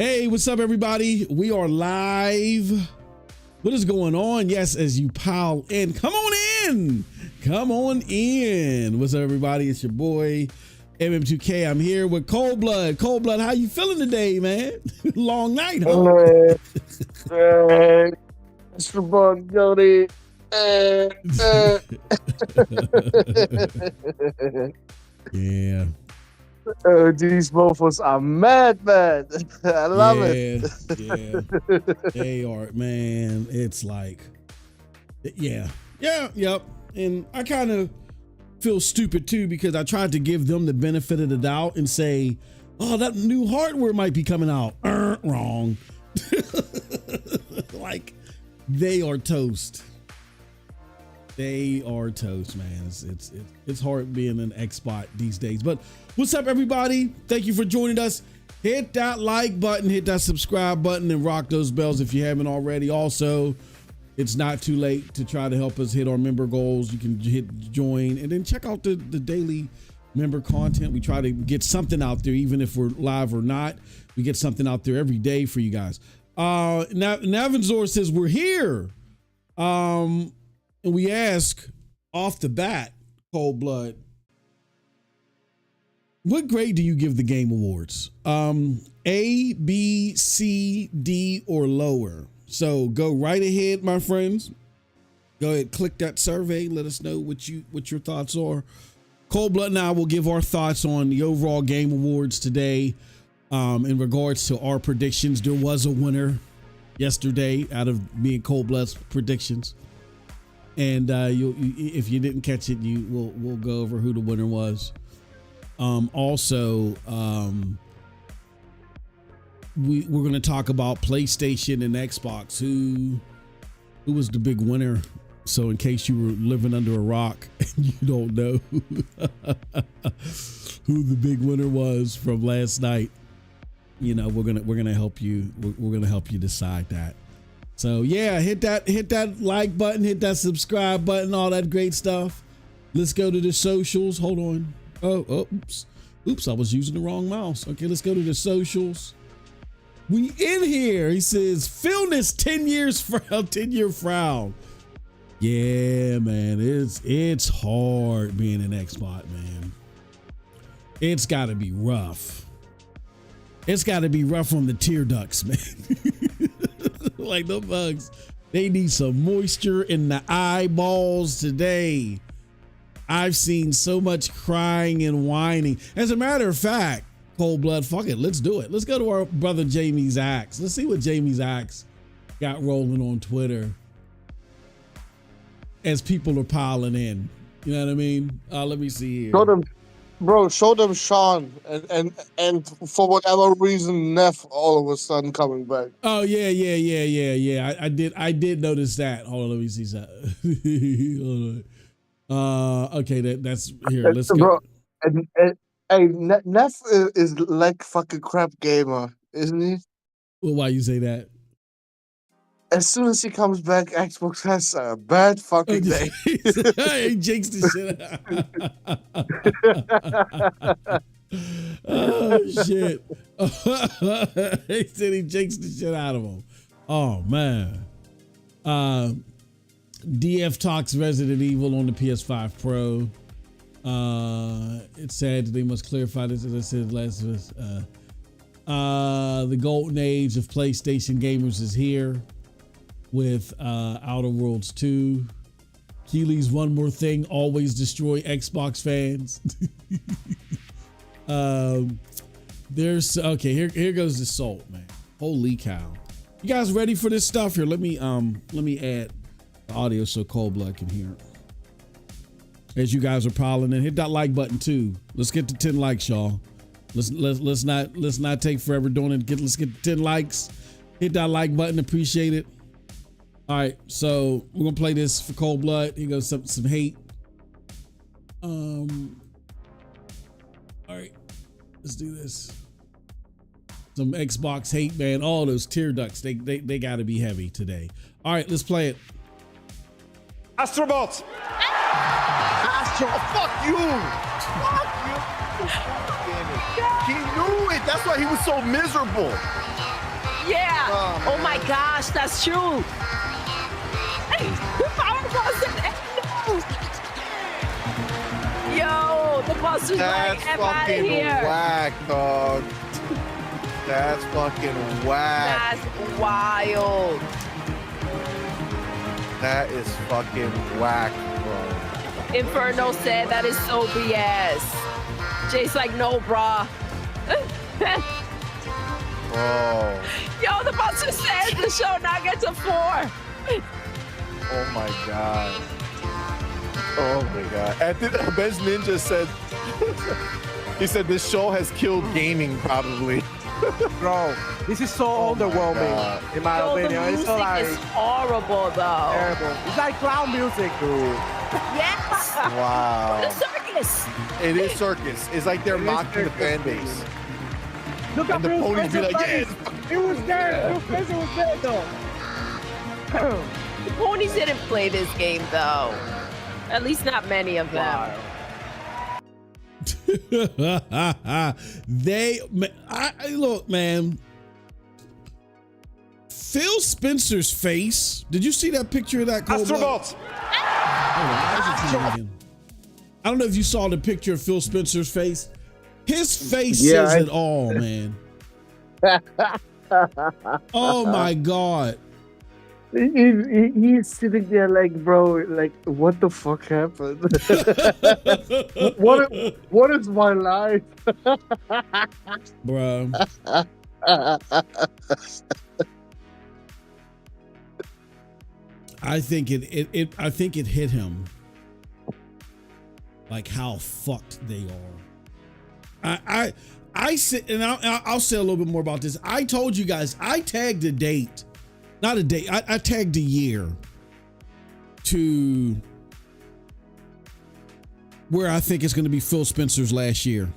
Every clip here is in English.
Hey, what's up, everybody? We are live. What is going on? Yes, as you pile in, come on in. Come on in. What's up, everybody? It's your boy MM2K. I'm here with Cold Blood. Cold Blood, how you feeling today, man? Long night, huh? Astro Jody. Yeah. These mofos are mad, man. I love it. Yeah. They are, man. It's like, yep. And I kind of feel stupid too, because I tried to give them the benefit of the doubt and say, oh, that new hardware might be coming out. Wrong. Like, they are toast. They are toast, man. It's hard being an xbot these days. But what's up, everybody? Thank you for joining us. Hit that like button, hit that subscribe button, and rock those bells if you haven't already. Also, it's not too late to try to help us hit our member goals. You can hit join and then check out the daily member content. We try to get something out there, even if we're live or not. We get something out there every day for you guys. Navanzor says we're here. And we ask off the bat, Cold Blood, what grade do you give the Game Awards? A, B, C, D, or lower? So go right ahead, my friends. Go ahead, click that survey. Let us know what your thoughts are. Cold Blood and I will give our thoughts on the overall Game Awards today. In regards to our predictions, there was a winner yesterday out of me and Cold Blood's predictions. And if you didn't catch it, we'll go over who the winner was. Also, we're going to talk about PlayStation and Xbox. Who was the big winner? So in case you were living under a rock and you don't know who the big winner was from last night, you know, we're gonna help you. We're gonna help you decide that. So yeah, hit that like button, hit that subscribe button, all that great stuff. Let's go to the socials. Hold on. Oh, oops, I was using the wrong mouse. Okay, let's go to the socials. We in here. He says, Philness 10-year frown. Yeah, man, it's hard being an xbot, man. It's got to be rough. It's got to be rough on the tear ducts, man. Like the bugs, they need some moisture in the eyeballs today. I've seen so much crying and whining. As a matter of fact, Cold Blood, fuck it, let's do it. Let's go to our brother Jamie's Axe. Let's see what Jamie's Axe got rolling on Twitter as people are piling in. You know what I mean? Let me see here. Show them Sean and for whatever reason, Neff all of a sudden coming back. Oh yeah. I did notice that. Hold on, let me see that. Okay, that's here. Let's go. Hey, Neff is like fucking crap gamer, isn't he? Well, why you say that? As soon as he comes back, Xbox has a bad fucking day. He jinxed the shit out. Oh shit. He said he jinxed the shit out of him. Oh man. DF talks Resident Evil on the PS5 Pro. It's sad that they must clarify this, as I said last of us. The golden age of PlayStation gamers is here with Outer Worlds 2. Keighley's one more thing, always destroy Xbox fans. Here goes the salt, man. Holy cow. You guys ready for this stuff? Here, let me add the audio so Cold Blood can hear it. As you guys are piling in, hit that like button too. Let's get to 10 likes, y'all. Let's not take forever doing it. Let's get to 10 likes. Hit that like button, appreciate it. All right, so we're gonna play this for Cold Blood. Here goes some hate. All right, let's do this. Some Xbox hate, man. All those tear ducts, they gotta be heavy today. All right, let's play it. Astrobot! Astro, fuck you! Fuck you! He knew it! That's why he was so miserable! Yeah. Oh my gosh, that's true. Power bus and yo, the bus is That's like, I'm out of fucking here. whack, dog. That's fucking whack. That's wild. That is fucking whack, bro. Inferno said that is so BS. Jay's like, no, brah. Bro. Yo, the buster says the show not get to 4. Oh my god. Oh my god. And Ben's Ninja said, he said this show has killed gaming probably. Bro, this is so underwhelming, in my Yo, the opinion. It's music so like is horrible, though. terrible. It's like clown music, dude. Yes. The Wow. circus. It is circus. It's like they're It is mocking the circus, fan dude. base. Look And at the ponies be like, face. It was there. Phil Spencer was there, though. The ponies didn't play this game, though. At least not many of them. Look, man. Phil Spencer's face. Did you see that picture of that? Astronaut! I don't know if you saw the picture of Phil Spencer's face. His face Yeah, says it all, man. Oh my God. He's sitting there like, bro, like, what the fuck happened? what is my life? Bruh. I think it hit him like how fucked they are. I said, and I'll say a little bit more about this. I told you guys, I tagged a date, not a date. I tagged a year to where I think it's going to be Phil Spencer's last year.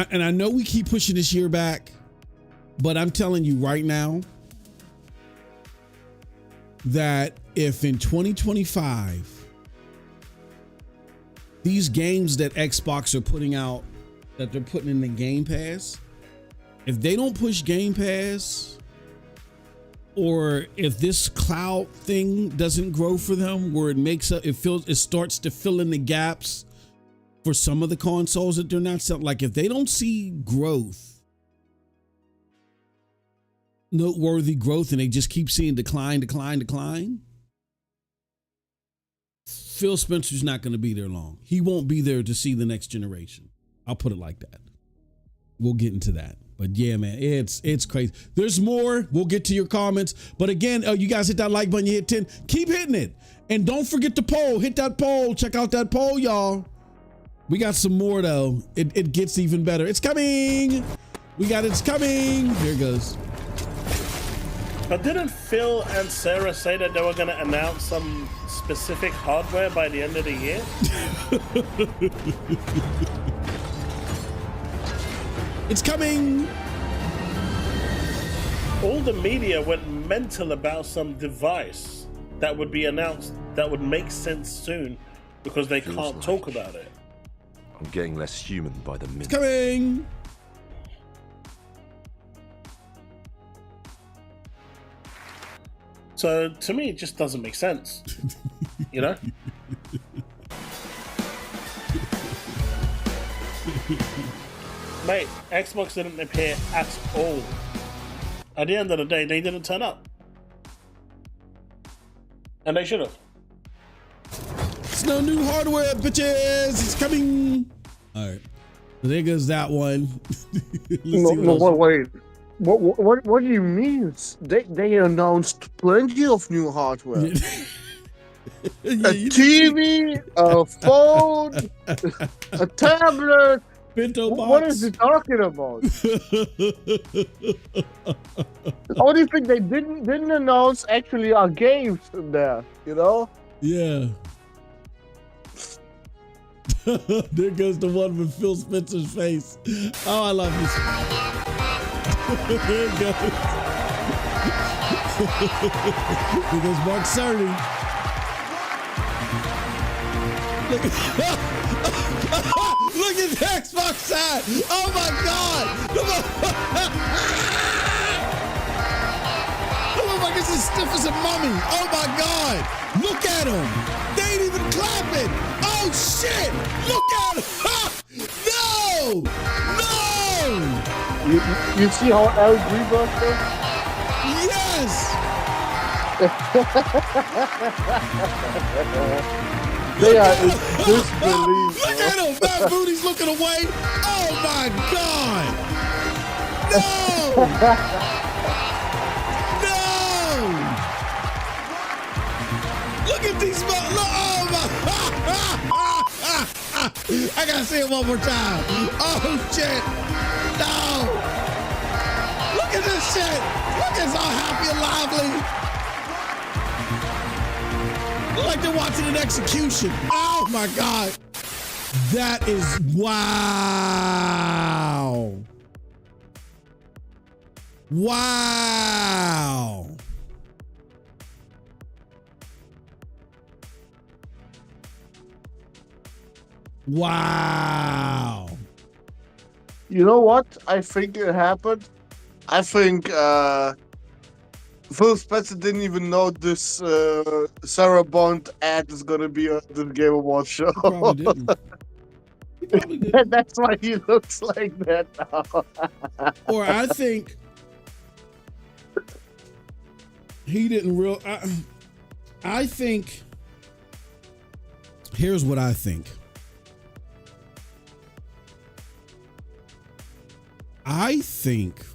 And I know we keep pushing this year back, but I'm telling you right now that if in 2025, these games that Xbox are putting out, that they're putting in the Game Pass, if they don't push Game Pass, or if this cloud thing doesn't grow for them, where it starts to fill in the gaps for some of the consoles that they're not selling, like if they don't see growth, noteworthy growth, and they just keep seeing decline, Phil Spencer's not going to be there long. He won't be there to see the next generation. I'll put it like that. We'll get into that. But yeah, man, it's crazy. There's more. We'll get to your comments. But again, you guys hit that like button. You hit 10. Keep hitting it. And don't forget the poll. Hit that poll. Check out that poll, y'all. We got some more, though. It gets even better. It's coming. It's coming. Here it goes. But didn't Phil and Sarah say that they were going to announce some specific hardware by the end of the year? It's coming. All the media went mental about some device that would be announced that would make sense soon because they can't talk about it. I'm getting less human by the minute. It's coming. So to me, it just doesn't make sense. You know? Mate, Xbox didn't appear at all. At the end of the day, they didn't turn up. And they should have. It's no new hardware, bitches. It's coming. All right. So there goes that one. Wait. What do you mean? They announced plenty of new hardware. A TV, a phone, a tablet. Bento box. What is he talking about? How do you think they didn't announce actually our games in there? You know? Yeah. There goes the one with Phil Spencer's face. Oh, I love this. There it goes. There goes Mark Cerny. Look at the Xbox side. Oh my God. He's as stiff as a mummy. Oh my God. Look at him. They ain't even clapping. Oh shit. Look at him. Ha! No. No. You see how El Greenberg is? Yes. They are in disbelief. Look at him. That booty's looking away. Oh my God. No. No. Look at these. Oh my. I gotta say it one more time. Oh shit. No. Look at this shit. Look, it's all happy and lively. Look like they're watching an execution. Oh my God. That is wow. Wow. Wow. You know what? I think it happened. I think Phil Spencer didn't even know this Sarah Bond ad is gonna be on the Game Awards show. He probably didn't. He probably didn't. That's why he looks like that now. Or I think he didn't I think, here's what I think. I think,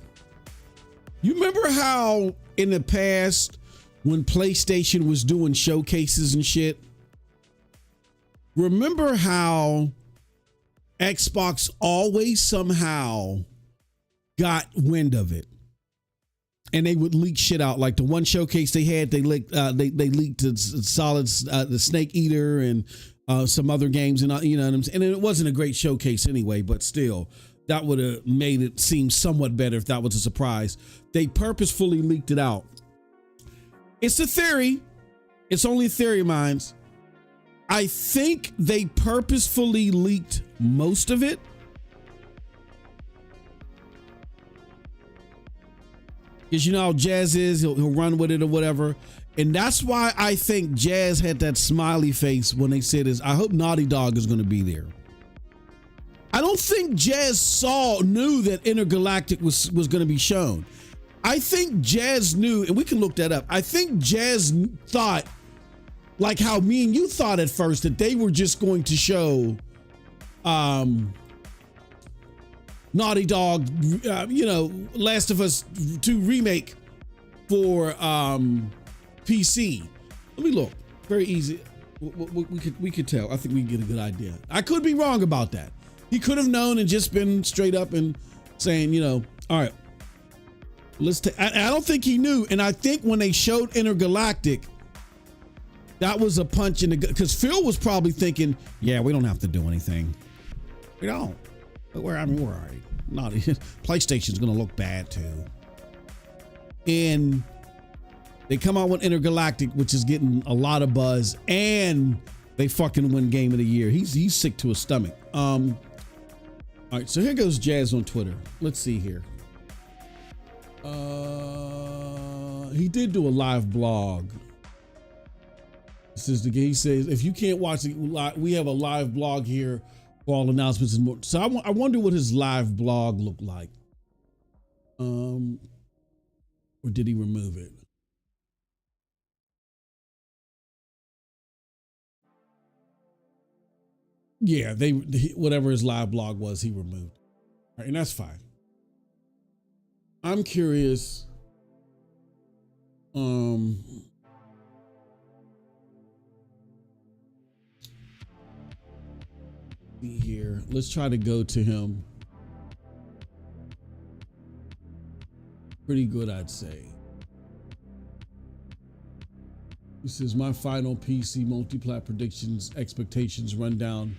you remember how in the past when PlayStation was doing showcases and shit? Remember how Xbox always somehow got wind of it, and they would leak shit out. Like the one showcase they had, they leaked the the Snake Eater and some other games, and you know what I'm saying. And it wasn't a great showcase anyway, but still, that would have made it seem somewhat better if that was a surprise. They purposefully leaked it out. It's a theory. It's only a theory of mine. I think they purposefully leaked most of it. Because you know how Jazz is, he'll run with it or whatever. And that's why I think Jazz had that smiley face when they said this. I hope Naughty Dog is going to be there. I don't think Jazz knew that Intergalactic was going to be shown. I think Jazz knew, and we can look that up. I think Jazz thought, like how me and you thought at first, that they were just going to show Naughty Dog, Last of Us 2 remake for PC. Let me look. Very easy. We could tell. I think we can get a good idea. I could be wrong about that. He could have known and just been straight up and saying, all right, I don't think he knew. And I think when they showed Intergalactic, that was a punch in the gut, because Phil was probably thinking, yeah, we don't have to do anything. We don't. We're all right. Not PlayStation's going to look bad too. And they come out with Intergalactic, which is getting a lot of buzz, and they fucking win Game of the Year. He's sick to his stomach. All right, so here goes Jazz on Twitter. Let's see here. He did do a live blog. This is he says, if you can't watch it, we have a live blog here for all announcements and more. So I wonder what his live blog looked like. Or did he remove it? Yeah, whatever his live blog was, he removed. All right, and that's fine. I'm curious. Here, let's try to go to him. Pretty good, I'd say. This is my final PC multiplat predictions, expectations rundown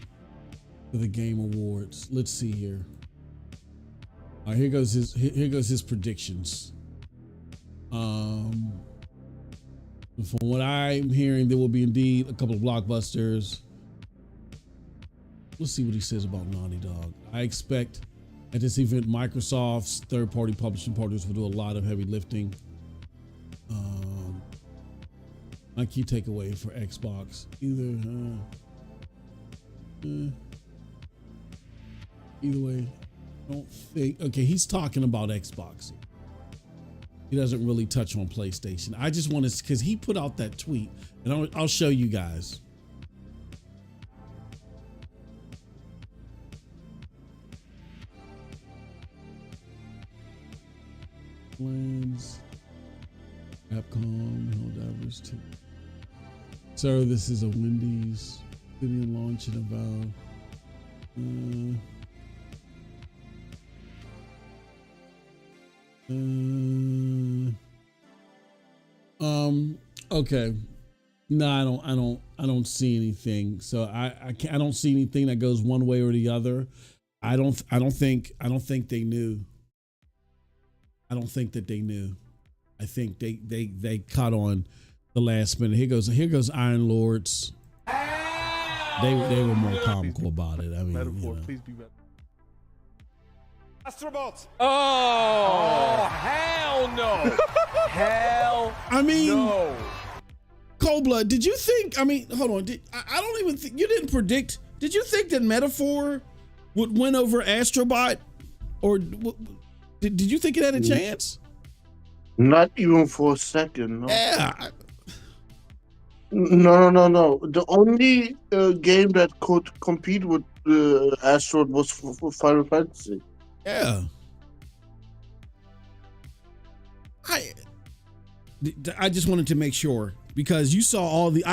for the Game Awards. Let's see here. All right, here goes his predictions. From what I'm hearing, there will be indeed a couple of blockbusters. Let's see what he says about Naughty Dog. I expect at this event, Microsoft's third-party publishing partners will do a lot of heavy lifting. My key takeaway for Xbox. Either way, I don't think. Okay, he's talking about Xbox. He doesn't really touch on PlayStation. I just want to, because he put out that tweet, and I'll show you guys. Plans, Capcom, Helldivers 2. Sir, this is a Wendy's video launch in about okay. No, I don't see anything. So I don't see anything that goes one way or the other. I don't think they knew. I don't think that they knew. I think they caught on the last minute. Here goes Iron Lords. They were more comical about it. I mean, Metaphor, please be better. Astrobot. Oh, hell no. Hell I mean, no. Cold Blood, did you think, I mean, hold on. I don't even think, you didn't predict, did you think that Metaphor would win over Astrobot? Or did you think it had a chance? Not even for a second. No. Yeah. No. The only game that could compete with Astro was for Final Fantasy. Yeah. I just wanted to make sure, because I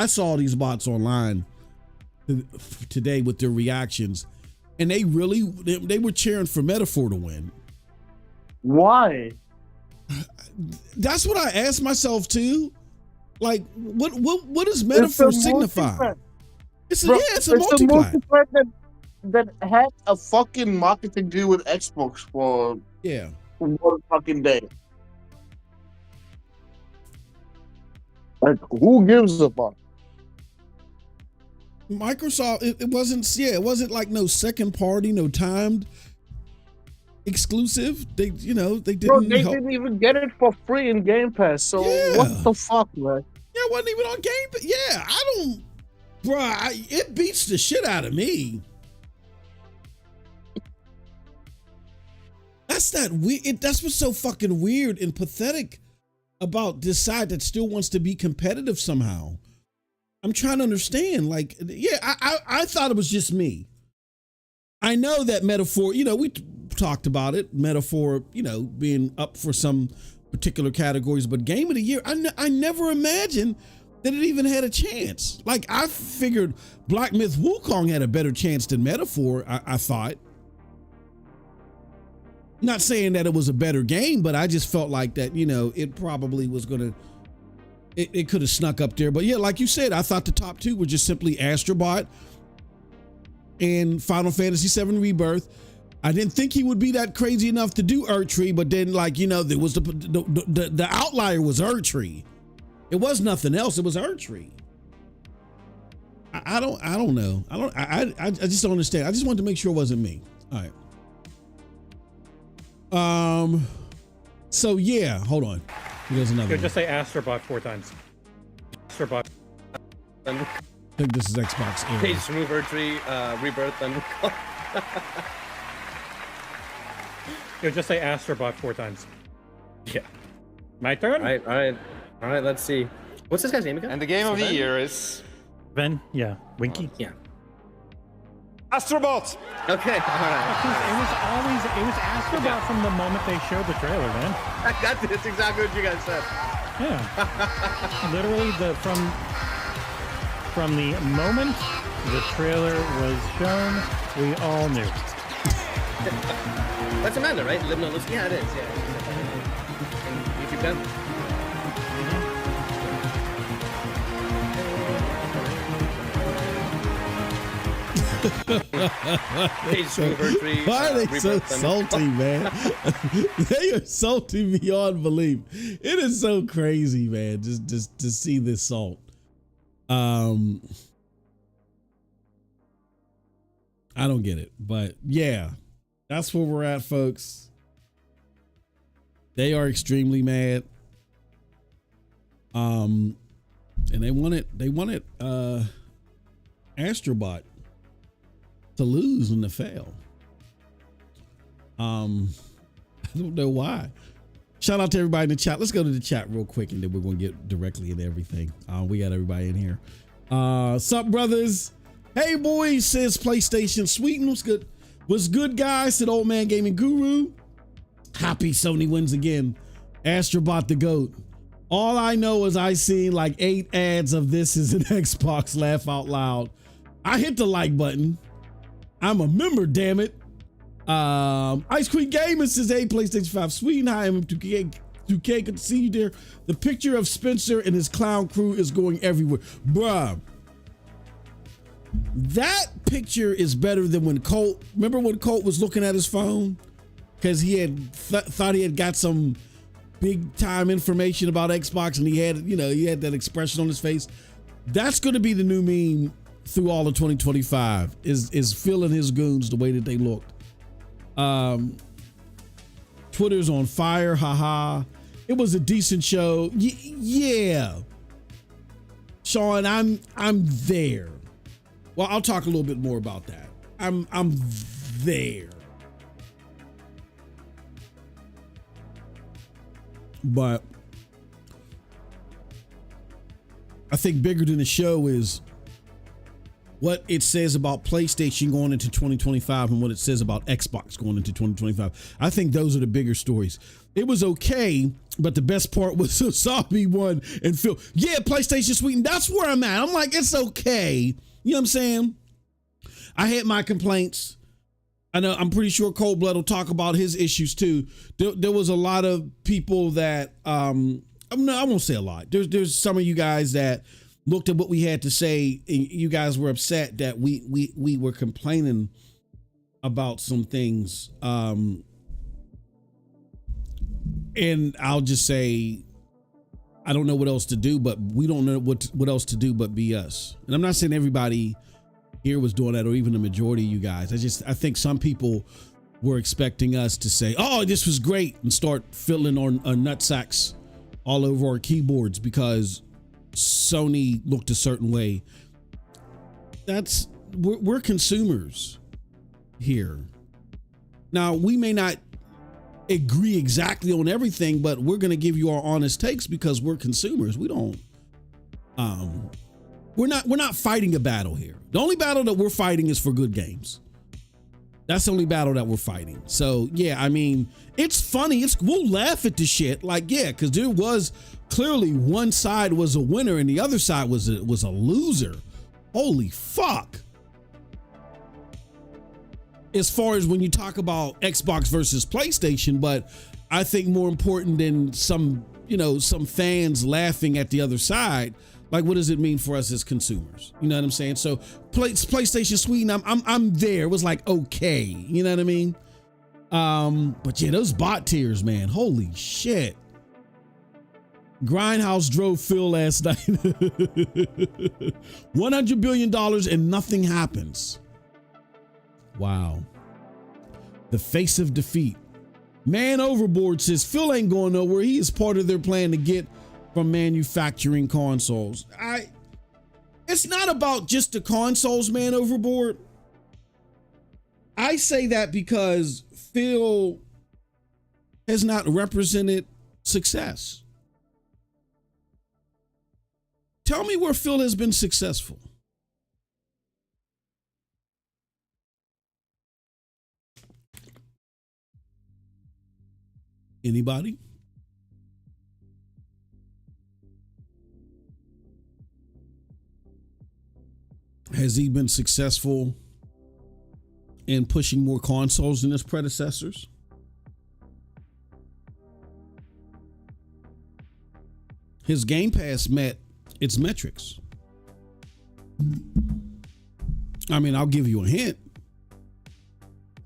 saw all these bots online today with their reactions, and they were cheering for Metaphor to win. Why? That's what I asked myself too. Like, what does Metaphor signify? It's a multiplayer. multiplayer that had a fucking marketing deal with Xbox for one fucking day. Like, who gives a fuck? Microsoft, it wasn't like no second party, no timed exclusive. They didn't. Bro, they didn't even get it for free in Game Pass. So what the fuck, man? Yeah, it wasn't even on Game Pass. Yeah, I don't, bruh. It beats the shit out of me. That's what's so fucking weird and pathetic about this side that still wants to be competitive somehow. I'm trying to understand. Like, yeah, I thought it was just me. I know that Metaphor, we talked about it, Metaphor, being up for some particular categories, but Game of the Year, I never imagined that it even had a chance. Like, I figured Black Myth Wukong had a better chance than Metaphor, I thought. Not saying that it was a better game, but I just felt like that, it probably was going to, it could have snuck up there. But yeah, like you said, I thought the top two were just simply Astrobot and Final Fantasy VII Rebirth. I didn't think he would be that crazy enough to do Erdtree, but then, like, there was the outlier was Erdtree. It was nothing else. It was Erdtree. I don't know. I just don't understand. I just wanted to make sure it wasn't me. All right. So yeah, hold on. Here's another. Just say Astrobot 4 times. Astrobot. I think this is Xbox Air. Page remove Erdtree, Rebirth, and Just say Astrobot 4 times. Yeah. My turn? All right, let's see. What's this guy's name again? And the game of the year is Ben? Yeah. Winky? Yeah. Astrobot. Okay, all right. It was Astrobot from the moment they showed the trailer, man. That's exactly what you guys said. Yeah. Literally from the moment the trailer was shown, we all knew. That's Amanda, right? Live No List. Yeah, it is. Yeah. And YouTube Ben. Why are they so salty, man? They are salty beyond belief. It is so crazy, man. Just to see this salt. I don't get it, but yeah, that's where we're at, folks. They are extremely mad. And they wanted Astrobot to lose and to fail. I don't know why. Shout out to everybody in the chat. Let's go to the chat real quick and then we're gonna get directly into everything. We got everybody in here. Sup, brothers? Hey boys, says PlayStation. Sweeten, what's good? What's good, guys? Said Old Man Gaming Guru. Happy Sony wins again. Astrobot the GOAT. All I know is I seen like 8 ads of this is an Xbox. Laugh out loud. I hit the like button. I'm a member, damn it. Ice Cream Gaming says, hey, PlayStation 5 Sweden. Hi, MM2K. Good to see you there. The picture of Spencer and his clown crew is going everywhere. Bruh. That picture is better than when Colt, remember when Colt was looking at his phone? Because he had thought he had got some big time information about Xbox and he had, he had that expression on his face. That's going to be the new meme through all of 2025 is feeling his goons the way that they looked. Twitter's on fire. Haha. It was a decent show. Yeah. Sean, I'm there. Well, I'll talk a little bit more about that. I'm there. But I think bigger than the show is what it says about PlayStation going into 2025 and what it says about Xbox going into 2025. I think those are the bigger stories. It was okay, but the best part was Sabi won and Phil. Yeah, PlayStation Sweden. That's where I'm at. I'm like, it's okay. You know what I'm saying? I had my complaints. I know, I'm pretty sure Cold Blood will talk about his issues too. There was a lot of people that, I won't say a lot. There's some of you guys that looked at what we had to say and you guys were upset that we were complaining about some things. And I'll just say, I don't know what else to do, but we don't know what else to do but be us. And I'm not saying everybody here was doing that or even the majority of you guys. I think some people were expecting us to say, oh, this was great and start filling on nutsacks all over our keyboards because Sony looked a certain way. We're consumers here. Now, we may not agree exactly on everything, but we're going to give you our honest takes because we're consumers. We don't, we're not fighting a battle here. The only battle that we're fighting is for good games. That's the only battle that we're fighting. So yeah, I mean, it's funny. We'll laugh at the shit. Like, yeah, because there was clearly one side was a winner and the other side was a loser. Holy fuck. As far as when you talk about Xbox versus PlayStation, but I think more important than some fans laughing at the other side, like, what does it mean for us as consumers? You know what I'm saying? So PlayStation Sweden, I'm there. It was like, okay, you know what I mean? But yeah, those bot tiers, man, holy shit. Grindhouse drove Phil last night. $100 billion and nothing happens. Wow. The face of defeat. Man Overboard says Phil ain't going nowhere. He is part of their plan to get from manufacturing consoles. It's not about just the consoles, Man Overboard. I say that because Phil has not represented success. Tell me where Phil has been successful. Anybody? Has he been successful in pushing more consoles than his predecessors? His Game Pass met its metrics. I mean, I'll give you a hint.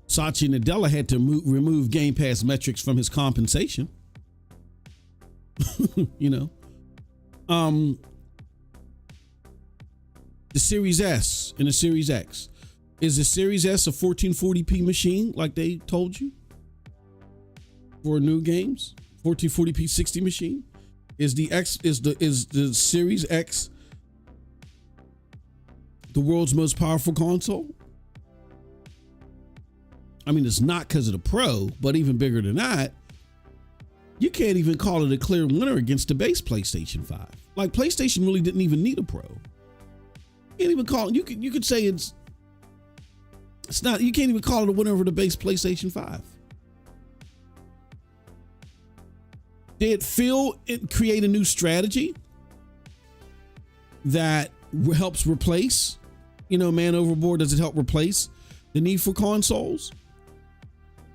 Satya Nadella had to remove Game Pass metrics from his compensation. The Series S and the Series X. Is the Series S a 1440p machine like they told you? For new games? 1440p 60 machine? Is the Series X the world's most powerful console? I mean, it's not because of the Pro, but even bigger than that, you can't even call it a clear winner against the base PlayStation 5. Like, PlayStation really didn't even need a Pro. You can't even call it, you could say it's not, you can't even call it a winner over the base PlayStation 5. Did Phil create a new strategy that helps replace, man overboard? Does it help replace the need for consoles?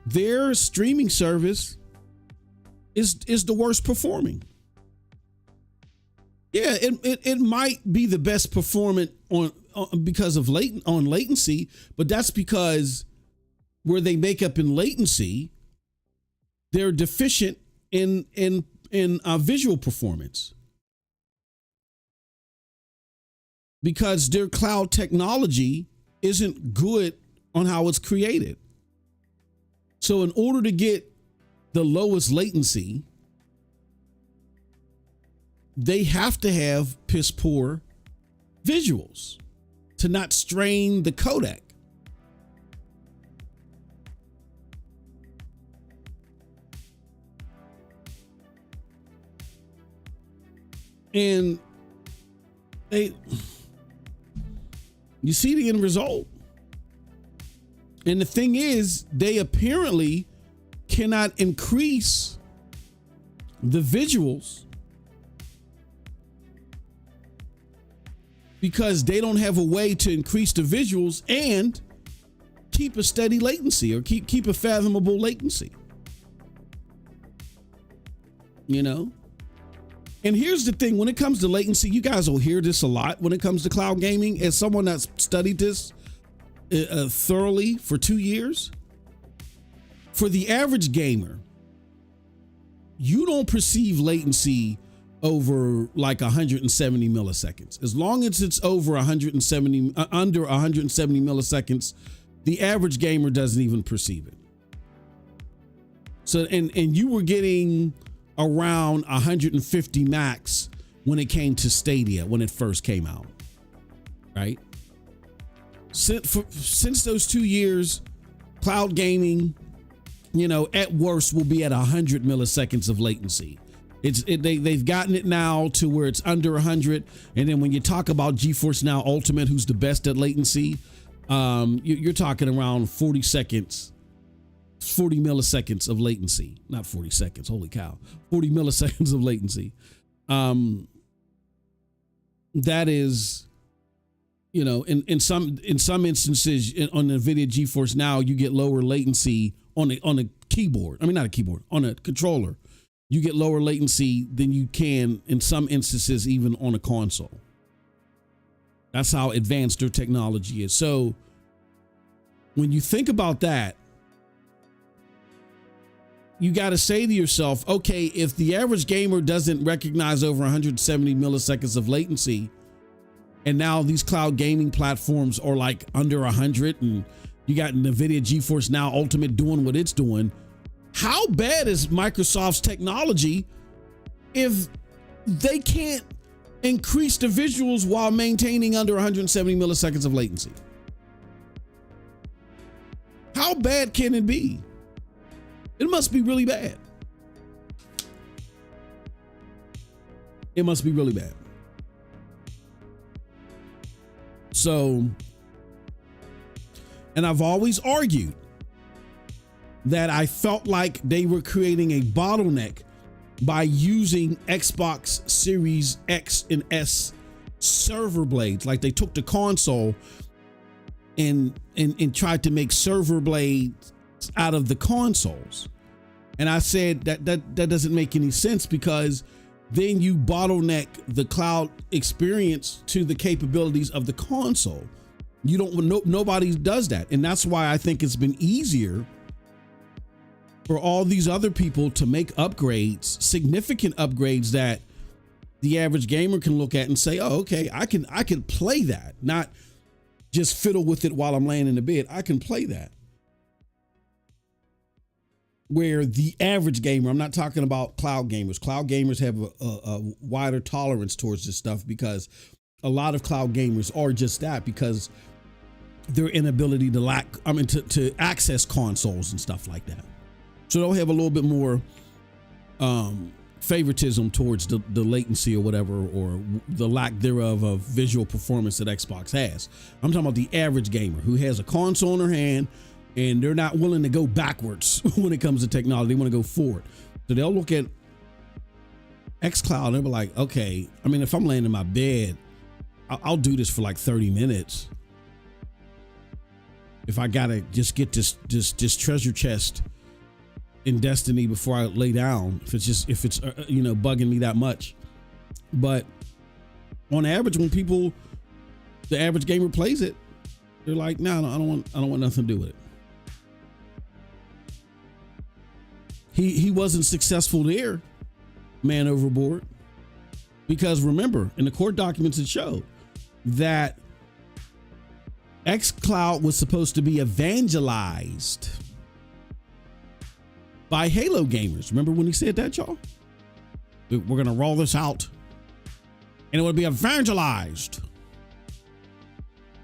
Their streaming service is the worst performing. Yeah, it might be the best performant on because of latency, but that's because where they make up in latency, they're deficient in visual performance, because their cloud technology isn't good on how it's created. So in order to get the lowest latency, they have to have piss poor visuals to not strain the codec. And you see the end result. And the thing is, they apparently cannot increase the visuals because they don't have a way to increase the visuals and keep a steady latency or keep a fathomable latency. And here's the thing, when it comes to latency, you guys will hear this a lot when it comes to cloud gaming. As someone that's studied this thoroughly for 2 years, for the average gamer, you don't perceive latency over like 170 milliseconds. As long as it's over under 170 milliseconds, the average gamer doesn't even perceive it. So, and you were getting around 150 max when it came to Stadia, when it first came out, right? Since those 2 years, cloud gaming, at worst will be at 100 milliseconds of latency. They've gotten it now to where it's under 100. And then when you talk about GeForce Now Ultimate, who's the best at latency, you're talking around 40 milliseconds of latency. Not 40 seconds, holy cow. 40 milliseconds of latency. That is, in some instances on the NVIDIA GeForce Now, you get lower latency on a keyboard. I mean, not a keyboard, on a controller. You get lower latency than you can in some instances, even on a console. That's how advanced their technology is. So when you think about that, you got to say to yourself, okay, if the average gamer doesn't recognize over 170 milliseconds of latency, and now these cloud gaming platforms are like under 100, and you got NVIDIA GeForce Now Ultimate doing what it's doing, how bad is Microsoft's technology if they can't increase the visuals while maintaining under 170 milliseconds of latency? How bad can it be? It must be really bad. It must be really bad. So, and I've always argued that I felt like they were creating a bottleneck by using Xbox Series X and S server blades. Like they took the console and tried to make server blades out of the consoles. And I said that doesn't make any sense, because then you bottleneck the cloud experience to the capabilities of the console. You don't, nobody does that. And that's why I think it's been easier for all these other people to make upgrades, significant upgrades that the average gamer can look at and say, oh, okay, I can play that, not just fiddle with it while I'm laying in the bed. I can play that. Where the average gamer, I'm not talking about cloud gamers. Cloud gamers have a wider tolerance towards this stuff, because a lot of cloud gamers are just that because their inability to access consoles and stuff like that. So they'll have a little bit more favoritism towards the latency or whatever, or the lack thereof of visual performance that Xbox has. I'm talking about the average gamer who has a console in their hand and they're not willing to go backwards when it comes to technology. They want to go forward. So they'll look at xCloud and they'll be like, okay, I mean, if I'm laying in my bed, I'll do this for like 30 minutes. If I gotta just get this treasure chest in Destiny before I lay down, if it's bugging me that much. But on average, when the average gamer plays it, they're like, no, I don't want nothing to do with it. He wasn't successful there, man overboard, because remember in the court documents it showed that xCloud was supposed to be evangelized by Halo gamers. Remember when he said that, y'all? We're going to roll this out and it would be evangelized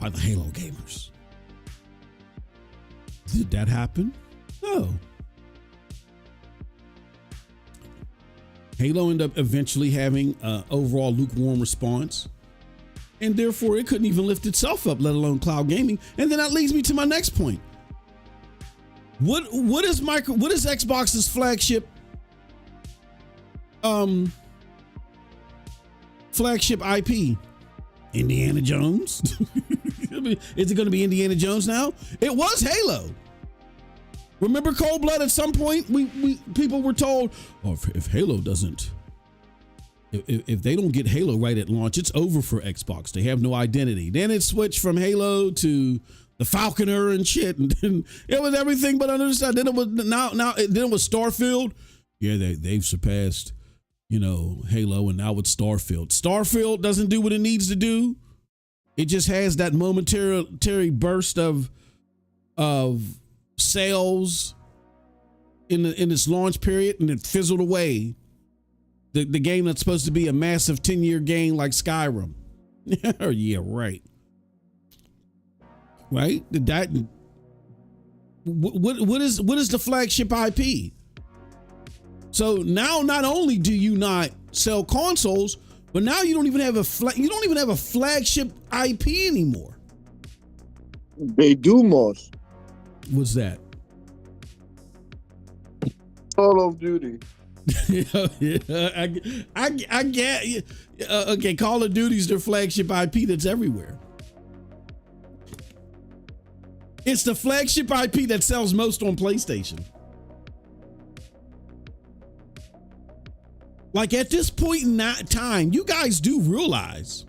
by the Halo gamers. Did that happen? No. Halo ended up eventually having an overall lukewarm response, and therefore it couldn't even lift itself up, let alone cloud gaming. And then that leads me to my next point. What is Xbox's flagship IP? Indiana Jones? Is it going to be Indiana Jones now? It was Halo. Remember Cold Blood? At some point, people were told, oh, if Halo doesn't, if they don't get Halo right at launch, it's over for Xbox. They have no identity. Then it switched from Halo to the Falconer and shit, and then it was everything but understood. Then it was then it was Starfield. Yeah, they've surpassed, Halo, and now it's Starfield. Starfield doesn't do what it needs to do. It just has that momentary burst of sales in its launch period, and it fizzled away. The game that's supposed to be a massive 10-year game like Skyrim. Yeah, right. Right? What is the flagship IP? So now not only do you not sell consoles, but now you don't even have a flagship IP anymore. They do more. What's that? Call of Duty. I get. Okay, Call of Duty's their flagship IP that's everywhere. It's the flagship IP that sells most on PlayStation. Like at this point in that time, you guys do realize,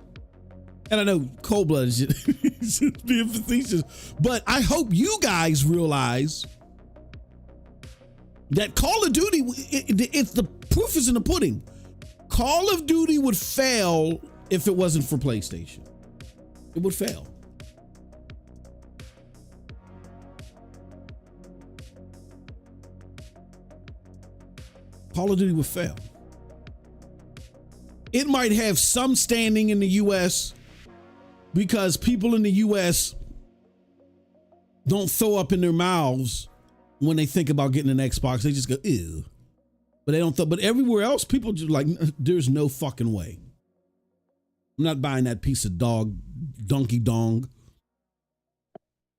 and I know Cold Blood is just being facetious, but I hope you guys realize that Call of Duty, it's the proof is in the pudding. Call of Duty would fail if it wasn't for PlayStation. It would fail. Call of Duty would fail. It might have some standing in the US because people in the US don't throw up in their mouths when they think about getting an Xbox. They just go, ew. But they don't but everywhere else, people just like, there's no fucking way. I'm not buying that piece of donkey dong.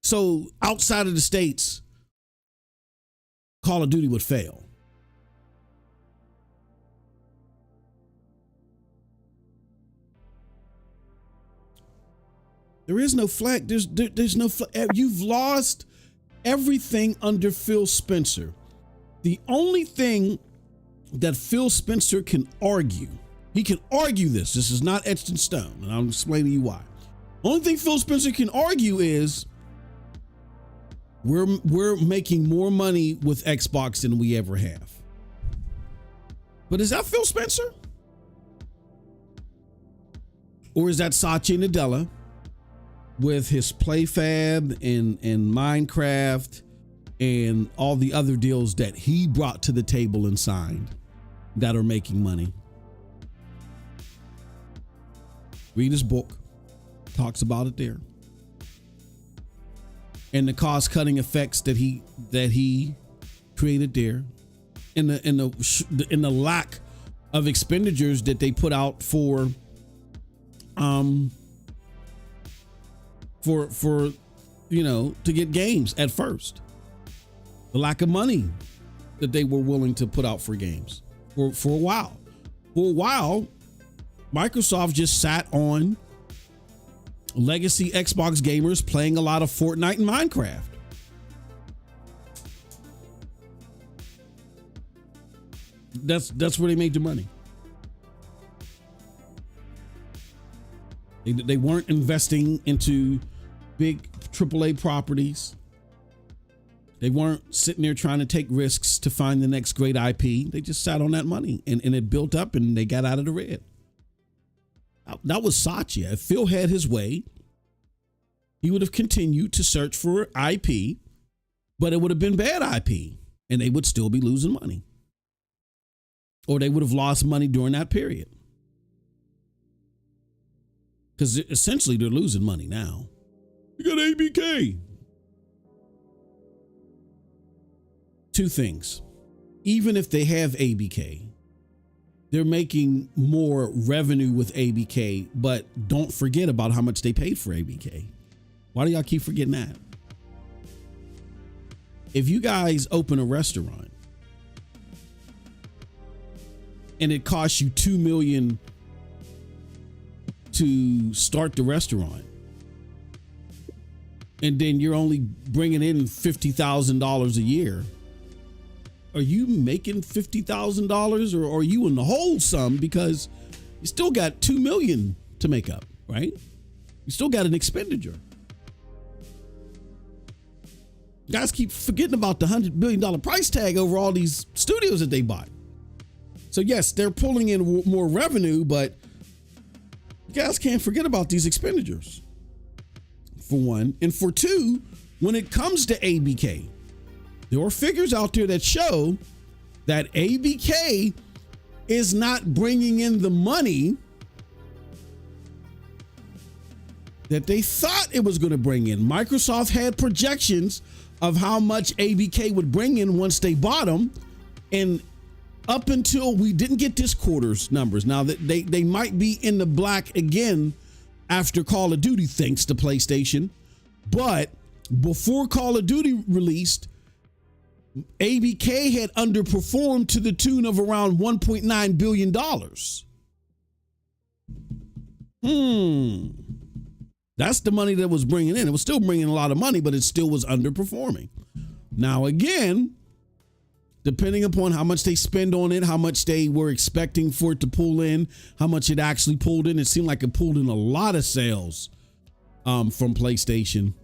So outside of the States, Call of Duty would fail. There is no flag. There's no flag. You've lost everything under Phil Spencer. The only thing that Phil Spencer can argue, he can argue this. This is not etched in stone, and I'll explain to you why. Only thing Phil Spencer can argue is we're making more money with Xbox than we ever have. But is that Phil Spencer? Or is that Satya Nadella with his PlayFab and Minecraft and all the other deals that he brought to the table and signed that are making money? Read his book. Talks about it there. And the cost cutting effects that he created there, and the lack of expenditures that they put out for to get games at first. The lack of money that they were willing to put out for games for a while. For a while, Microsoft just sat on legacy Xbox gamers playing a lot of Fortnite and Minecraft. That's where they made the money. They weren't investing into big AAA properties. They weren't sitting there trying to take risks to find the next great IP. They just sat on that money and it built up and they got out of the red. That was Satya. If Phil had his way, he would have continued to search for IP, but it would have been bad IP and they would still be losing money. Or they would have lost money during that period. Because essentially they're losing money now. You got ABK. Two things. Even if they have ABK, they're making more revenue with ABK, but don't forget about how much they paid for ABK. Why do y'all keep forgetting that? If you guys open a restaurant and it costs you $2 million to start the restaurant, and then you're only bringing in $50,000 a year, are you making $50,000 or are you in the whole sum? Because you still got $2 million to make up, right? You still got an expenditure. Guys keep forgetting about the $100 billion price tag over all these studios that they bought. So yes, they're pulling in more revenue, but you guys can't forget about these expenditures, for one. And for two, when it comes to ABK, there are figures out there that show that ABK is not bringing in the money that they thought it was going to bring in. Microsoft had projections of how much ABK would bring in once they bought them, and up until we didn't get this quarter's numbers. Now that they might be in the black again after Call of Duty, thanks to PlayStation, but before Call of Duty released, ABK had underperformed to the tune of around $1.9 billion. That's the money that was bringing in. It was still bringing a lot of money, but it still was underperforming. Now, again, depending upon how much they spend on it, how much they were expecting for it to pull in, how much it actually pulled in, it seemed like it pulled in a lot of sales from PlayStation.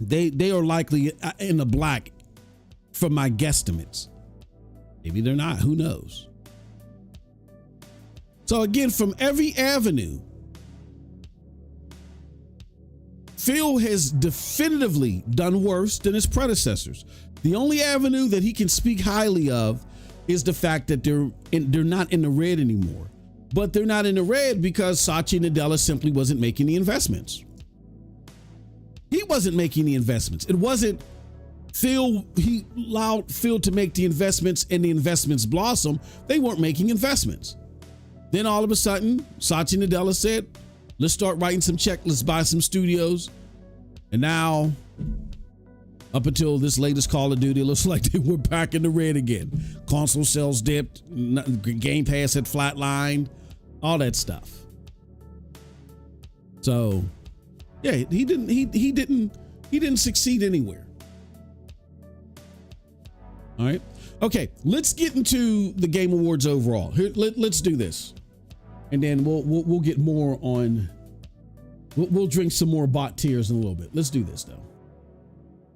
They are likely in the black from my guesstimates. Maybe they're not, who knows? So again, from every avenue, Phil has definitively done worse than his predecessors. The only avenue that he can speak highly of is the fact that they're not in the red anymore. But they're not in the red because Satya Nadella simply wasn't making the investments. He wasn't making the investments. It wasn't Phil, he allowed Phil to make the investments and the investments blossom. They weren't making investments. Then all of a sudden, Satya Nadella said, let's start writing some checks, let's buy some studios. And now, up until this latest Call of Duty, it looks like they were back in the red again. Console sales dipped, Game Pass had flatlined, all that stuff. So, yeah, he didn't succeed anywhere. All right. Okay, let's get into the Game Awards overall. Here, let's do this, and then we'll get more on. We'll drink some more bot tears in a little bit. Let's do this though.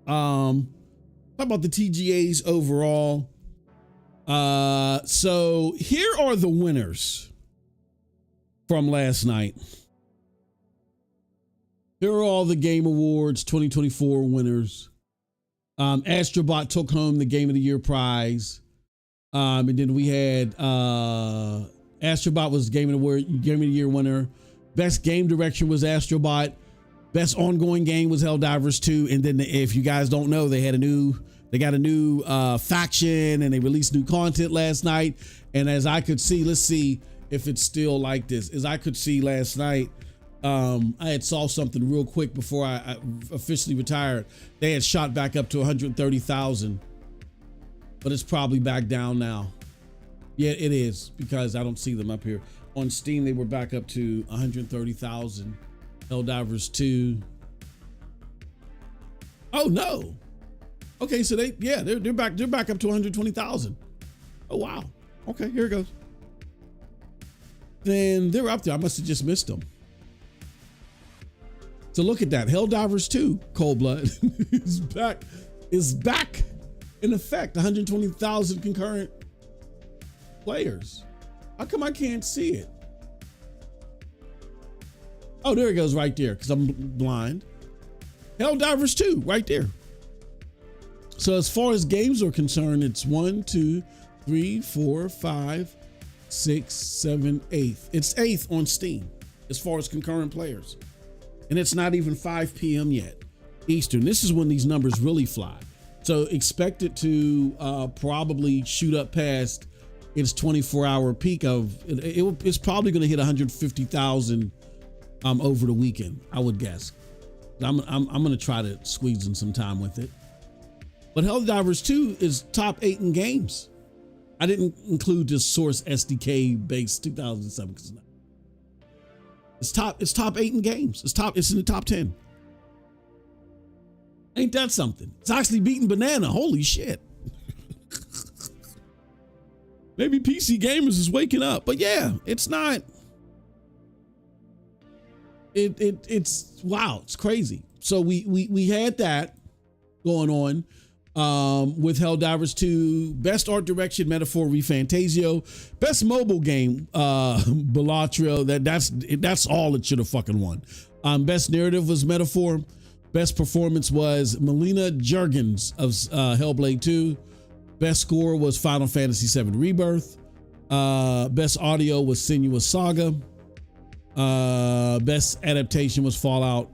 How about the TGAs overall? So here are the winners from last night. Here are all the Game Awards 2024 winners. Astrobot took home the Game of the Year prize. And then we had Astrobot was Game of the Year winner. Best game direction was Astrobot. Best ongoing game was Helldivers 2. And then if you guys don't know, they got a new faction and they released new content last night. And as I could see, let's see if it's still like this. As I could see last night, I had saw something real quick before I officially retired. They had shot back up to 130,000, but it's probably back down now. Yeah, it is, because I don't see them up here. On Steam, they were back up to 130,000. Helldivers 2. Oh no. Okay, so they're back up to 120,000. Oh wow. Okay, here it goes. Then they're up there. I must have just missed them. So look at that. Helldivers 2, Cold Blood, is back in effect. 120,000 concurrent players. How come I can't see it? Oh, there it goes right there, because I'm blind. Helldivers 2, right there. So as far as games are concerned, it's 1, 2, 3, 4, 5, 6, 7, 8. It's 8th on Steam as far as concurrent players. And it's not even 5 p.m. yet, Eastern. This is when these numbers really fly. So expect it to probably shoot up past its 24-hour peak of, it's probably going to hit 150,000 over the weekend, I would guess. I'm going to try to squeeze in some time with it. But Helldivers 2 is top 8 in games. I didn't include this Source SDK based 2007 because it's top 8 in games. It's in the top 10. Ain't that something? It's actually beating Banana. Holy shit. Maybe PC gamers is waking up, but yeah, it's not. It's wow, it's crazy. So we had that going on with Helldivers 2, best art direction, Metaphor ReFantasio, best mobile game, Balatro. That's all it should have fucking won. Best narrative was Metaphor. Best performance was Melina Juergens of Hellblade 2. Best score was Final Fantasy VII Rebirth. Best audio was Senua's Saga. Best adaptation was Fallout.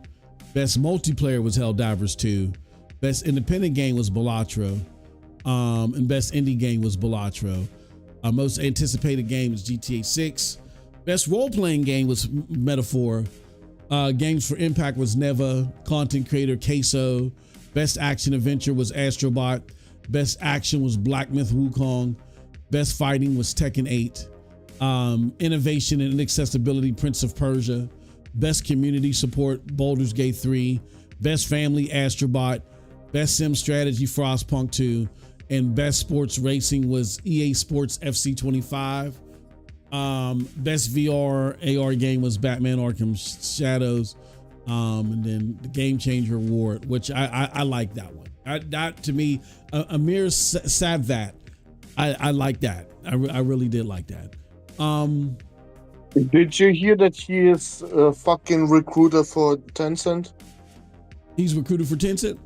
Best multiplayer was Helldivers 2. Best independent game was Balatro. And best indie game was Balatro. Most anticipated game was GTA 6. Best role-playing game was Metaphor. Games for Impact was Neva. Content creator Queso. Best action adventure was Astrobot. Best action was Black Myth Wukong. Best fighting was Tekken 8. Innovation and accessibility, Prince of Persia. Best community support, Baldur's Gate 3. Best family, Astrobot. Best sim strategy, Frostpunk 2. And best sports racing was EA Sports FC 25. Best VR AR game was Batman Arkham Shadows. And then the Game Changer Award, which I like that one. That to me, Amir Savvat, I like that. I really did like that. Did you hear that he is a fucking recruiter for Tencent? He's recruited for Tencent?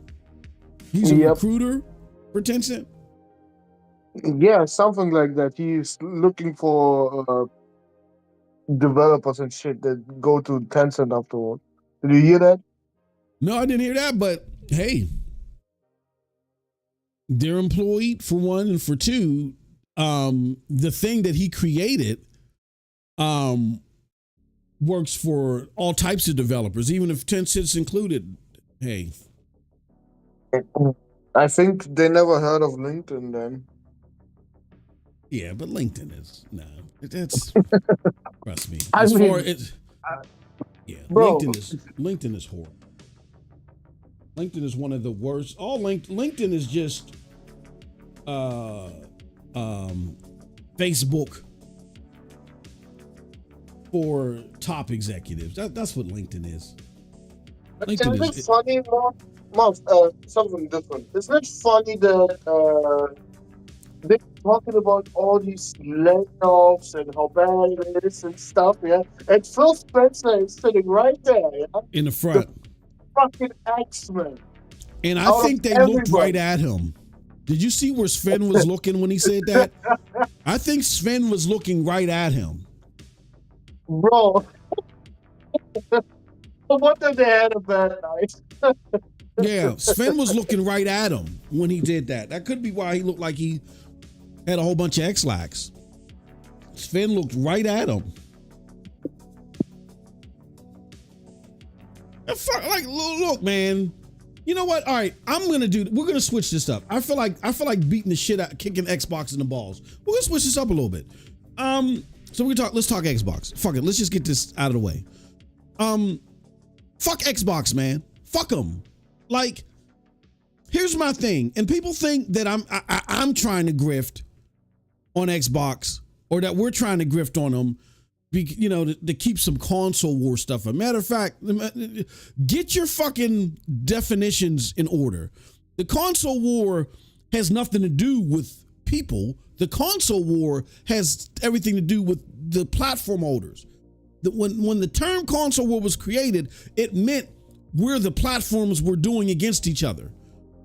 He's a recruiter for Tencent? Yeah, something like that. He's looking for developers and shit that go to Tencent afterward. Did you hear that? No, I didn't hear that, but hey, they're employed for one, and for two, the thing that he created works for all types of developers, even if Tencent's included. Hey, I think they never heard of LinkedIn then. Yeah, but LinkedIn is it's trust me. I As mean, far as yeah, bro. LinkedIn is horrible. LinkedIn is one of the worst. LinkedIn is just Facebook for top executives. That's what LinkedIn is. Isn't it funny, something different? Isn't it funny that they're talking about all these layoffs and how bad it is and stuff, yeah? And Phil Spencer is sitting right there, yeah? In the front. The fucking X-Men. And I think they looked right at him. Did you see where Sven was looking when he said that? I think Sven was looking right at him. Bro, No wonder they had a bad night. Yeah, Sven was looking right at him when he did that. That could be why he looked like he had a whole bunch of X-lax. Sven looked right at him. Like, look, man. You know what? All right, we're gonna switch this up. I feel like beating the shit out, kicking Xbox in the balls. We're gonna switch this up a little bit. So let's talk Xbox. Fuck it, let's just get this out of the way. Fuck Xbox, man. Fuck them. Like, here's my thing, and people think that I'm trying to grift on Xbox, or that we're trying to grift on them, to keep some console war stuff. A matter of fact, get your fucking definitions in order. The console war has nothing to do with people. The console war has everything to do with the platform holders. When the term console war was created, it meant where the platforms were doing against each other.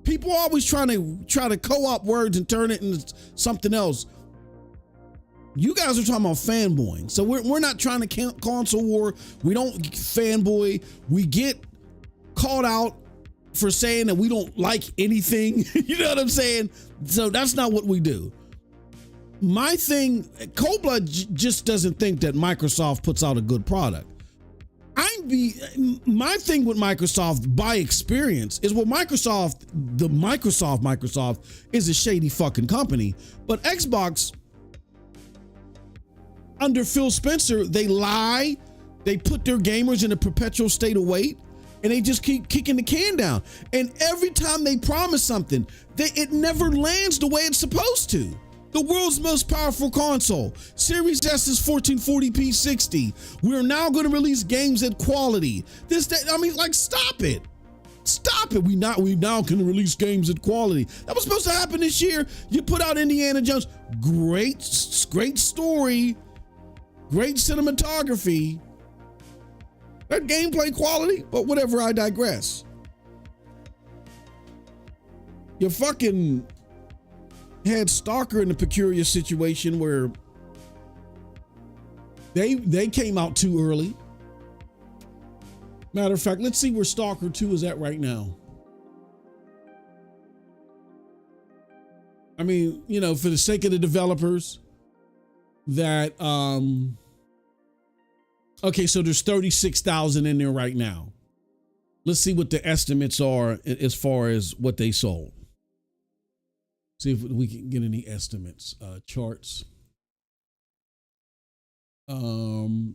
People always try to co-op words and turn it into something else. You guys are talking about fanboying. So we're not trying to console war. We don't fanboy. We get called out for saying that we don't like anything. You know what I'm saying? So that's not what we do. My thing, Cold Blood just doesn't think that Microsoft puts out a good product. My thing with Microsoft, by experience, is Microsoft is a shady fucking company. But Xbox, under Phil Spencer, they lie, they put their gamers in a perpetual state of wait, and they just keep kicking the can down. And every time they promise something, it never lands the way it's supposed to. The world's most powerful console. Series S is 1440p 60. We're now going to release games at quality. Stop it. Stop it. We now can release games at quality. That was supposed to happen this year. You put out Indiana Jones. Great story. Great cinematography. That gameplay quality, but whatever, I digress. You fucking had Stalker in a peculiar situation where they came out too early. Matter of fact, let's see where Stalker 2 is at right now. I mean, for the sake of the developers, that okay, so there's 36,000 in there right now. Let's see what the estimates are as far as what they sold. See if we can get any estimates, charts. Owner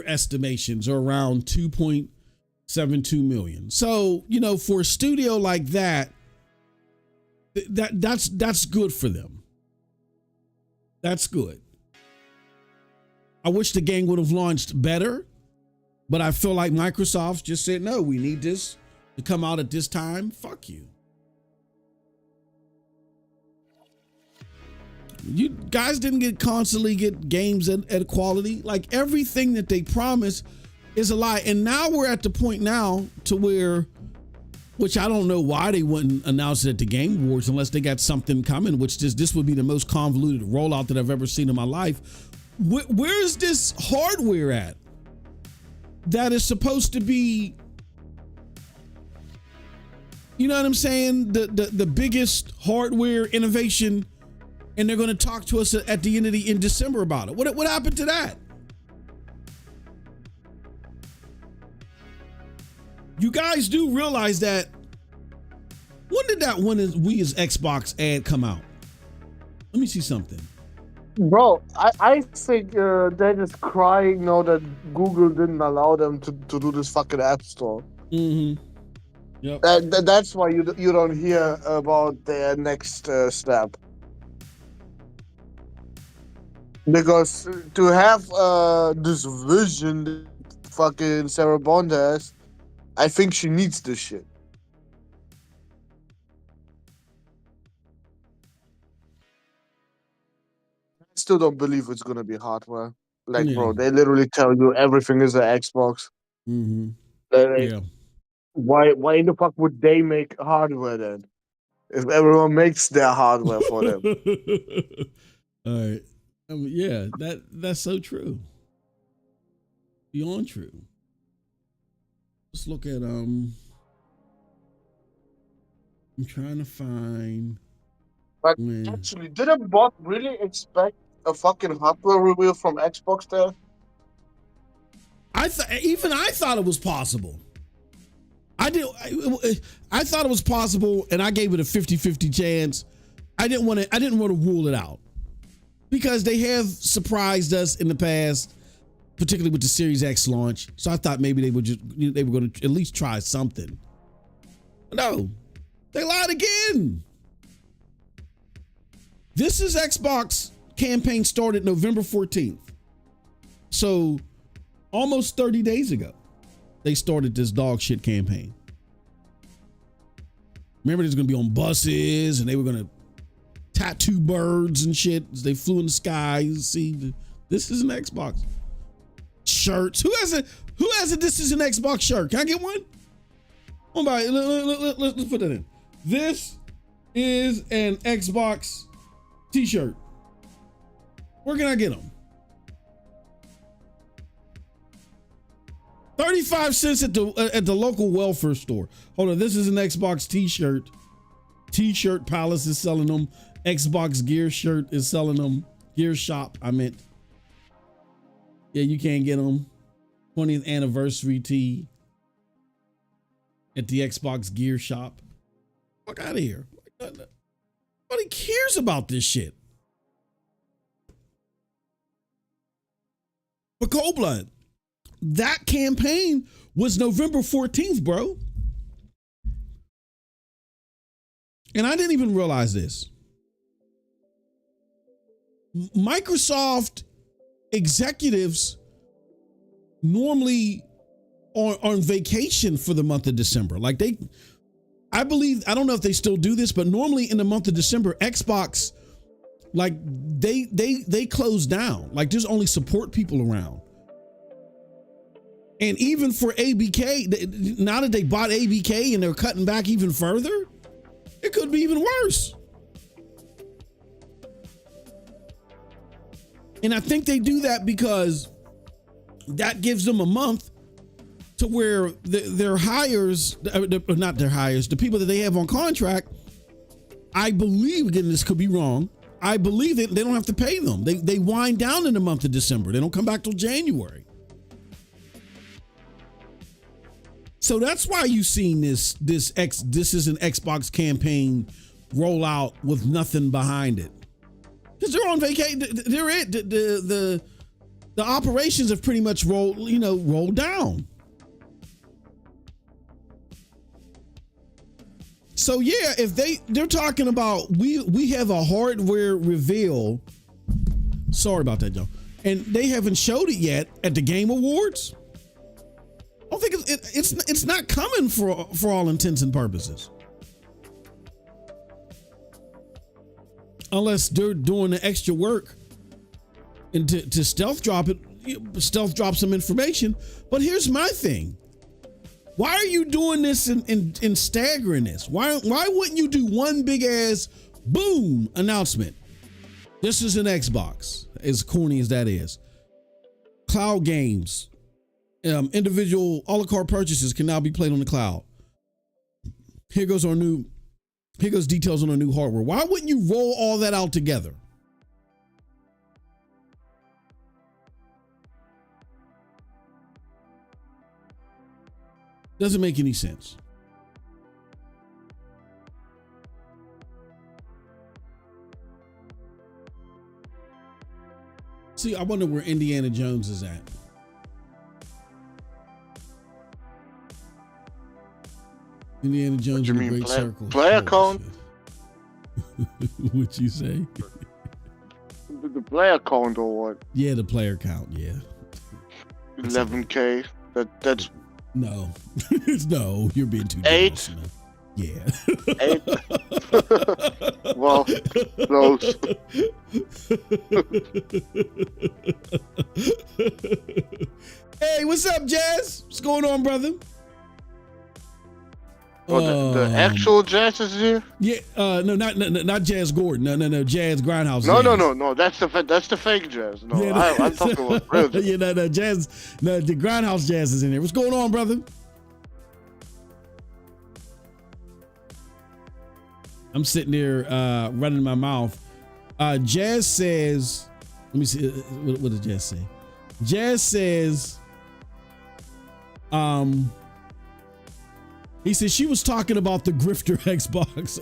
estimations are around 2.72 million. So, for a studio like that's good for them. That's good. I wish the game would have launched better, but I feel like Microsoft just said, no, we need this to come out at this time. Fuck you. You guys didn't constantly get games at quality. Like, everything that they promise is a lie. And now we're at the point now to where, which I don't know why they wouldn't announce it at the Game Awards unless they got something coming, which this would be the most convoluted rollout that I've ever seen in my life. Where is this hardware at that is supposed to be, you know what I'm saying, the biggest hardware innovation, and they're going to talk to us at the end of in December about it? What happened to that? You guys do realize that, when did that We as Xbox ad come out? Let me see something. Bro, I think they're just crying now that Google didn't allow them to do this fucking App Store. Mm-hmm. Yep. That's why you don't hear about their next step. Because to have this vision that fucking Sarah Bond has, I think she needs this shit. I still don't believe it's gonna be hardware. Like, bro, they literally tell you everything is an Xbox. Mm-hmm. Yeah. Why in the fuck would they make hardware then? If everyone makes their hardware for them. All right. Yeah, that's so true. beyond true. Let's look at I'm trying to find. But when. actually, didn't Bot really expect a fucking hardware reveal from Xbox there? I thought it was possible. I thought it was possible, and I gave it a 50-50 chance. I didn't want to rule it out because they have surprised us in the past, particularly with the Series X launch. So I thought maybe they were going to at least try something. No, they lied again. This is Xbox campaign started November 14th. So almost 30 days ago, they started this dog shit campaign. Remember, there's going to be on buses and they were going to tattoo birds and shit as they flew in the sky. You see, this is an Xbox. Shirts. Who has a this is an Xbox shirt? Can I get one? Oh my, let's put that in. This is an Xbox t-shirt. Where can I get them? 35 cents at the local welfare store. Hold on, this is an Xbox t-shirt. T-shirt Palace is selling them. Xbox Gear shirt is selling them. Gear Shop, I meant. Yeah, you can't get them. 20th anniversary tee at the Xbox Gear Shop. Fuck out of here. Nobody cares about this shit. But Cold Blood, that campaign was November 14th, bro. And I didn't even realize this. Microsoft executives normally are on vacation for the month of December. Like I don't know if they still do this, but normally in the month of December, Xbox, like they close down. Like there's only support people around. And even for ABK, now that they bought ABK and they're cutting back even further, it could be even worse. And I think they do that because that gives them a month to where their hires, not their hires, the people that they have on contract, I believe, again, this could be wrong, I believe that they don't have to pay them. They wind down in the month of December. They don't come back till January. So that's why you've seen this is an Xbox campaign roll out with nothing behind it. Because they're on vacation. The operations have pretty much rolled down. So yeah, if they're talking about we have a hardware reveal. Sorry about that, Joe. And they haven't showed it yet at the Game Awards. I don't think it's not coming for all intents and purposes. Unless they're doing the extra work and to stealth drop some information. But here's my thing. Why are you doing this and staggering this? Why wouldn't you do one big ass boom announcement? This is an Xbox, as corny as that is. Cloud games, individual a la carte purchases can now be played on the cloud. Here goes details on our new hardware. Why wouldn't you roll all that out together? Doesn't make any sense. See, I wonder where Indiana Jones is at. Indiana Jones in the Great Circle. Player count? What'd you say? The player count or what? Yeah, the player count, yeah. 11K. That's no. No, you're being too 8. generous, yeah. 8. Well, close. Hey, what's up, Jazz? What's going on, brother? Oh, the actual Jazz is here? Yeah, no, not Jazz Gordon. No, Jazz Grindhouse. No, Jazz. no. That's the fake Jazz. No, Yeah, I'm talking about real Jazz. no, Jazz. No, the Grindhouse Jazz is in there. What's going on, brother? I'm sitting there running my mouth. Jazz says, let me see. What did Jazz say? Jazz says, he said she was talking about the grifter Xbox.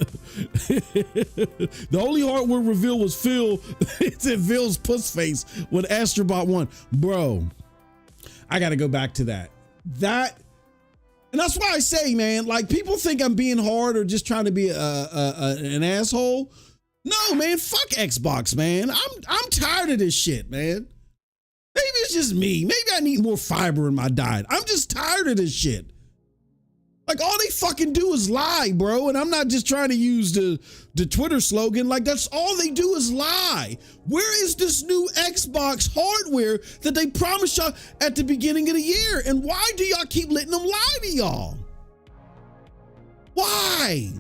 The only hardware reveal was Phil. It's in Phil's puss face when Astrobot won. Bro, I got to go back to that. And that's why I say, man, like people think I'm being hard or just trying to be an asshole. No, man, fuck Xbox, man. I'm tired of this shit, man. Maybe it's just me. Maybe I need more fiber in my diet. I'm just tired of this shit. Like all they fucking do is lie, bro. And I'm not just trying to use the Twitter slogan. Like that's all they do is lie. Where is this new Xbox hardware that they promised y'all at the beginning of the year? And why do y'all keep letting them lie to y'all? Why?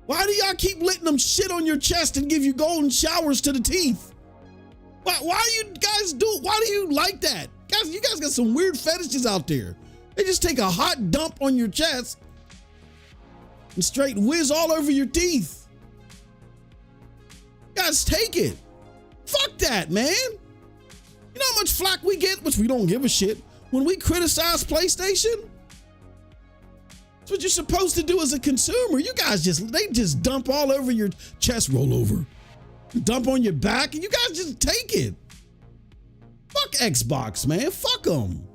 Why do y'all keep letting them shit on your chest and give you golden showers to the teeth? Why do you guys why do you like that? Guys, you guys got some weird fetishes out there. They just take a hot dump on your chest and straight whiz all over your teeth. Guys, take it. Fuck that, man. You know how much flack we get, which we don't give a shit, when we criticize PlayStation? That's what you're supposed to do as a consumer. You guys they just dump all over your chest, roll over, dump on your back, and you guys just take it. Fuck Xbox, man. Fuck them.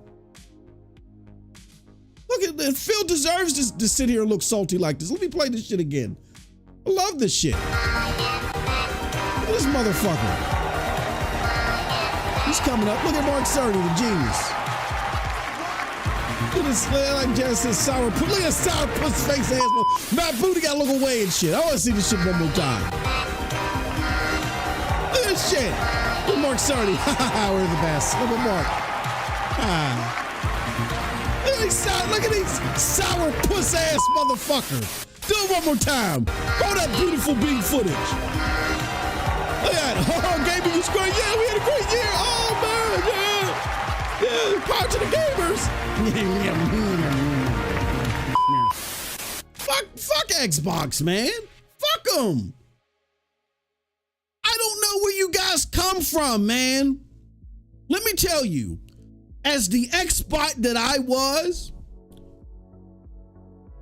Look at that. Phil deserves to sit here and look salty like this. Let me play this shit again. I love this shit. Look at this motherfucker. He's coming up. Look at Mark Cerny, the genius. Look at this, like Jazz says, sour puss. Look at sour puss face ass. Matt Booty got to look away and shit. I want to see this shit one more time. Look at this shit. Look at Mark Cerny. We're the best. Look at Mark. Look at these sour puss ass motherfucker. Do it one more time. Roll that beautiful beat footage. Look at it. Oh, gaming is great. Yeah, we had a great year. Oh, man. Yeah. Power to the gamers. Fuck Xbox, man. Fuck them. I don't know where you guys come from, man. Let me tell you, as the xbot that I was,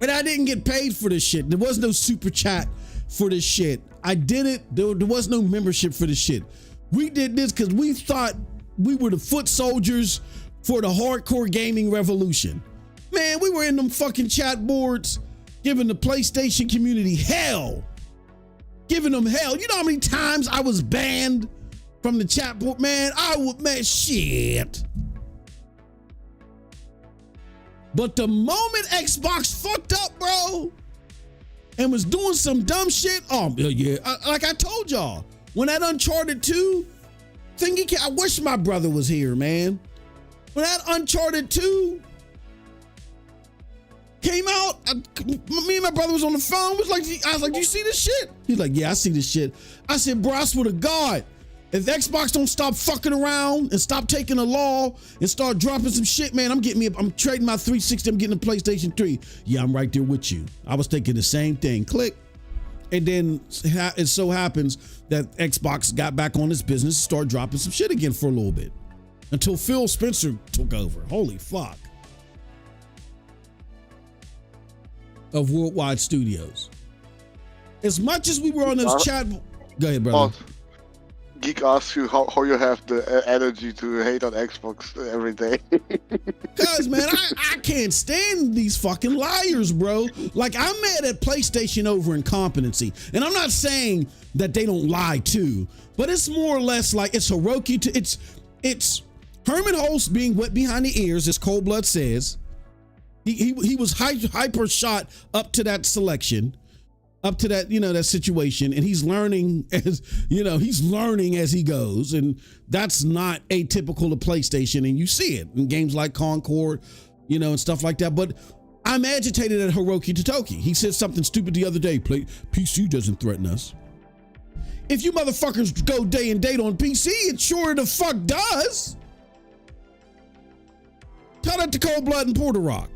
and I didn't get paid for this shit. There was no super chat for this shit. I did it. There was no membership for this shit. We did this because we thought we were the foot soldiers for the hardcore gaming revolution. Man, we were in them fucking chat boards giving the PlayStation community hell. Giving them hell. You know how many times I was banned from the chat board? Man, shit. But the moment Xbox fucked up, bro, and was doing some dumb shit, like I told y'all, when that Uncharted 2 thingy came, I wish my brother was here, man. When that Uncharted 2 came out, me and my brother was on the phone. I was like, do you see this shit? He's like, yeah, I see this shit. I said, bro, I swear to God, if Xbox don't stop fucking around and stop taking the law and start dropping some shit, man, I'm trading my 360, I'm getting a PlayStation 3. Yeah, I'm right there with you. I was thinking the same thing. Click. And then it so happens that Xbox got back on its business, started dropping some shit again for a little bit until Phil Spencer took over. Holy fuck. Of Worldwide Studios. As much as we were on those chat... Go ahead, brother. Geek asks you how you have the energy to hate on Xbox every day. Cause man, I can't stand these fucking liars, bro. Like I'm mad at PlayStation over incompetency. And I'm not saying that they don't lie too, but it's more or less like it's Hiroki it's Herman Holtz being wet behind the ears, as Cold Blood says. He was hyper shot up to that selection, up to that, that situation. And he's learning as he goes. And that's not atypical of PlayStation. And you see it in games like Concord, you know, and stuff like that. But I'm agitated at Hiroki Totoki. He said something stupid the other day. PC doesn't threaten us. If you motherfuckers go day and date on PC, it sure the fuck does. Tell that to Cold Blood and Porter Rock.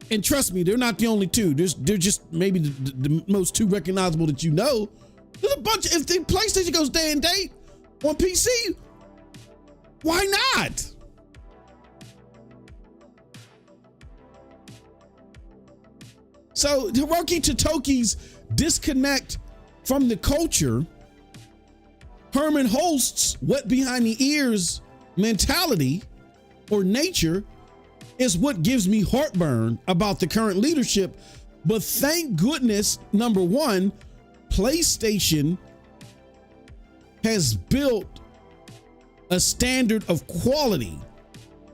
And trust me, they're not the only two. They're just maybe the most two recognizable that you know. There's a bunch. If the PlayStation goes day and date on PC, why not? So Hiroki Totoki's disconnect from the culture, Herman Holst's wet behind the ears mentality or nature is what gives me heartburn about the current leadership. But thank goodness, number one, PlayStation has built a standard of quality,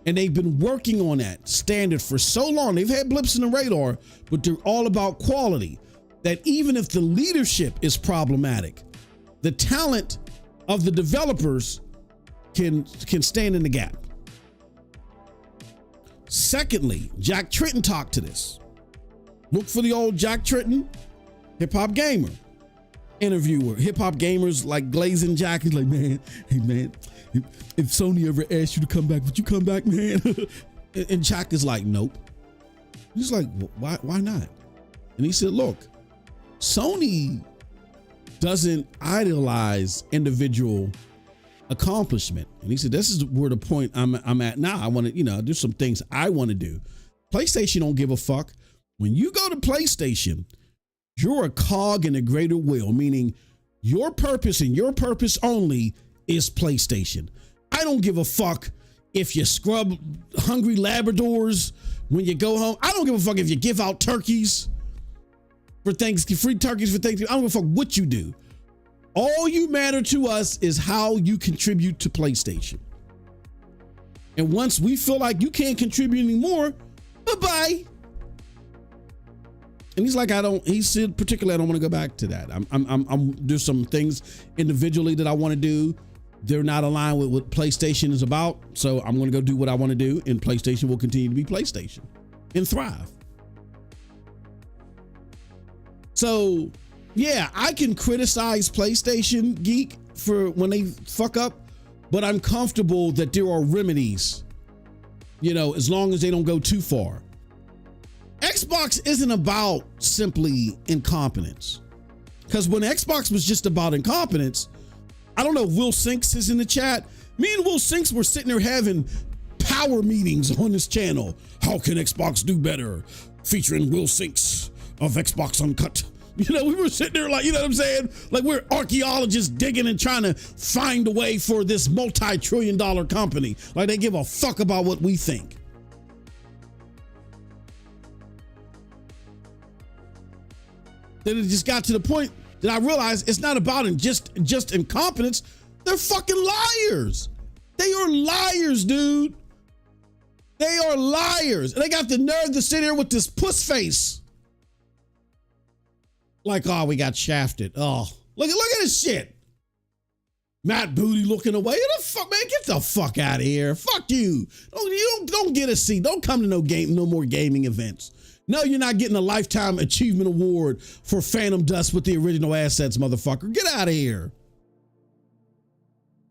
and they've been working on that standard for so long. They've had blips in the radar, but they're all about quality. That even if the leadership is problematic, the talent of the developers can stand in the gap. Secondly, Jack Tritton talked to this. Look for the old Jack Tritton, hip hop gamer interviewer. Hip hop gamers like glazing Jack. He's like, man, hey man, if Sony ever asked you to come back, would you come back, man? And Jack is like, nope. He's like, why not? And he said, look, Sony doesn't idolize individual accomplishment. And he said, this is where the point I'm at now. I want to, you know, there's some things I want to do. PlayStation don't give a fuck. When you go to PlayStation, you're a cog in a greater wheel, meaning your purpose and your purpose only is PlayStation. I don't give a fuck if you scrub hungry Labradors when you go home. I don't give a fuck if you give out turkeys for Thanksgiving, free turkeys for Thanksgiving. I don't give a fuck what you do. All you matter to us is how you contribute to PlayStation. And once we feel like you can't contribute anymore, bye-bye. And he's like, he said particularly, I don't want to go back to that. There's some things individually that I want to do. They're not aligned with what PlayStation is about. So I'm going to go do what I want to do, and PlayStation will continue to be PlayStation and thrive. So yeah, I can criticize PlayStation Geek for when they fuck up, but I'm comfortable that there are remedies, you know, as long as they don't go too far. Xbox isn't about simply incompetence, because when Xbox was just about incompetence, I don't know if Will Sinks is in the chat. Me and Will Sinks were sitting there having power meetings on this channel. How can Xbox do better? Featuring Will Sinks of Xbox Uncut. You know, we were sitting there like, you know what I'm saying? Like we're archaeologists digging and trying to find a way for this multi-trillion-dollar company. Like they give a fuck about what we think. Then it just got to the point that I realized it's not about just incompetence. They're fucking liars. They are liars, dude. They are liars. And they got the nerve to sit here with this puss face. Like, oh, we got shafted. Oh, look at this shit. Matt Booty looking away. The fuck, man, get the fuck out of here. Fuck you. Don't get a seat. Don't come to no more gaming events. No, you're not getting a Lifetime Achievement Award for Phantom Dust with the original assets, motherfucker. Get out of here.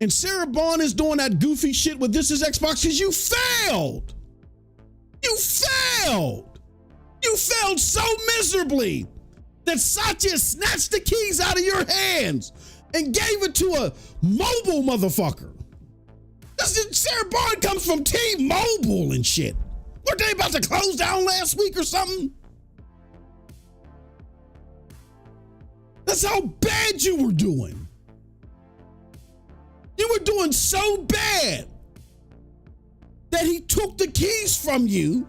And Sarah Bond is doing that goofy shit with This Is Xbox because you failed. You failed. You failed so miserably that Satya snatched the keys out of your hands and gave it to a mobile motherfucker. Sarah Bond comes from T-Mobile and shit. Weren't they about to close down last week or something? That's how bad you were doing. You were doing so bad that he took the keys from you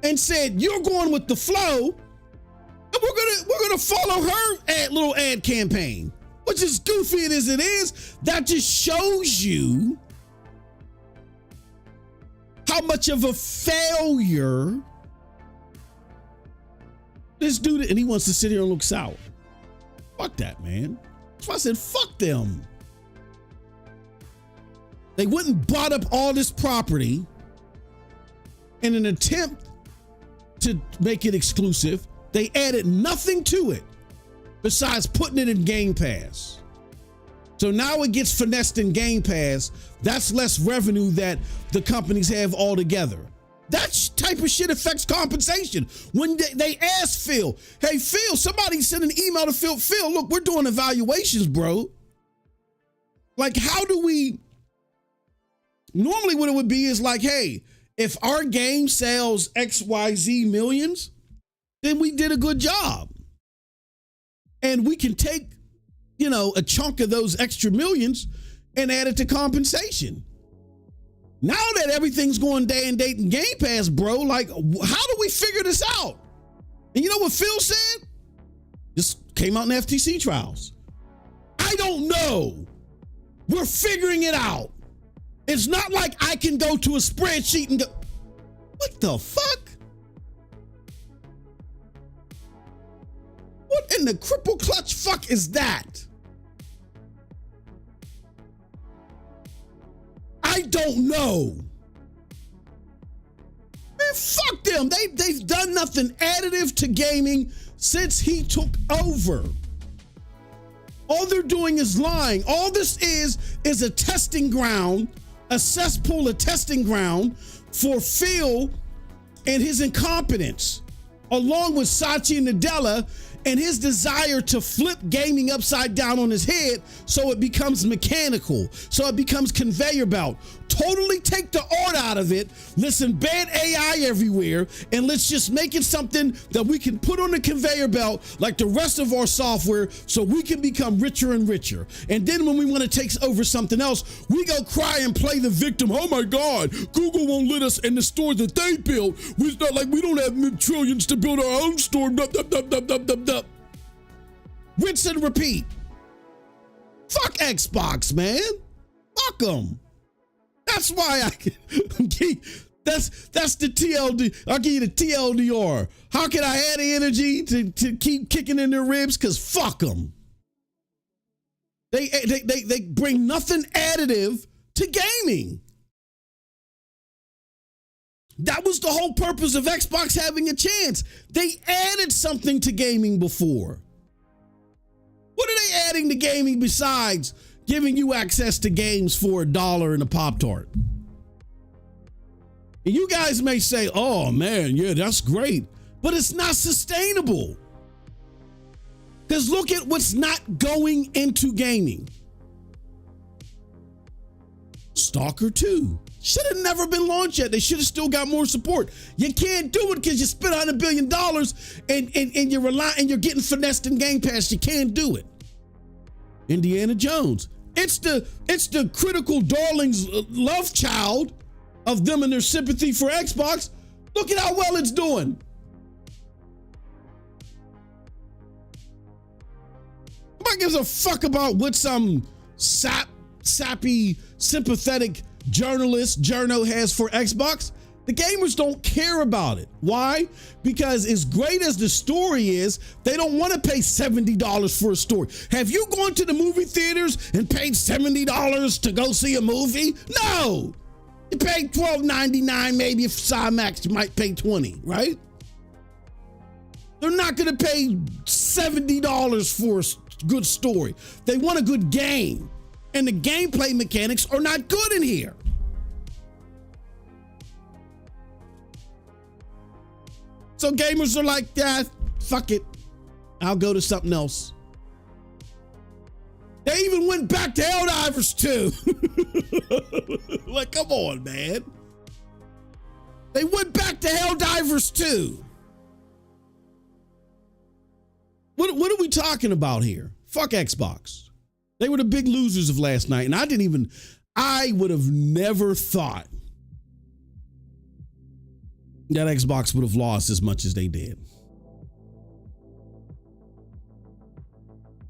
and said, you're going with the flow, and we're gonna follow her little ad campaign. Which as goofy as it is, that just shows you how much of a failure this dude, and he wants to sit here and look sour. Fuck that, man. That's why I said fuck them. They went and bought up all this property in an attempt to make it exclusive. They added nothing to it besides putting it in Game Pass. So now it gets finessed in Game Pass. That's less revenue that the companies have altogether. That type of shit affects compensation. When they ask Phil, hey, Phil, somebody sent an email to Phil. Phil, look, we're doing evaluations, bro. Like, how do we... Normally what it would be is like, hey, if our game sells XYZ millions, then we did a good job. And we can take, you know, a chunk of those extra millions and add it to compensation. Now that everything's going day and date in Game Pass, bro, like, how do we figure this out? And you know what Phil said? This came out in FTC trials. I don't know. We're figuring it out. It's not like I can go to a spreadsheet and go, what the fuck? What in the cripple clutch fuck is that? I don't know. Man, fuck them. They've done nothing additive to gaming since he took over. All they're doing is lying. All this is a testing ground, a cesspool, a testing ground for Phil and his incompetence, along with Satya Nadella and his desire to flip gaming upside down on his head so it becomes mechanical, so it becomes conveyor belt. Totally take the art out of it. Listen, ban AI everywhere, and let's just make it something that we can put on the conveyor belt like the rest of our software so we can become richer and richer. And then when we want to take over something else, we go cry and play the victim. Oh my God, Google won't let us in the store that they built. It's not like we don't have trillions to build our own store. Rinse and repeat. Fuck Xbox, man. Fuck them. That's why that's the TLD. I'll give you the TLDR. How can I add the energy to keep kicking in their ribs? Because fuck them. They bring nothing additive to gaming. That was the whole purpose of Xbox having a chance. They added something to gaming before. What are they adding to gaming besides giving you access to games for $1 and a Pop-Tart? And you guys may say, oh man, yeah, that's great, but it's not sustainable. Because look at what's not going into gaming. Stalker 2 should have never been launched yet. They should have still got more support. You can't do it because you spent $100 billion and you're relying and you're getting finessed in Game Pass. You can't do it. Indiana Jones. It's the critical darlings love child of them and their sympathy for Xbox. Look at how well it's doing. Nobody gives a fuck about what some sappy, sympathetic journo has for Xbox. The gamers don't care about it. Why? Because as great as the story is, they don't want to pay $70 for a story. Have you gone to the movie theaters and paid $70 to go see a movie? No. You paid $12.99, maybe if IMAX, you might pay $20, right? They're not going to pay $70 for a good story. They want a good game. And the gameplay mechanics are not good in here. So gamers are like, yeah, fuck it. I'll go to something else. They even went back to Helldivers 2. Like, come on, man. They went back to Helldivers 2. What are we talking about here? Fuck Xbox. They were the big losers of last night, and I would have never thought that Xbox would have lost as much as they did.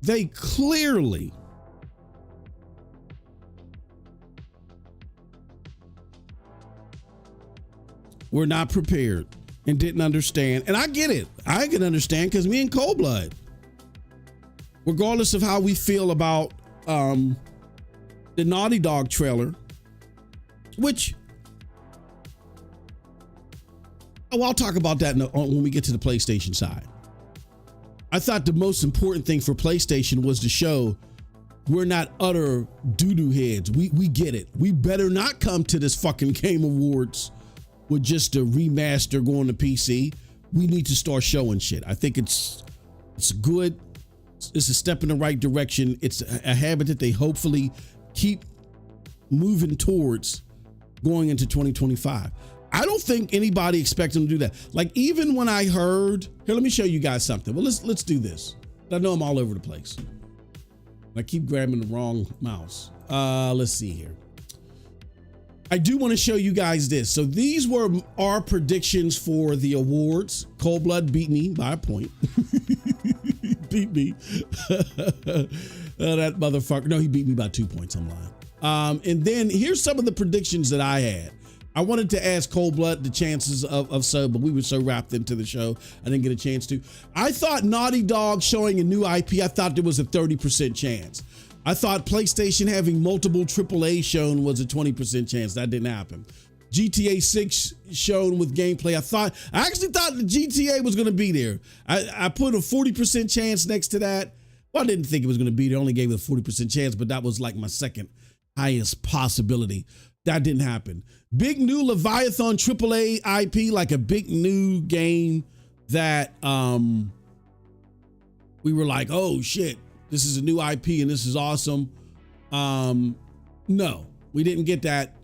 They clearly were not prepared and didn't understand. And I get it. I can understand because me and Cold Blood, regardless of how we feel about the Naughty Dog trailer which, oh, I'll talk about that when we get to the PlayStation side. I thought the most important thing for PlayStation was to show we're not utter doo-doo heads. We get it. We better not come to this fucking Game Awards with just a remaster going to PC. We need to start showing shit. I think it's good. It's a step in the right direction. It's a habit that they hopefully keep moving towards going into 2025. I don't think anybody expects them to do that. Like, even when I heard, here, let me show you guys something. Well, let's do this. I know I'm all over the place. I keep grabbing the wrong mouse. Let's see here. I do want to show you guys this. So these were our predictions for the awards. Cold Blood beat me by a point. Beat me. That motherfucker. No, he beat me by 2 points. I'm lying. And then here's some of the predictions that I had. I wanted to ask Cold Blood the chances of so, but we were so wrapped into the show, I didn't get a chance to. I thought Naughty Dog showing a new IP, I thought there was a 30% chance. I thought PlayStation having multiple AAA shown was a 20% chance. That didn't happen. GTA 6 shown with gameplay. I actually thought the GTA was going to be there. I put a 40% chance next to that. Well, I didn't think it was going to be there. I only gave it a 40% chance, but that was like my second highest possibility. That didn't happen. Big new Leviathan AAA IP, like a big new game that we were like, oh shit, this is a new IP and this is awesome. No, we didn't get that.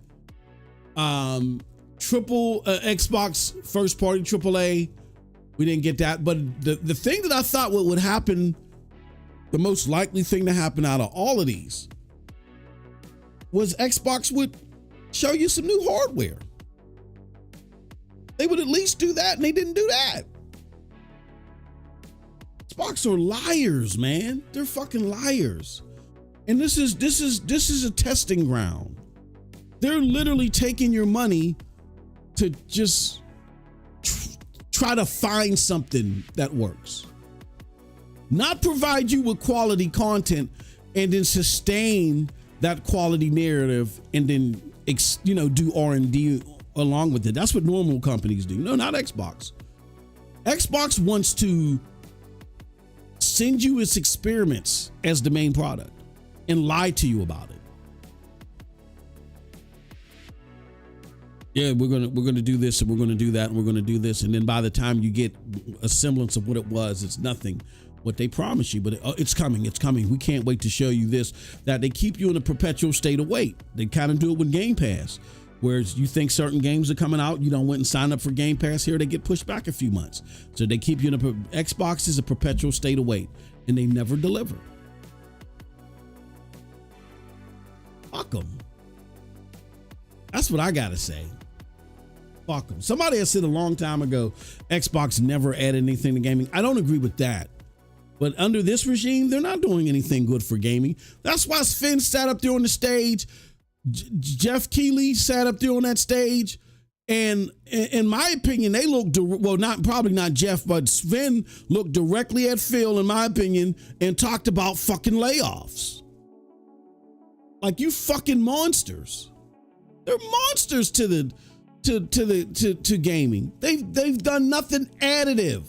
Xbox first party AAA, we didn't get that. But the thing that I thought what would happen, the most likely thing to happen out of all of these, was Xbox would show you some new hardware. They would at least do that, and they didn't do that. Xbox are liars, man. They're fucking liars. And this is a testing ground. They're literally taking your money to just try to find something that works. Not provide you with quality content and then sustain that quality narrative and then do R&D along with it. That's what normal companies do. No, not Xbox. Xbox wants to send you its experiments as the main product and lie to you about it. Yeah, we're gonna do this and we're gonna do that and we're gonna do this, and then by the time you get a semblance of what it was, it's nothing what they promise you. But it's coming. We can't wait to show you this. That they keep you in a perpetual state of wait. They kind of do it with Game Pass, whereas you think certain games are coming out, you don't went and sign up for Game Pass. Here they get pushed back a few months, so they keep you in Xbox is a perpetual state of wait, and they never deliver. Fuck them. That's what I gotta say. Fuck them. Somebody has said a long time ago, Xbox never added anything to gaming. I don't agree with that. But under this regime, they're not doing anything good for gaming. That's why Sven sat up there on the stage. Geoff Keighley sat up there on that stage. And in my opinion, they looked, well, probably not Jeff, but Sven looked directly at Phil, in my opinion, and talked about fucking layoffs. Like, you fucking monsters. They're monsters to gaming. They've done nothing additive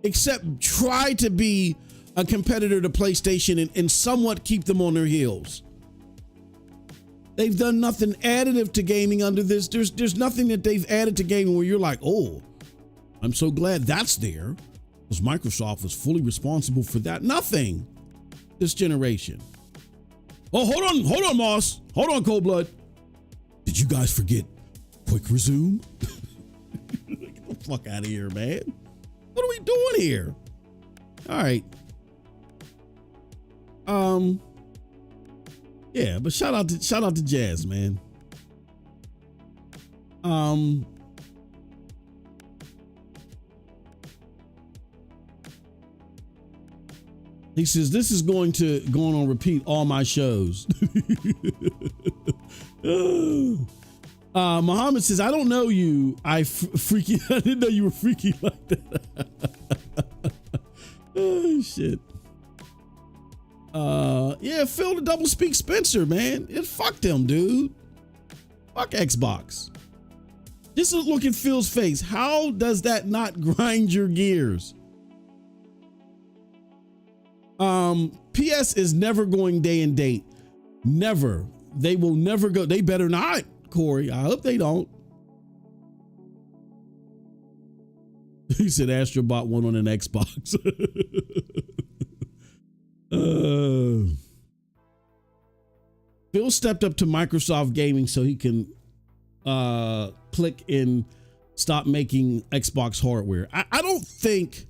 except try to be a competitor to PlayStation and somewhat keep them on their heels. They've done nothing additive to gaming under this. There's nothing that they've added to gaming where you're like, oh, I'm so glad that's there, because Microsoft was fully responsible for that. Nothing this generation. Oh, hold on, Moss. Hold on, Cold Blood. Did you guys forget Quick Resume? Get the fuck out of here, man. What are we doing here? All right. Yeah, but shout out to Jazz, man. He says, this is going on repeat all my shows. Muhammad says, I don't know you. I didn't know you were freaky like that. Oh, shit. Yeah, Phil the double speak Spencer, man. It fucked him, dude. Fuck Xbox. Just look at Phil's face. How does that not grind your gears? PS is never going day and date. Never. They will never go. They better not, Corey. I hope they don't. He said Astrobot won on an Xbox. Phil stepped up to Microsoft Gaming so he can click and stop making Xbox hardware. I don't think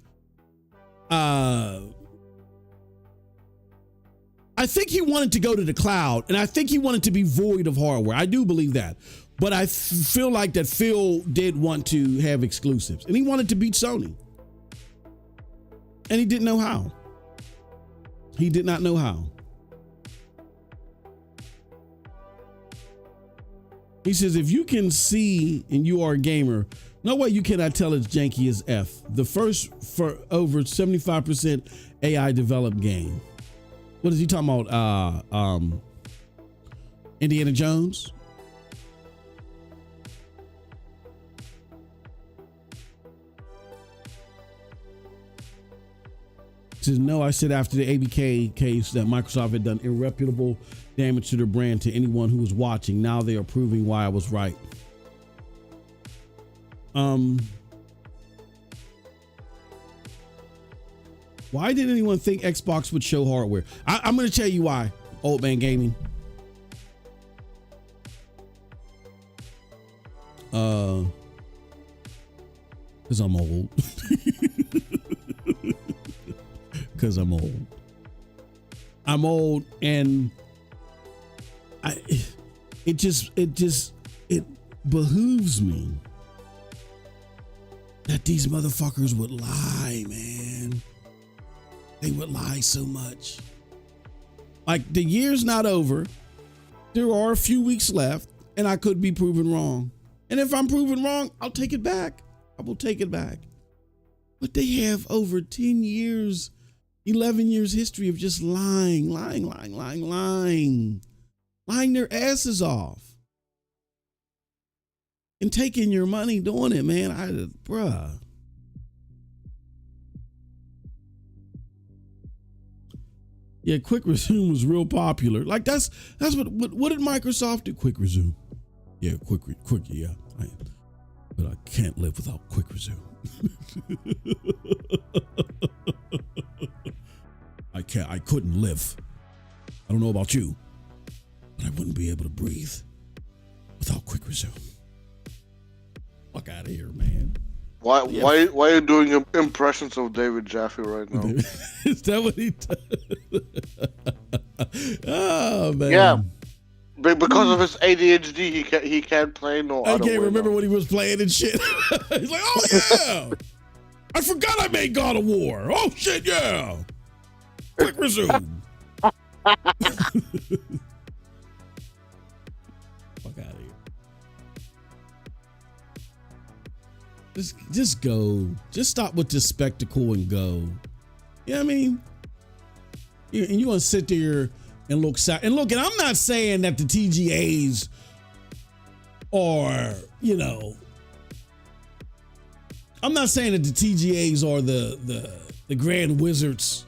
I think he wanted to go to the cloud, and I think he wanted to be void of hardware. I do believe that. But I feel like that Phil did want to have exclusives, and he wanted to beat Sony. And he didn't know how. He did not know how. He says, if you can see and you are a gamer, no way you cannot tell it's janky as F. The first for over 75% AI developed game. What is he talking about? Indiana Jones? He says, no, I said after the ABK case that Microsoft had done irreparable damage to their brand to anyone who was watching. Now they are proving why I was right. Why did anyone think Xbox would show hardware? I'm going to tell you why, Old Man Gaming. Because I'm old. Because I'm old. I'm old, and it behooves me that these motherfuckers would lie, man. They would lie so much. Like, the year's not over. There are a few weeks left, and I could be proven wrong. And if I'm proven wrong, I'll take it back. I will take it back. But they have over 10 years, 11 years history of just lying their asses off. And taking your money doing it, man. Bruh. Yeah, Quick Resume was real popular. Like that's what did Microsoft do? Quick Resume. Yeah, quick, yeah. But I can't live without Quick Resume. I couldn't live. I don't know about you, but I wouldn't be able to breathe without Quick Resume. Fuck out of here, man. Why are you doing impressions of David Jaffe right now? Is that what he does? Oh man. Yeah. Because of his ADHD, he can't play no I other can't way remember now. what he was playing and shit. He's like, oh yeah, I forgot I made God of War. Oh shit, yeah. Quick Resume. Fuck out of here. Just go. Just stop with this spectacle and go. You know what I mean? And you want to sit there and look sad. And look, and I'm not saying that the TGAs are, I'm not saying that the TGAs are the grand wizards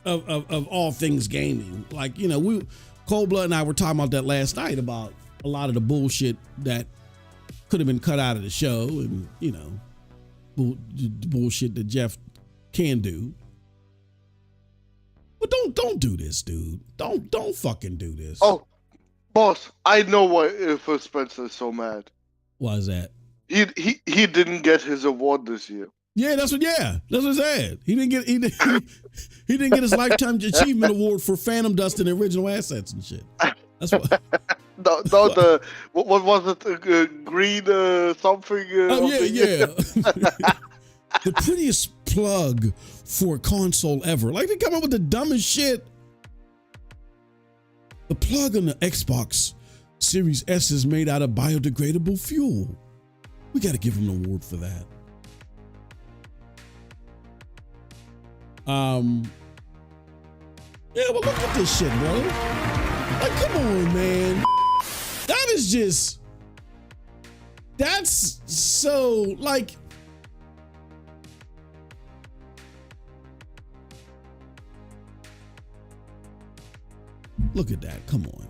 of all things gaming. Like, Cold Blood and I were talking about that last night about a lot of the bullshit that could have been cut out of the show, and bullshit that Geoff can do. But don't do this, dude. Don't fucking do this. Oh, boss, I know why Phil Spencer is so mad. Why is that? He didn't get his award this year. Yeah, that's what I said. He didn't get his lifetime achievement award for Phantom Dust and original assets and shit. That's what. What was it? Green something? Oh yeah. The prettiest plug for a console ever. Like, they come up with the dumbest shit. The plug on the Xbox Series S is made out of biodegradable fuel. We got to give him an award for that. Yeah, but look at this shit, bro. Like, come on, man. That is just, that's so, like, look at that. Come on.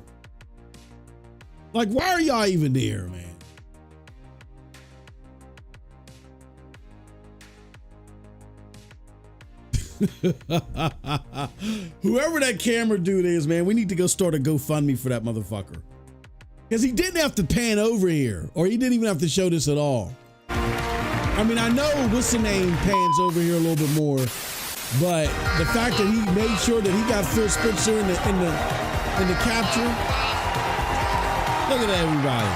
Like, why are y'all even there, man? Whoever that camera dude is, man, we need to go start a GoFundMe for that motherfucker. Because he didn't have to pan over here, or he didn't even have to show this at all. I mean, I know what's the name pans over here a little bit more, but the fact that he made sure that he got Phil Spencer in the capture. Look at everybody.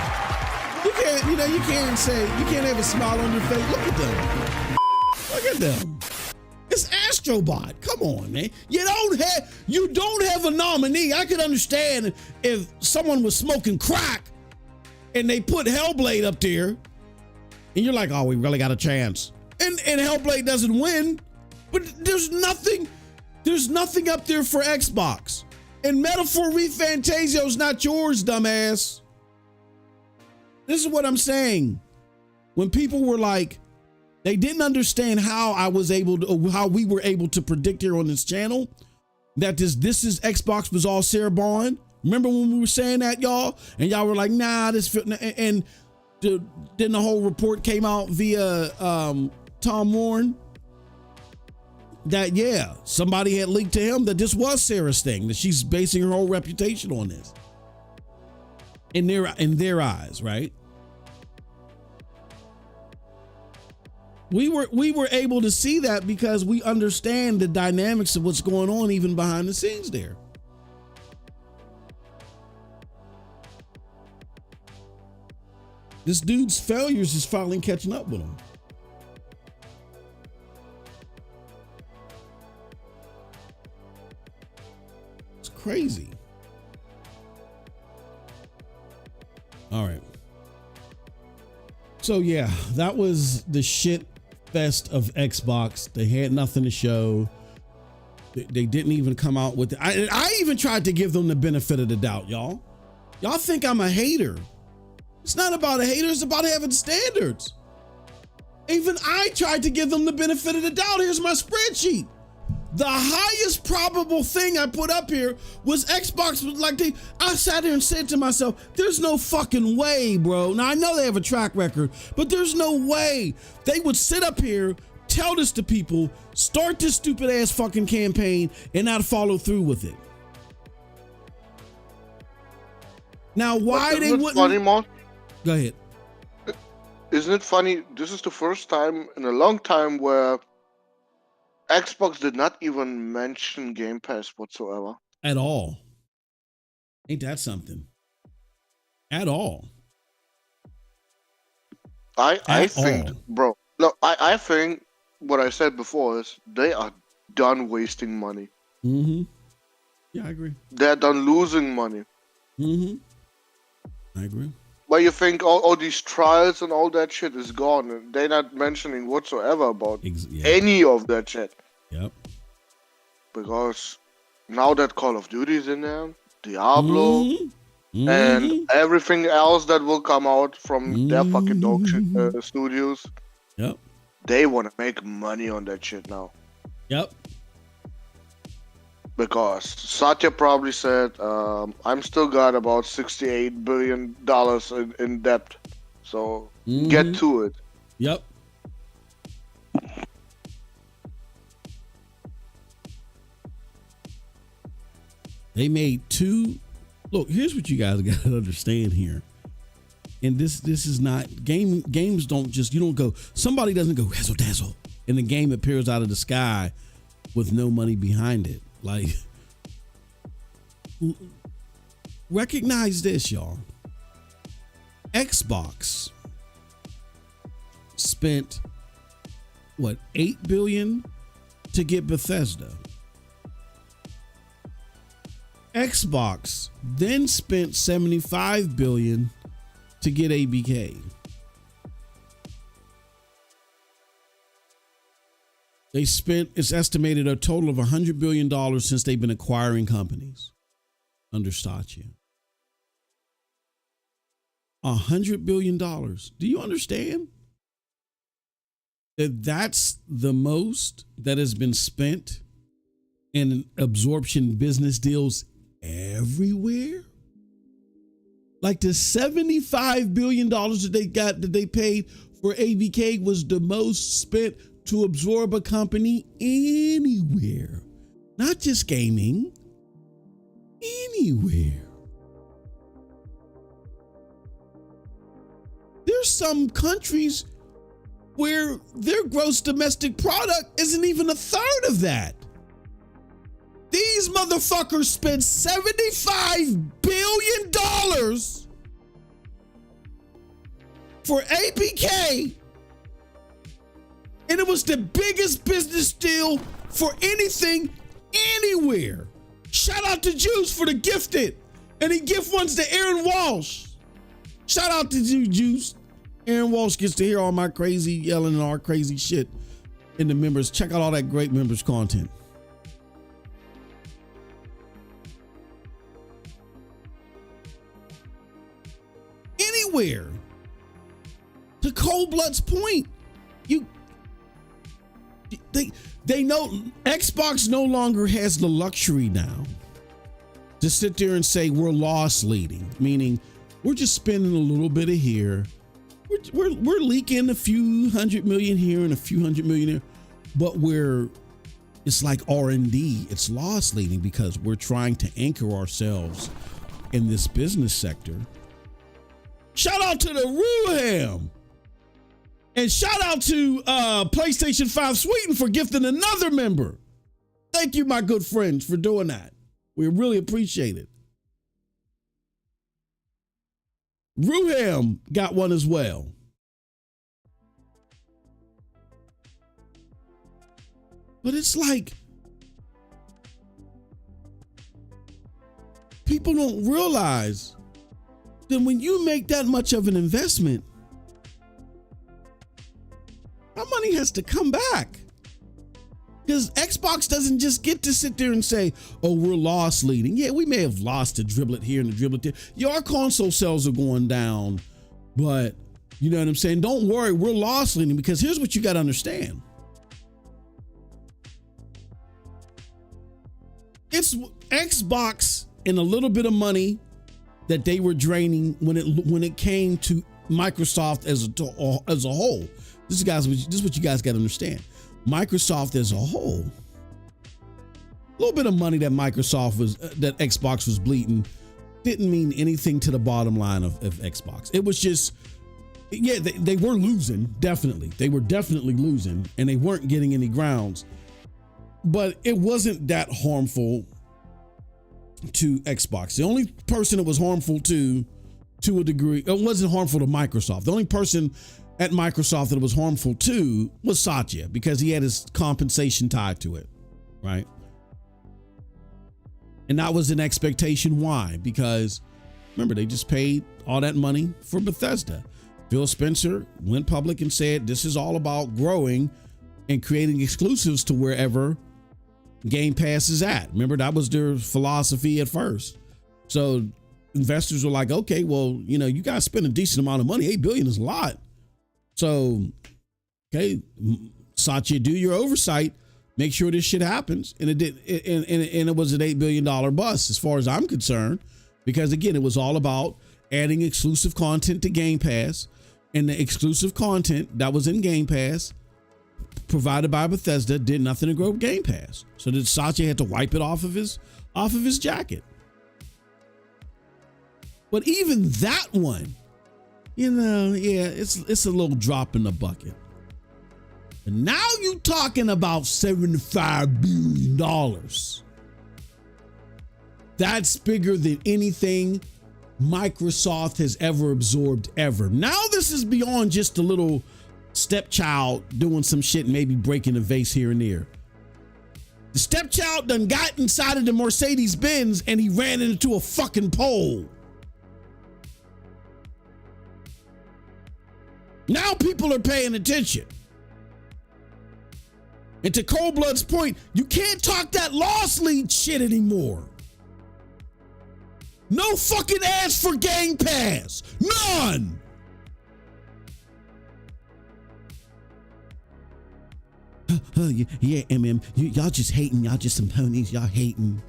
You can't, you know, you can't say, you can't have a smile on your face. Look at them. Look at them. It's Astrobot. Come on, man. You don't have a nominee. I could understand if someone was smoking crack and they put Hellblade up there and you're like, oh, we really got a chance. And Hellblade doesn't win, but there's nothing up there for Xbox. And Metaphor ReFantasio is not yours, dumbass. This is what I'm saying. When people were like, they didn't understand how we were able to predict here on this channel that this is Xbox was all Sarah Bond. Remember when we were saying that, y'all? And y'all were like, nah, then the whole report came out via Tom Warren that, yeah, somebody had leaked to him that this was Sarah's thing, that she's basing her whole reputation on this. In their eyes, right? We were able to see that because we understand the dynamics of what's going on even behind the scenes there. This dude's failures is finally catching up with him. It's crazy. All right. So yeah, that was the shit fest of Xbox. They had nothing to show. They didn't even come out with it. I even tried to give them the benefit of the doubt, y'all. Y'all think I'm a hater. It's not about a hater, it's about having standards. Even I tried to give them the benefit of the doubt. Here's my spreadsheet. The highest probable thing I put up here was Xbox was like, I sat there and said to myself, there's no fucking way, bro. Now I know they have a track record, but there's no way they would sit up here, tell this to people, start this stupid ass fucking campaign and not follow through with it. Now why they wouldn't? Funny, Mon? Go ahead. Isn't it funny? This is the first time in a long time where Xbox did not even mention Game Pass whatsoever. At all. Ain't that something? At all. I think, bro, look, I think what I said before is they are done wasting money. Mm-hmm. Yeah, I agree. They're done losing money. Mm-hmm. I agree. But you think all these trials and all that shit is gone, and they're not mentioning whatsoever about any of that shit. Yep. Because now that Call of Duty is in there, Diablo, and everything else that will come out from their fucking dog shit studios. Yep. They want to make money on that shit now. Yep. Because Satya probably said, I'm still got about $68 billion in debt. So get to it. Yep. They made two. Look, here's what you guys got to understand here. And this is not games don't just, you don't go, somebody doesn't go razzle dazzle and the game appears out of the sky with no money behind it. Like, recognize this, y'all. Xbox spent what, $8 billion to get Bethesda. Xbox then spent $75 billion to get ABK. They spent, it's estimated, a total of $100 billion since they've been acquiring companies under Satya. $100 billion. Do you understand that that's the most that has been spent in absorption business deals everywhere? Like the $75 billion that they paid for ABK was the most spent to absorb a company anywhere, not just gaming, anywhere. There's some countries where their gross domestic product isn't even a third of that. These motherfuckers spent $75 billion for ABK. And it was the biggest business deal for anything, anywhere. Shout out to Juice for the gifted. And he gift ones to Aaron Walsh. Shout out to you, Juice. Aaron Walsh gets to hear all my crazy yelling and all crazy shit in the members. Check out all that great members content. Anywhere. To Cold Blood's point, they know Xbox no longer has the luxury now to sit there and say we're loss leading, meaning we're just spending a little bit of here. We're leaking a few $100 million here and a few $100 million there, but it's like R&D. It's loss leading because we're trying to anchor ourselves in this business sector. Shout out to the Ruham. And shout out to PlayStation 5 Sweden for gifting another member. Thank you, my good friends, for doing that. We really appreciate it. Ruham got one as well. But it's like people don't realize that when you make that much of an investment, our money has to come back. Because Xbox doesn't just get to sit there and say, oh, we're loss leading. Yeah, we may have lost a driblet here and a driblet there. Yeah, our console sales are going down, but you know what I'm saying? Don't worry, we're loss leading, because here's what you got to understand. It's Xbox and a little bit of money that they were draining when it came to Microsoft as a whole. This is what you guys got to understand. Microsoft as a whole, a little bit of money that Xbox was bleeding didn't mean anything to the bottom line of Xbox. It was just, yeah, they were losing, definitely. They were definitely losing, and they weren't getting any grounds, but it wasn't that harmful to Xbox. The only person it was harmful to a degree, it wasn't harmful to Microsoft. The only person at Microsoft that it was harmful to was Satya, because he had his compensation tied to it, right? And that was an expectation. Why? Because remember, they just paid all that money for Bethesda. Phil Spencer went public and said this is all about growing and creating exclusives to wherever Game Pass is at. Remember, that was their philosophy at first. So investors were like, okay, well, you know, you guys spend a decent amount of money. $8 billion is a lot. So, okay, Satya, do your oversight, make sure this shit happens. And it did, and it was an $8 billion bust as far as I'm concerned, because again, it was all about adding exclusive content to Game Pass, and the exclusive content that was in Game Pass provided by Bethesda did nothing to grow Game Pass. So that Satya had to wipe it off of his jacket. But even that one, you know, yeah, it's a little drop in the bucket. And now you talking about $75 billion. That's bigger than anything Microsoft has ever absorbed ever. Now this is beyond just a little stepchild doing some shit and maybe breaking a vase here and there. The stepchild done got inside of the Mercedes-Benz and he ran into a fucking pole. Now people are paying attention. And to Cold Blood's point, you can't talk that lost lead shit anymore. No fucking ads for Game Pass. None. Yeah, MM, y'all just hating. Y'all just some ponies. Y'all hating.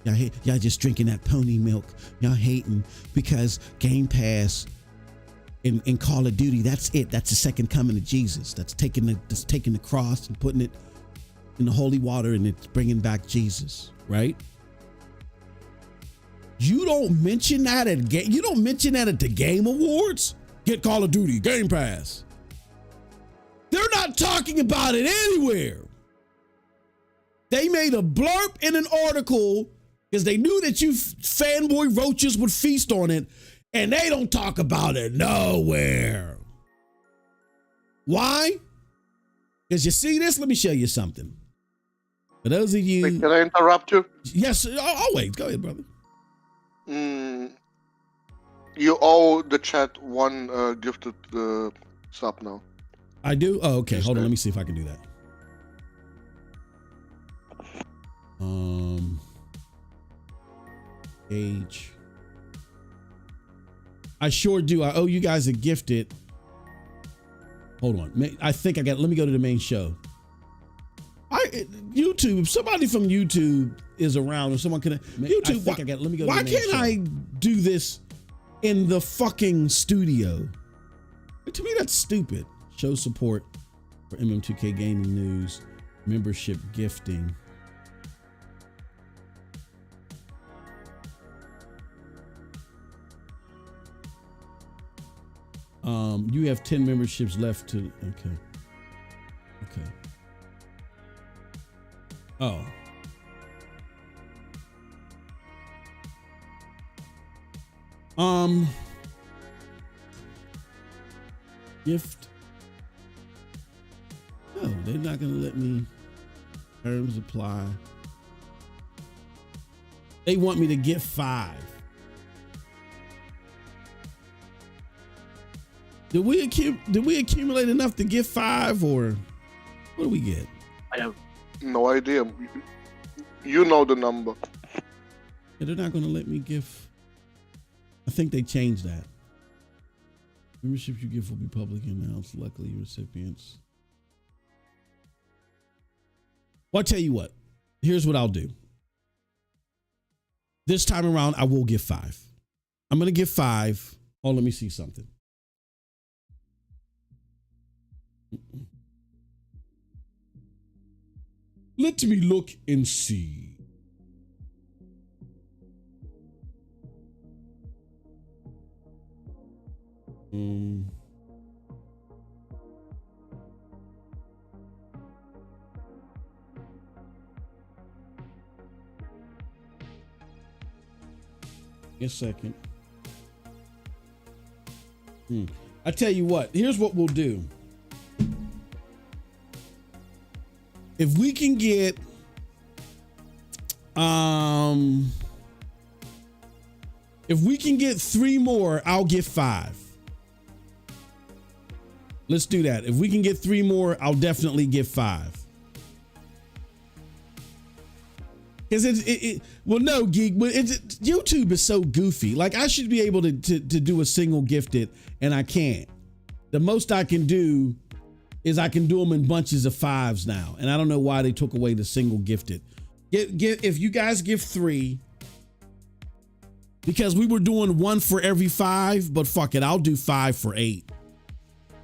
Y'all just drinking that pony milk. Y'all hating because Game Pass in Call of Duty, that's it. That's the second coming of Jesus. That's taking the cross and putting it in the holy water, and it's bringing back Jesus, right? You don't mention that at the Game Awards. Get Call of Duty Game Pass. They're not talking about it anywhere. They made a blurb in an article because they knew that you fanboy roaches would feast on it, and they don't talk about it nowhere. Why? Because you see this? Let me show you something. For those of you... Wait, can I interrupt you? Yes, always. Go ahead, brother. You owe the chat one gifted sub now. I do? Oh, okay. Hold on. Let me see if I can do that. Age. I sure do. I owe you guys a gifted. Hold on. I think I got, let me go to the main show. YouTube, if somebody from YouTube is around, or someone can, YouTube, let me go to the main show. Why can't I do this in the fucking studio? To me, that's stupid. Show support for MM2K Gaming News, membership gifting. You have 10 memberships left to, okay. Oh. Gift. No, they're not gonna let me. Terms apply. They want me to get 5. Did we accumulate enough to get 5, or what do we get? I have no idea. You know the number. Yeah, they're not gonna let me give. I think they changed that. Membership you give will be publicly announced. Luckily, recipients. Well, I'll tell you what. Here's what I'll do. This time around, I will give 5. I'm going to give 5. Oh, let me see something. Let me look and see. A second. I tell you what, here's what we'll do. If we can get if we can get 3 more, I'll give 5. Let's do that. If we can get 3 more, I'll definitely give 5. Because well, no, Geek, but YouTube is so goofy. Like, I should be able to do a single gifted, and I can't. The most I can do is I can do them in bunches of 5s now, and I don't know why they took away the single gifted. If you guys give 3, because we were doing 1 for every 5, but fuck it, I'll do 5 for 8.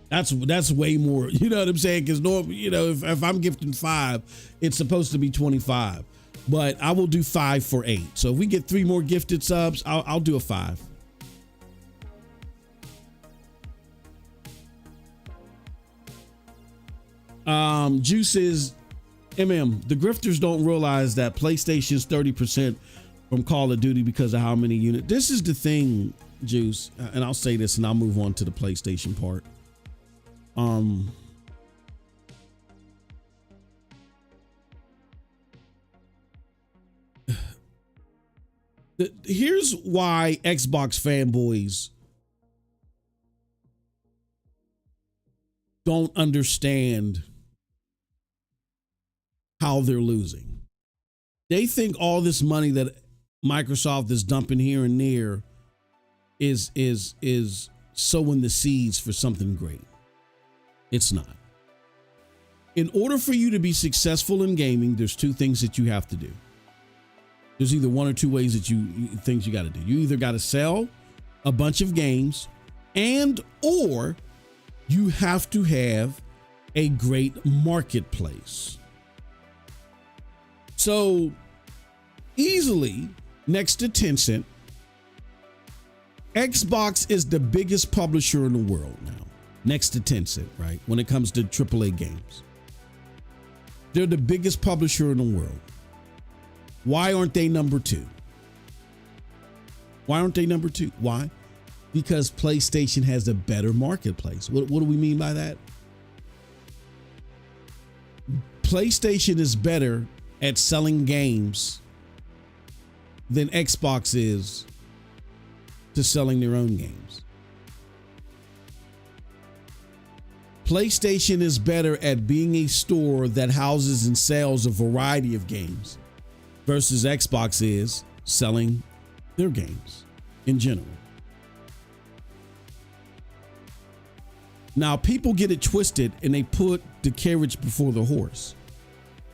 That's way more. You know what I'm saying? Because normally, you know, if I'm gifting 5, it's supposed to be 25. But I will do 5 for 8. So if we get 3 more gifted subs, I'll do a 5. Juice is MM. The grifters don't realize that PlayStation's 30% from Call of Duty because of how many units. This is the thing, Juice, and I'll say this and I'll move on to the PlayStation part. Here's why Xbox fanboys don't understand how they're losing. They think all this money that Microsoft is dumping here and there is sowing the seeds for something great. It's not. In order for you to be successful in gaming, there's two things that you have to do. There's either one or two ways that things you got to do. You either got to sell a bunch of games, and or you have to have a great marketplace. So easily next to Tencent, Xbox is the biggest publisher in the world now, next to Tencent, right? When it comes to AAA games, they're the biggest publisher in the world. Why aren't they number two? Why aren't they number two? Why? Because PlayStation has a better marketplace. What do we mean by that? PlayStation is better at selling games than Xbox is to selling their own games. PlayStation is better at being a store that houses and sells a variety of games versus Xbox is selling their games in general. Now, people get it twisted and they put the carriage before the horse.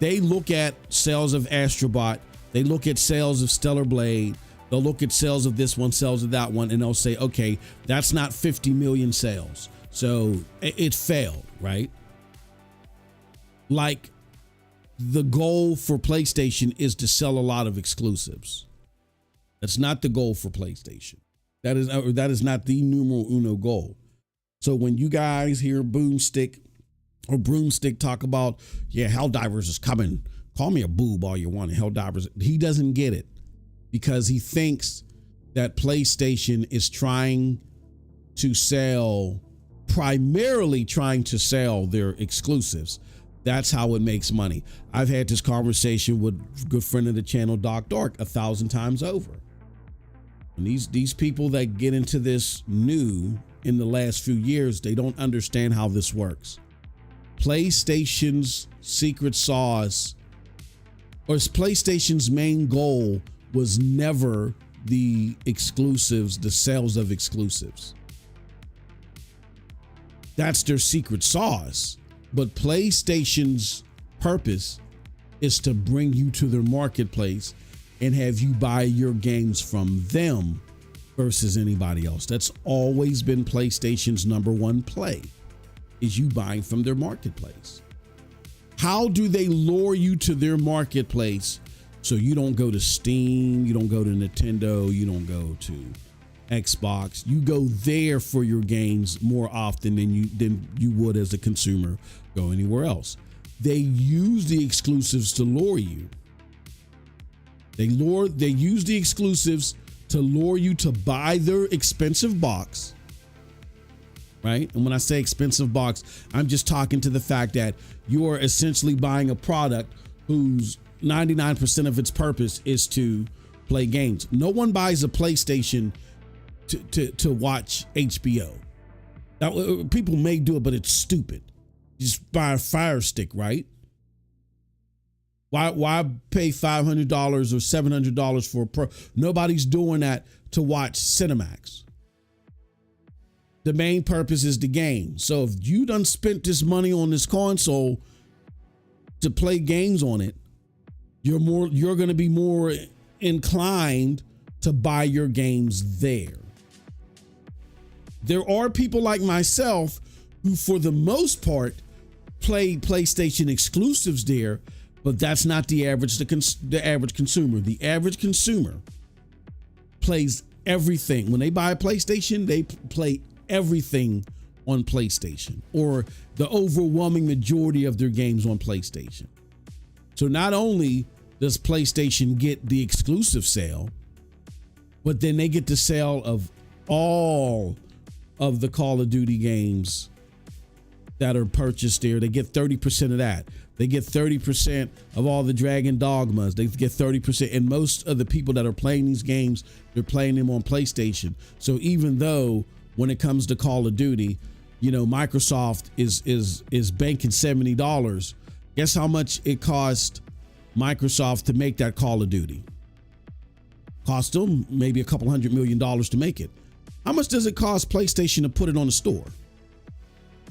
They look at sales of Astrobot, they look at sales of Stellar Blade, they'll look at sales of this one, sales of that one, and they'll say, okay, that's not 50 million sales, so it failed, right? Like, the goal for PlayStation is to sell a lot of exclusives. That's not the goal for PlayStation. That is not the numero uno goal. So when you guys hear Broomstick talk about, yeah, Helldivers is coming, call me a boob all you want, Helldivers, he doesn't get it because he thinks that PlayStation is primarily trying to sell their exclusives. That's how it makes money. I've had this conversation with a good friend of the channel, Doc Dark, 1,000 times over. And these people that get into this new in the last few years, they don't understand how this works. PlayStation's secret sauce, or PlayStation's main goal, was never the exclusives, the sales of exclusives. That's their secret sauce. But PlayStation's purpose is to bring you to their marketplace and have you buy your games from them versus anybody else. That's always been PlayStation's number one play, is you buying from their marketplace. How do they lure you to their marketplace so you don't go to Steam, you don't go to Nintendo, you don't go to Xbox? You go there for your games more often than you would as a consumer go anywhere else. They use the exclusives to lure you. They use the exclusives to lure you to buy their expensive box, right? And when I say expensive box, I'm just talking to the fact that you are essentially buying a product whose 99% of its purpose is to play games. No one buys a PlayStation to watch HBO. Now, people may do it, but it's stupid. You just buy a Fire Stick, right? Why pay $500 or $700 for a Pro? Nobody's doing that to watch Cinemax. The main purpose is the game. So if you done spent this money on this console to play games on it, you're going to be more inclined to buy your games there. There are people like myself who, for the most part, play PlayStation exclusives there, but that's not the average consumer. The average consumer plays everything. When they buy a PlayStation, they play everything on PlayStation, or the overwhelming majority of their games on PlayStation. So not only does PlayStation get the exclusive sale, but then they get the sale of all of the Call of Duty games that are purchased there. They get 30% of that. They get 30% of all the Dragon Dogmas. They get 30%. And most of the people that are playing these games, they're playing them on PlayStation. So even though when it comes to Call of Duty, you know, Microsoft is banking $70, Guess how much it cost Microsoft to make that Call of Duty? Cost them maybe a couple $100 million to make it. How much does it cost PlayStation to put it on the store?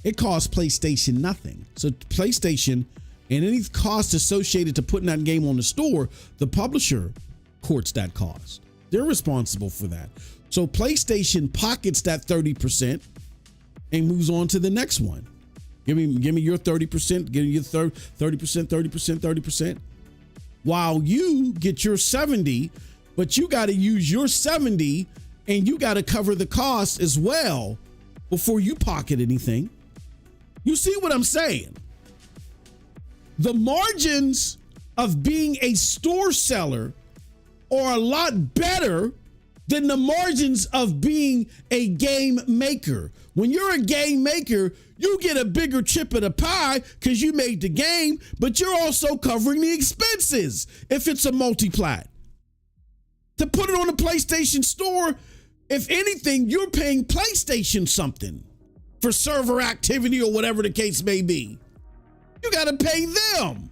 It costs PlayStation nothing. So PlayStation and any cost associated to putting that game on the store, the publisher courts that cost. They're responsible for that. So PlayStation pockets that 30% and moves on to the next one. Give me your 30%, give me your 30%. While you get your 70, but you got to use your 70 and you got to cover the cost as well before you pocket anything. You see what I'm saying? The margins of being a store seller are a lot better than the margins of being a game maker. When you're a game maker, you get a bigger chip of the pie because you made the game, but you're also covering the expenses if it's a multi-plat. To put it on the PlayStation Store, if anything, you're paying PlayStation something for server activity or whatever the case may be. You got to pay them.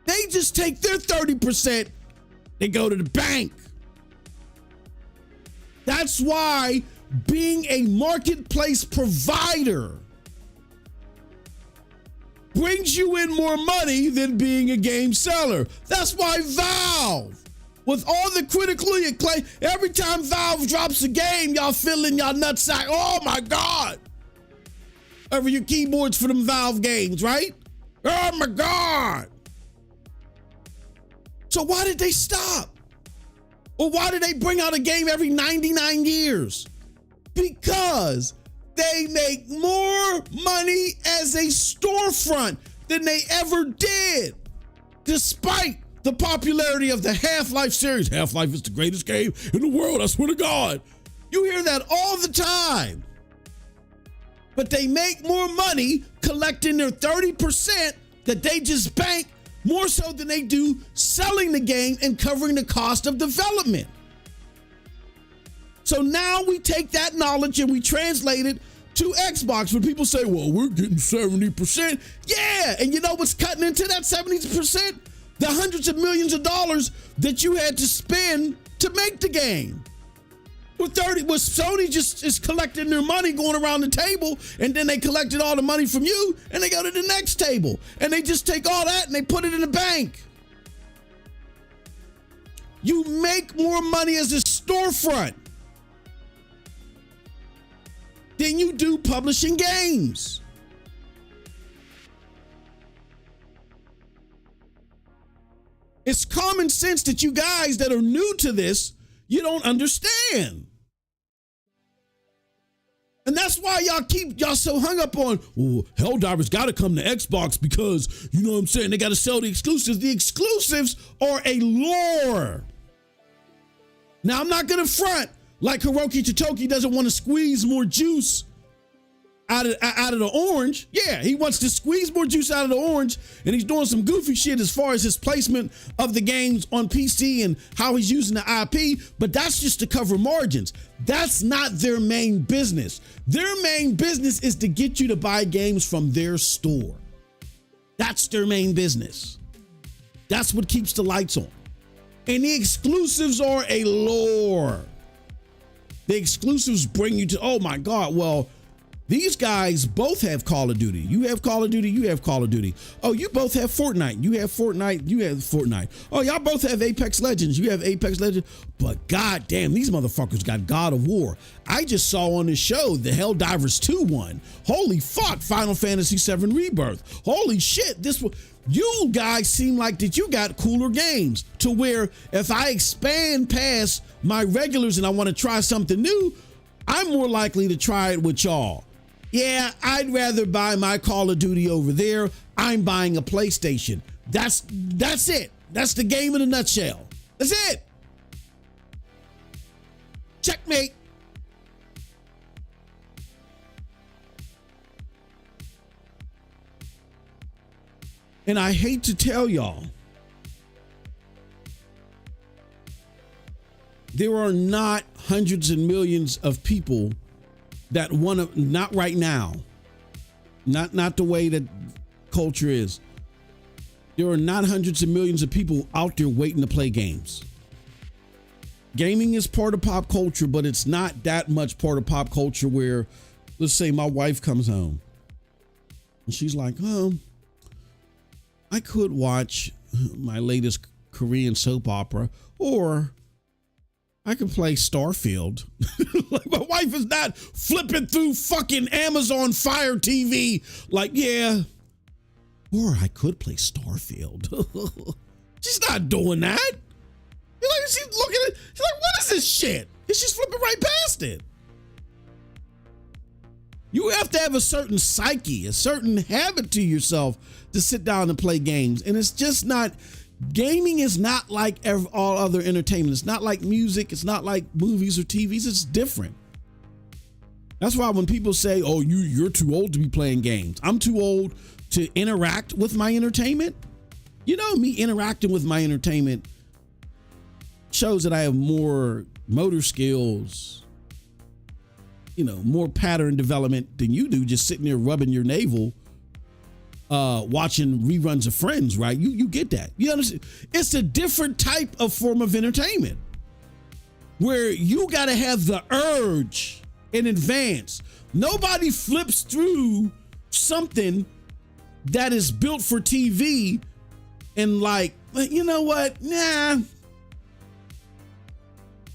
They just take their 30%, they go to the bank. That's why being a marketplace provider brings you in more money than being a game seller. That's why Valve, with all the critically acclaimed, every time Valve drops a game, y'all feeling y'all nutsack. Oh my God. Over your keyboards for them Valve games, right? Oh my God. So why did they stop? Or why did they bring out a game every 99 years? Because they make more money as a storefront than they ever did, despite the popularity of the Half-Life series. Half-Life is the greatest game in the world, I swear to God. You hear that all the time. But they make more money collecting their 30% that they just bank, more so than they do selling the game and covering the cost of development. So now we take that knowledge and we translate it to Xbox. When people say, well, we're getting 70%. Yeah, and you know what's cutting into that 70%? The hundreds of millions of dollars that you had to spend to make the game. With Sony just is collecting their money going around the table, and then they collected all the money from you and they go to the next table and they just take all that and they put it in the bank. You make more money as a storefront than you do publishing games. It's common sense that you guys that are new to this, you don't understand. And that's why y'all so hung up on, well, Helldivers got to come to Xbox because, you know what I'm saying, they got to sell the exclusives. The exclusives are a lore. Now, I'm not going to front like Hiroki Totoki doesn't want to squeeze more juice out of the orange. Yeah, he wants to squeeze more juice out of the orange, and he's doing some goofy shit as far as his placement of the games on PC and how he's using the IP, but that's just to cover margins. That's not their main business. Their main business is to get you to buy games from their store. That's their main business. That's what keeps the lights on. And the exclusives are a lore. The exclusives bring you to, oh my God, well, these guys both have Call of Duty. You have Call of Duty, you have Call of Duty. Oh, you both have Fortnite. You have Fortnite, you have Fortnite. Oh, y'all both have Apex Legends. You have Apex Legends. But goddamn, these motherfuckers got God of War. I just saw on the show the Helldivers 2 one. Holy fuck, Final Fantasy VII Rebirth. Holy shit, you guys seem like that you got cooler games to where if I expand past my regulars and I want to try something new, I'm more likely to try it with y'all. Yeah, I'd rather buy my Call of Duty over there. I'm buying a PlayStation. That's it. That's the game in a nutshell. That's it. Checkmate. And I hate to tell y'all, there are not hundreds and millions of people that want to, not right now, not the way that culture is. There are not hundreds of millions of people out there waiting to play games. Gaming is part of pop culture, but it's not that much part of pop culture where, let's say my wife comes home and she's like, I could watch my latest Korean soap opera, or I could play Starfield. Like, my wife is not flipping through fucking Amazon Fire TV like, yeah, or I could play Starfield. She's not doing that. She's looking at it. She's like, what is this shit? And she's flipping right past it. You have to have a certain psyche, a certain habit to yourself to sit down and play games. And it's just not, gaming is not like all other entertainment. It's not like music. It's not like movies or TVs. It's different. That's why when people say, oh, you're too old to be playing games. I'm too old to interact with my entertainment. You know, me interacting with my entertainment shows that I have more motor skills, you know, more pattern development than you do just sitting there rubbing your navel, watching reruns of Friends, right? You get that. You understand? It's a different type of form of entertainment where you got to have the urge in advance. Nobody flips through something that is built for TV and like, you know what? Nah.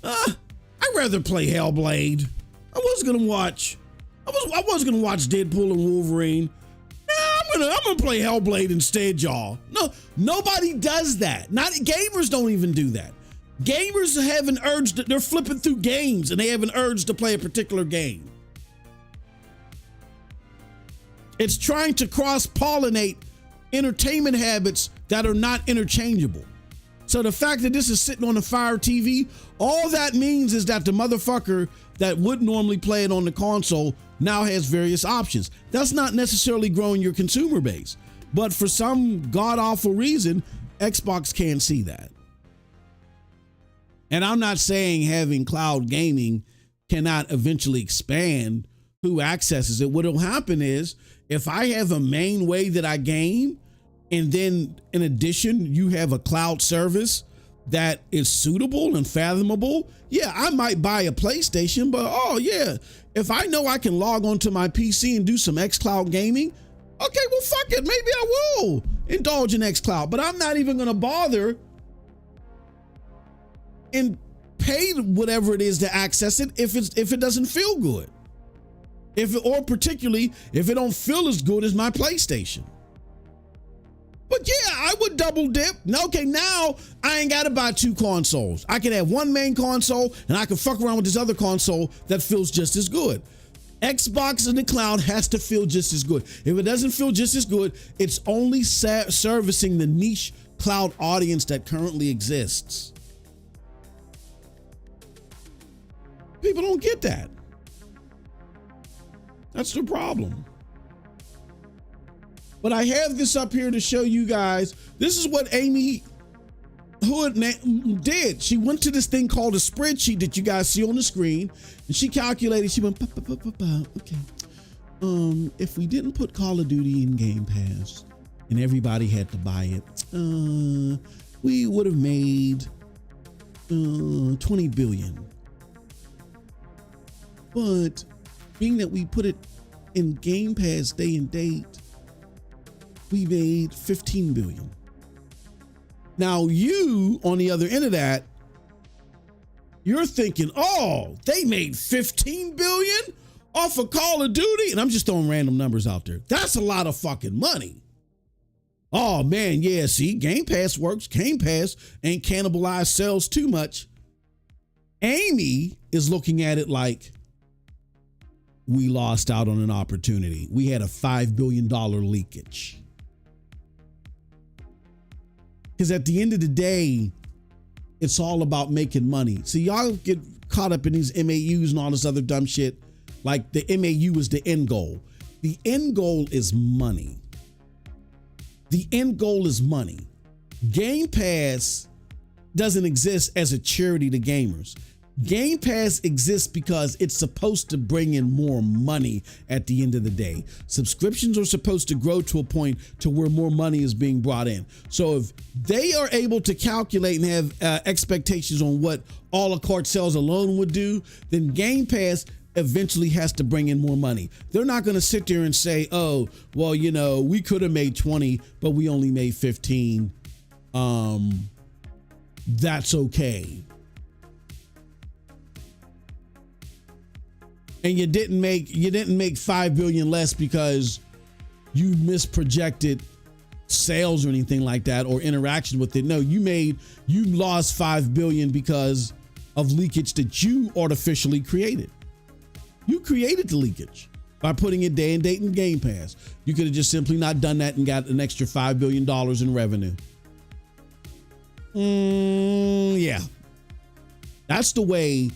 I'd rather play Hellblade. I was gonna watch Deadpool and Wolverine. Nah, I'm gonna play Hellblade instead, y'all. No, nobody does that. Not gamers don't even do that. Gamers have an urge they're flipping through games and they have an urge to play a particular game. It's trying to cross-pollinate entertainment habits that are not interchangeable. So the fact that this is sitting on a Fire TV, all that means is that the motherfucker that would normally play it on the console now has various options. That's not necessarily growing your consumer base. But for some god-awful reason, Xbox can't see that. And I'm not saying having cloud gaming cannot eventually expand who accesses it. What'll happen is, if I have a main way that I game, and then in addition, you have a cloud service that is suitable and fathomable, yeah, I might buy a PlayStation, but oh yeah, if I know I can log onto my PC and do some xCloud gaming, okay, well, fuck it, maybe I will indulge in xCloud, but I'm not even gonna bother and pay whatever it is to access it if it doesn't feel good. Or particularly if it don't feel as good as my PlayStation. But yeah, I would double dip. Okay, now I ain't got to buy two consoles. I can have one main console and I can fuck around with this other console that feels just as good. Xbox in the cloud has to feel just as good. If it doesn't feel just as good, it's only servicing the niche cloud audience that currently exists. People don't get that. That's the problem. But I have this up here to show you guys. This is what Amy Hood did. She went to this thing called a spreadsheet that you guys see on the screen, and she calculated. She went, okay. If we didn't put Call of Duty in Game Pass and everybody had to buy it, we would have made 20 billion. But being that we put it in Game Pass day and date, we made 15 billion. Now you, on the other end of that, you're thinking, oh, they made 15 billion off of Call of Duty. And I'm just throwing random numbers out there. That's a lot of fucking money. Oh man, yeah, see, Game Pass works. Game Pass ain't cannibalized sales too much. Amy is looking at it like, we lost out on an opportunity. We had a $5 billion leakage. Because at the end of the day, it's all about making money. So y'all get caught up in these MAUs and all this other dumb shit. Like the MAU is the end goal. The end goal is money. The end goal is money. Game Pass doesn't exist as a charity to gamers. Game Pass exists because it's supposed to bring in more money at the end of the day. Subscriptions are supposed to grow to a point to where more money is being brought in. So if they are able to calculate and have expectations on what a la carte sales alone would do, then Game Pass eventually has to bring in more money. They're not going to sit there and say, oh, well, you know, we could have made 20, but we only made 15. That's okay. And you didn't make 5 billion less because you misprojected sales or anything like that, or interaction with it. No, you lost 5 billion because of leakage that you artificially created. You created the leakage by putting it day and date in Game Pass. You could have just simply not done that and got an extra $5 billion in revenue. Yeah. That's the way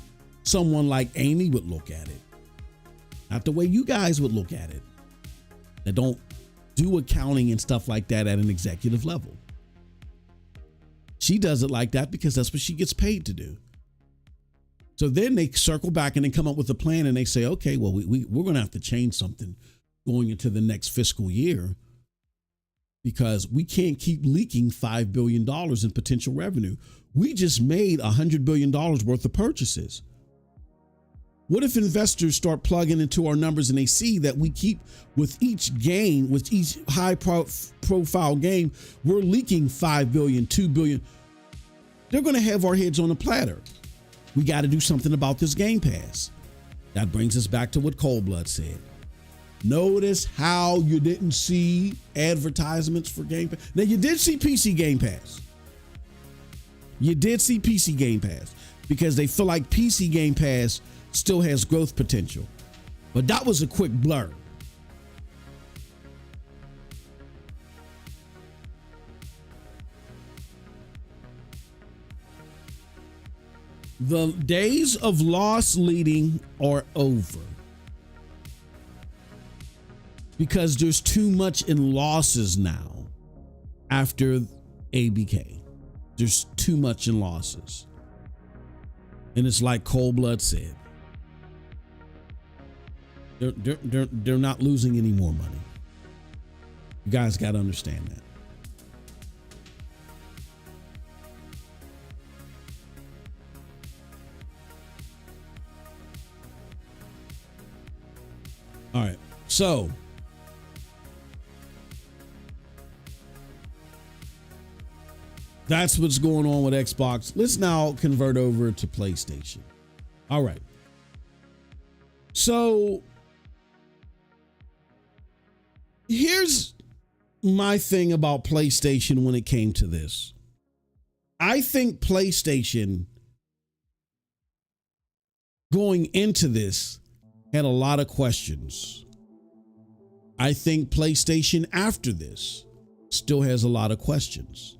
someone like Amy would look at it. Not the way you guys would look at it. That don't do accounting and stuff like that at an executive level. She does it like that because that's what she gets paid to do. So then they circle back and they come up with a plan and they say, okay, well, we're going to have to change something going into the next fiscal year because we can't keep leaking $5 billion in potential revenue. We just made $100 billion worth of purchases. What if investors start plugging into our numbers and they see that we keep with each game, with each high profile game, we're leaking 5 billion, 2 billion. They're going to have our heads on a platter. We got to do something about this Game Pass. That brings us back to what Coldblood said. Notice how you didn't see advertisements for Game Pass. Now you did see PC Game Pass. You did see PC Game Pass because they feel like PC Game Pass still has growth potential. But that was a quick blur. The days of loss leading are over because there's too much in losses now after ABK. There's too much in losses. And it's like Coldblood said. They're not losing any more money. You guys got to understand that. All right. So that's what's going on with Xbox. Let's now convert over to PlayStation. All right. So here's my thing about PlayStation when it came to this. I think PlayStation going into this had a lot of questions. I think PlayStation after this still has a lot of questions.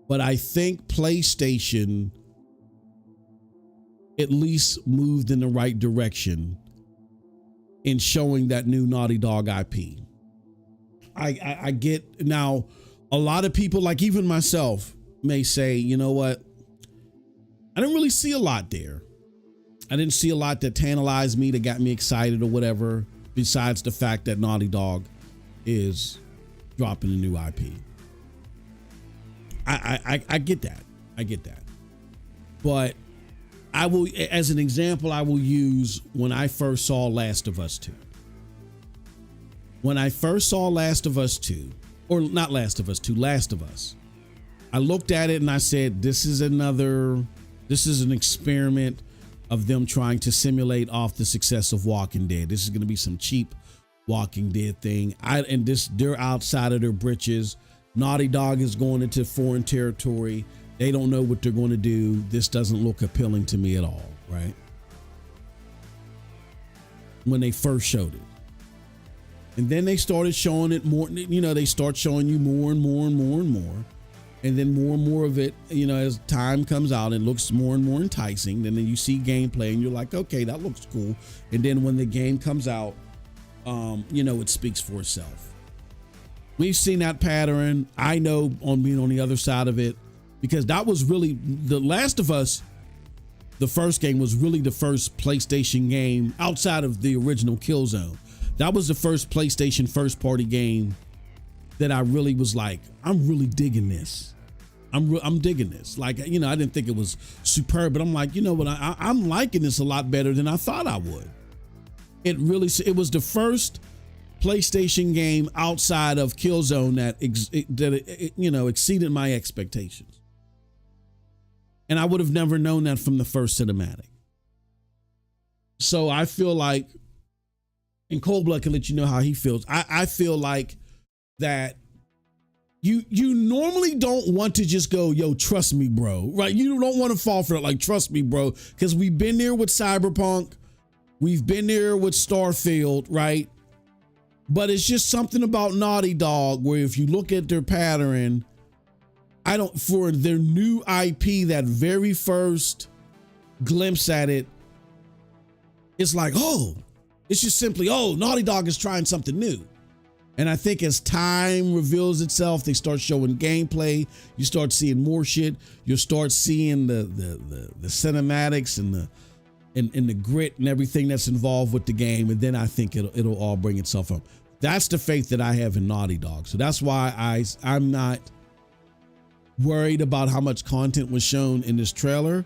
But I think PlayStation at least moved in the right direction in showing that new Naughty Dog IP. I get now, a lot of people, like even myself, may say, you know what? I didn't really see a lot there. I didn't see a lot that tantalized me, that got me excited or whatever, besides the fact that Naughty Dog is dropping a new IP. I get that. I get that. But I will, as an example, I will use when I first saw Last of Us 2. When I first saw Last of Us 2, or not Last of Us 2, Last of Us, I looked at it and I said, this is an experiment of them trying to simulate off the success of Walking Dead. This is going to be some cheap Walking Dead thing. They're outside of their britches. Naughty Dog is going into foreign territory. They don't know what they're going to do. This doesn't look appealing to me at all, right? When they first showed it. And then they started showing it more, they start showing you more and more and more and more. And then more and more of it, as time comes out, it looks more and more enticing. And then you see gameplay and you're like, okay, that looks cool. And then when the game comes out, it speaks for itself. We've seen that pattern. I know on being on the other side of it, because that was really The Last of Us the first game was really the first PlayStation game outside of the original Killzone. That was the first PlayStation first party game that I really was like, I'm really digging this. I'm digging this. Like, you know, I didn't think it was superb, but I'm like, you know what? I'm liking this a lot better than I thought I would. It was the first PlayStation game outside of Killzone that you know, exceeded my expectations. And I would have never known that from the first cinematic. So I feel like, and Cold Blood can let you know how he feels. I feel like that you normally don't want to just go, yo, trust me, bro, right? You don't want to fall for it, like, trust me, bro, because we've been there with Cyberpunk. We've been there with Starfield, right? But it's just something about Naughty Dog where if you look at their pattern, for their new IP, that very first glimpse at it, it's like, oh, it's just simply, oh, Naughty Dog is trying something new. And I think as time reveals itself, they start showing gameplay. You start seeing more shit. You'll start seeing the cinematics and the grit and everything that's involved with the game. And then I think it'll all bring itself up. That's the faith that I have in Naughty Dog. So that's why I'm not worried about how much content was shown in this trailer.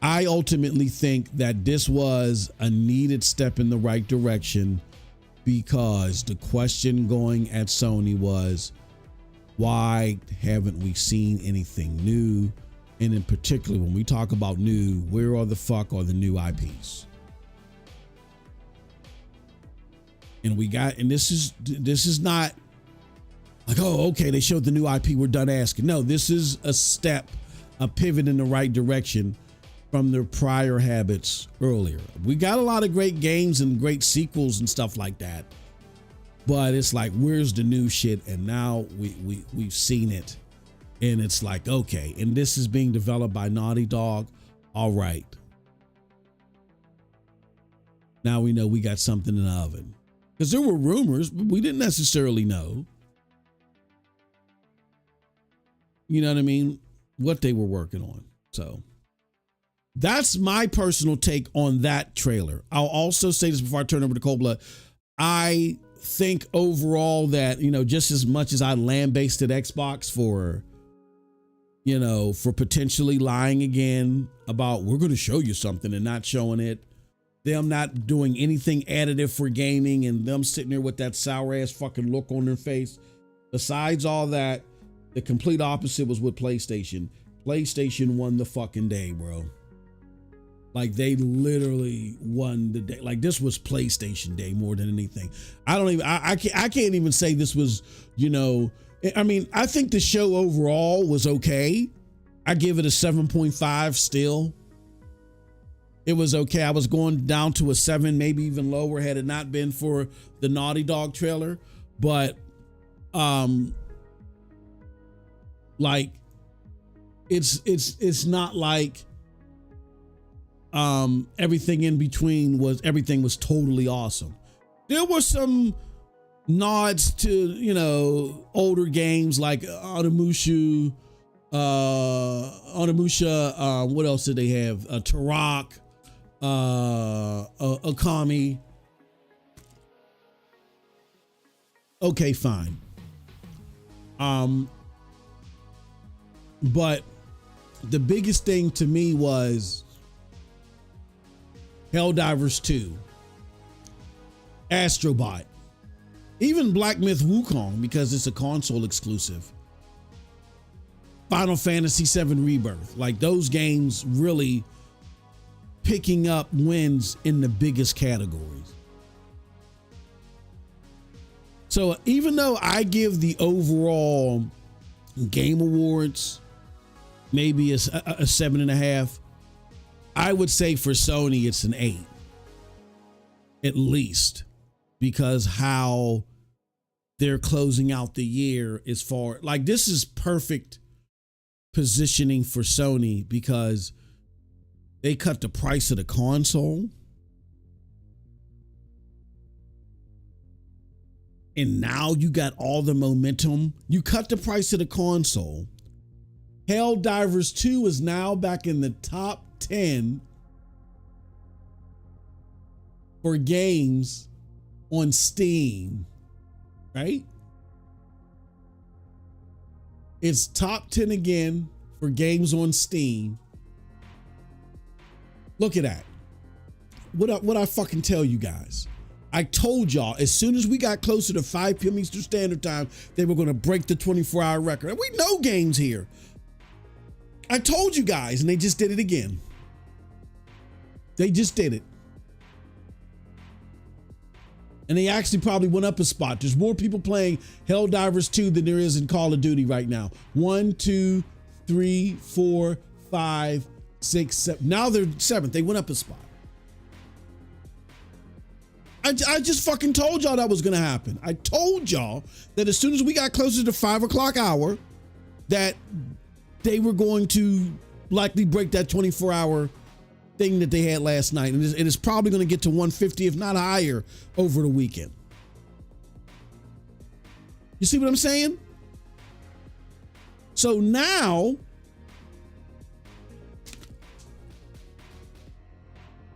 I ultimately think that this was a needed step in the right direction, because the question going at Sony was, why haven't we seen anything new? And in particular, when we talk about new, where are the new IPs? And this is not like, oh, okay, they showed the new IP, we're done asking. No, this is a pivot in the right direction from their prior habits earlier. We got a lot of great games and great sequels and stuff like that, but it's like, where's the new shit? And now we've seen it, and it's like, okay, and this is being developed by Naughty Dog. All right, now we know we got something in the oven, because there were rumors, but we didn't necessarily know, you know what I mean, what they were working on. So that's my personal take on that trailer. I'll also say this before I turn over to Cold Blood. I think overall that, you know, just as much as I lambasted Xbox for potentially lying again about, we're going to show you something and not showing it, them not doing anything additive for gaming, and them sitting there with that sour ass fucking look on their face. Besides all that, the complete opposite was with PlayStation. PlayStation won the fucking day, bro. Like, they literally won the day. Like, this was PlayStation Day more than anything. I can't even say this was, you know, I mean, I think the show overall was okay. I give it a 7.5 still. It was okay. I was going down to a 7, maybe even lower had it not been for the Naughty Dog trailer. But, like, it's not like, everything in between everything was totally awesome. There were some nods to, you know, older games like Onimusha, what else did they have? Turok, Okami. Okay, fine. But the biggest thing to me was Helldivers 2, Astrobot, even Black Myth Wukong, because it's a console exclusive, Final Fantasy VII Rebirth. Like, those games really picking up wins in the biggest categories. So even though I give the overall Game Awards maybe a 7.5, I would say for Sony it's an 8 at least, because how they're closing out the year is far, like, this is perfect positioning for Sony, because they cut the price of the console, and now you got all the momentum. You cut the price of the console. Helldivers 2 is now back in the top 10 for games on Steam, right? It's top 10 again for games on Steam. Look at that. What I fucking tell you guys? I told y'all as soon as we got closer to 5 p.m. Eastern Standard Time, they were going to break the 24-hour record. And we know games here. I told you guys, and they just did it again. They just did it. And they actually probably went up a spot. There's more people playing Helldivers 2 than there is in Call of Duty right now. 1, 2, 3, 4, 5, 6, 7. Now they're 7th. They went up a spot. I just fucking told y'all that was going to happen. I told y'all that as soon as we got closer to 5 o'clock hour, that they were going to likely break that 24-hour thing that they had last night. And it's probably going to get to 150, if not higher, over the weekend. You see what I'm saying? So now,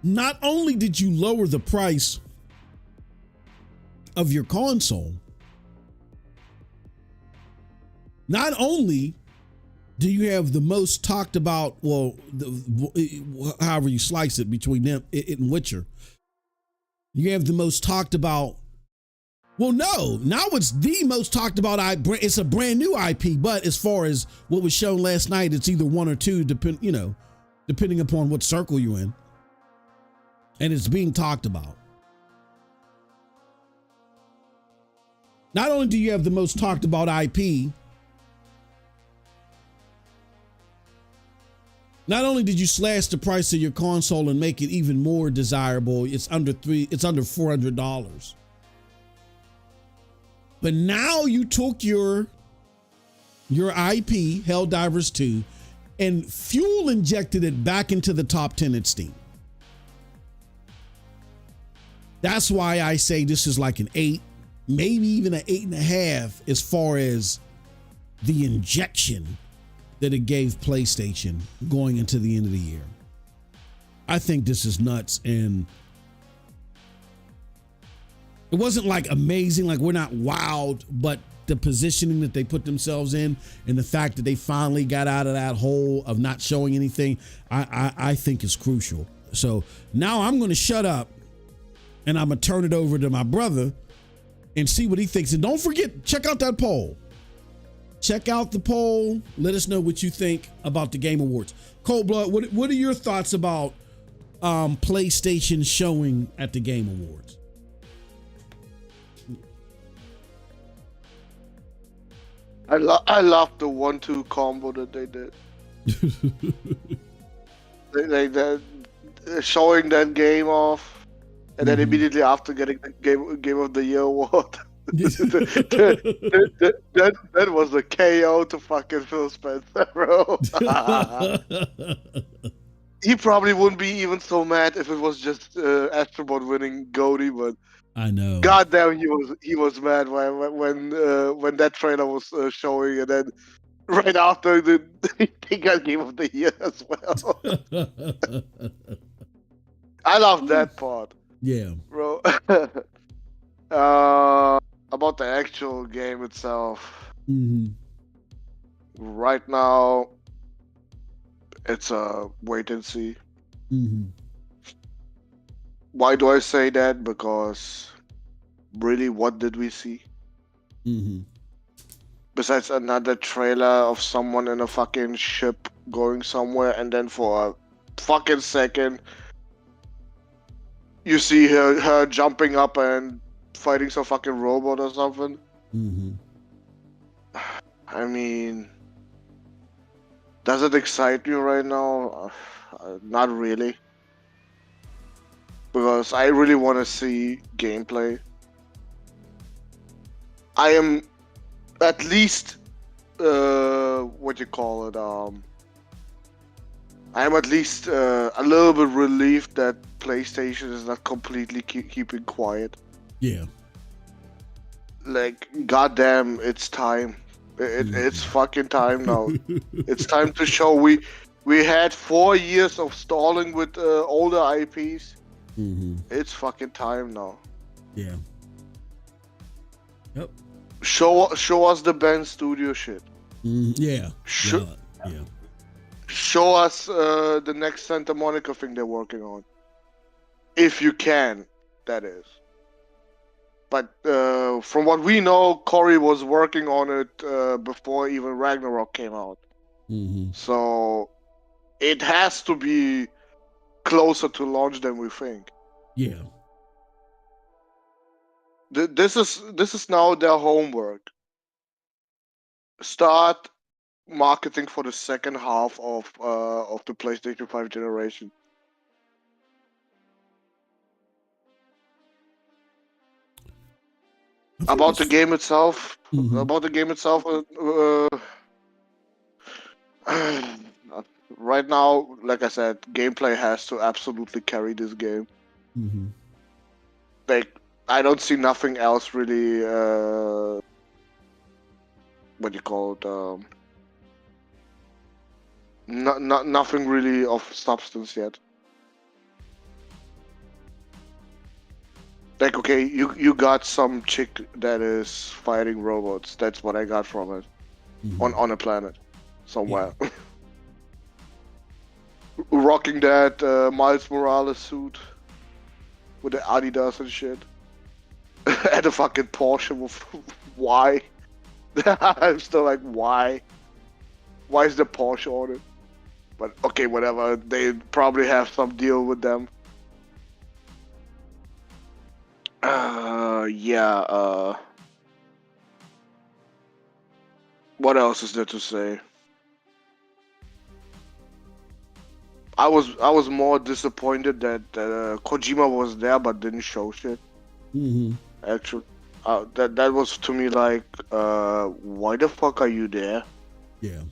not only did you lower the price of your console, not only do you have the most talked about, well, however you slice it between them and Witcher, you have the most talked about, well, no, now it's the most talked about, it's a brand new IP, but as far as what was shown last night, it's either 1 or 2, depending upon what circle you're in, and it's being talked about. Not only do you have the most talked about IP, not only did you slash the price of your console and make it even more desirable, it's under $400. But now you took your IP, Helldivers 2, and fuel injected it back into the top 10 at Steam. That's why I say this is like an 8, maybe even an 8.5 as far as the injection that it gave PlayStation going into the end of the year. I think this is nuts, and it wasn't like amazing, like we're not wowed, but the positioning that they put themselves in and the fact that they finally got out of that hole of not showing anything, I think is crucial. So now I'm going to shut up and I'm going to turn it over to my brother and see what he thinks. And don't forget, check out that poll. Check out the poll. Let us know what you think about the Game Awards. Cold Blood, what are your thoughts about PlayStation showing at the Game Awards? I love the 1-2 combo that they did. they showing that game off, and then immediately after getting the game of the year award. that was a KO to fucking Phil Spencer, bro. He probably wouldn't be even so mad if it was just Astrobot winning Goaty, but I know. Goddamn, he was mad when that trailer was showing, and then right after they got game of the year as well. I love that part. Yeah, bro. About the actual game itself, right now, it's a wait and see. Why do I say that? Because really, what did we see? Besides another trailer of someone in a fucking ship going somewhere, and then for a fucking second, you see her jumping up and fighting some fucking robot or something. I mean, does it excite me right now? Not really. Because I really want to see gameplay. I am at least, what you call it, I am at least a little bit relieved that PlayStation is not completely keeping quiet. Yeah. Like, goddamn, it's time. It's fucking time now. It's time to show We had 4 years of stalling with older IPs. Mm-hmm. It's fucking time now. Yeah. Yep. Show us the Ben Studio shit. Yeah. Show us the next Santa Monica thing they're working on. If you can, that is. But from what we know, Corey was working on it before even Ragnarok came out. Mm-hmm. So it has to be closer to launch than we think. Yeah. This is now their homework. Start marketing for the second half of the PlayStation 5 generation. About the game itself. Right now, like I said, gameplay has to absolutely carry this game. Mm-hmm. Like, I don't see nothing else really. What do you call it? Nothing really of substance yet. Like, okay, you got some chick that is fighting robots. That's what I got from it. Mm-hmm. On a planet somewhere. Yeah. Rocking that Miles Morales suit with the Adidas and shit. And a fucking Porsche with why? I'm still like, why? Why is the Porsche on it? But okay, whatever. They probably have some deal with them. Yeah. What else is there to say? I was more disappointed that Kojima was there but didn't show shit. Mm-hmm. Actually, that was to me like, why the fuck are you there? Yeah.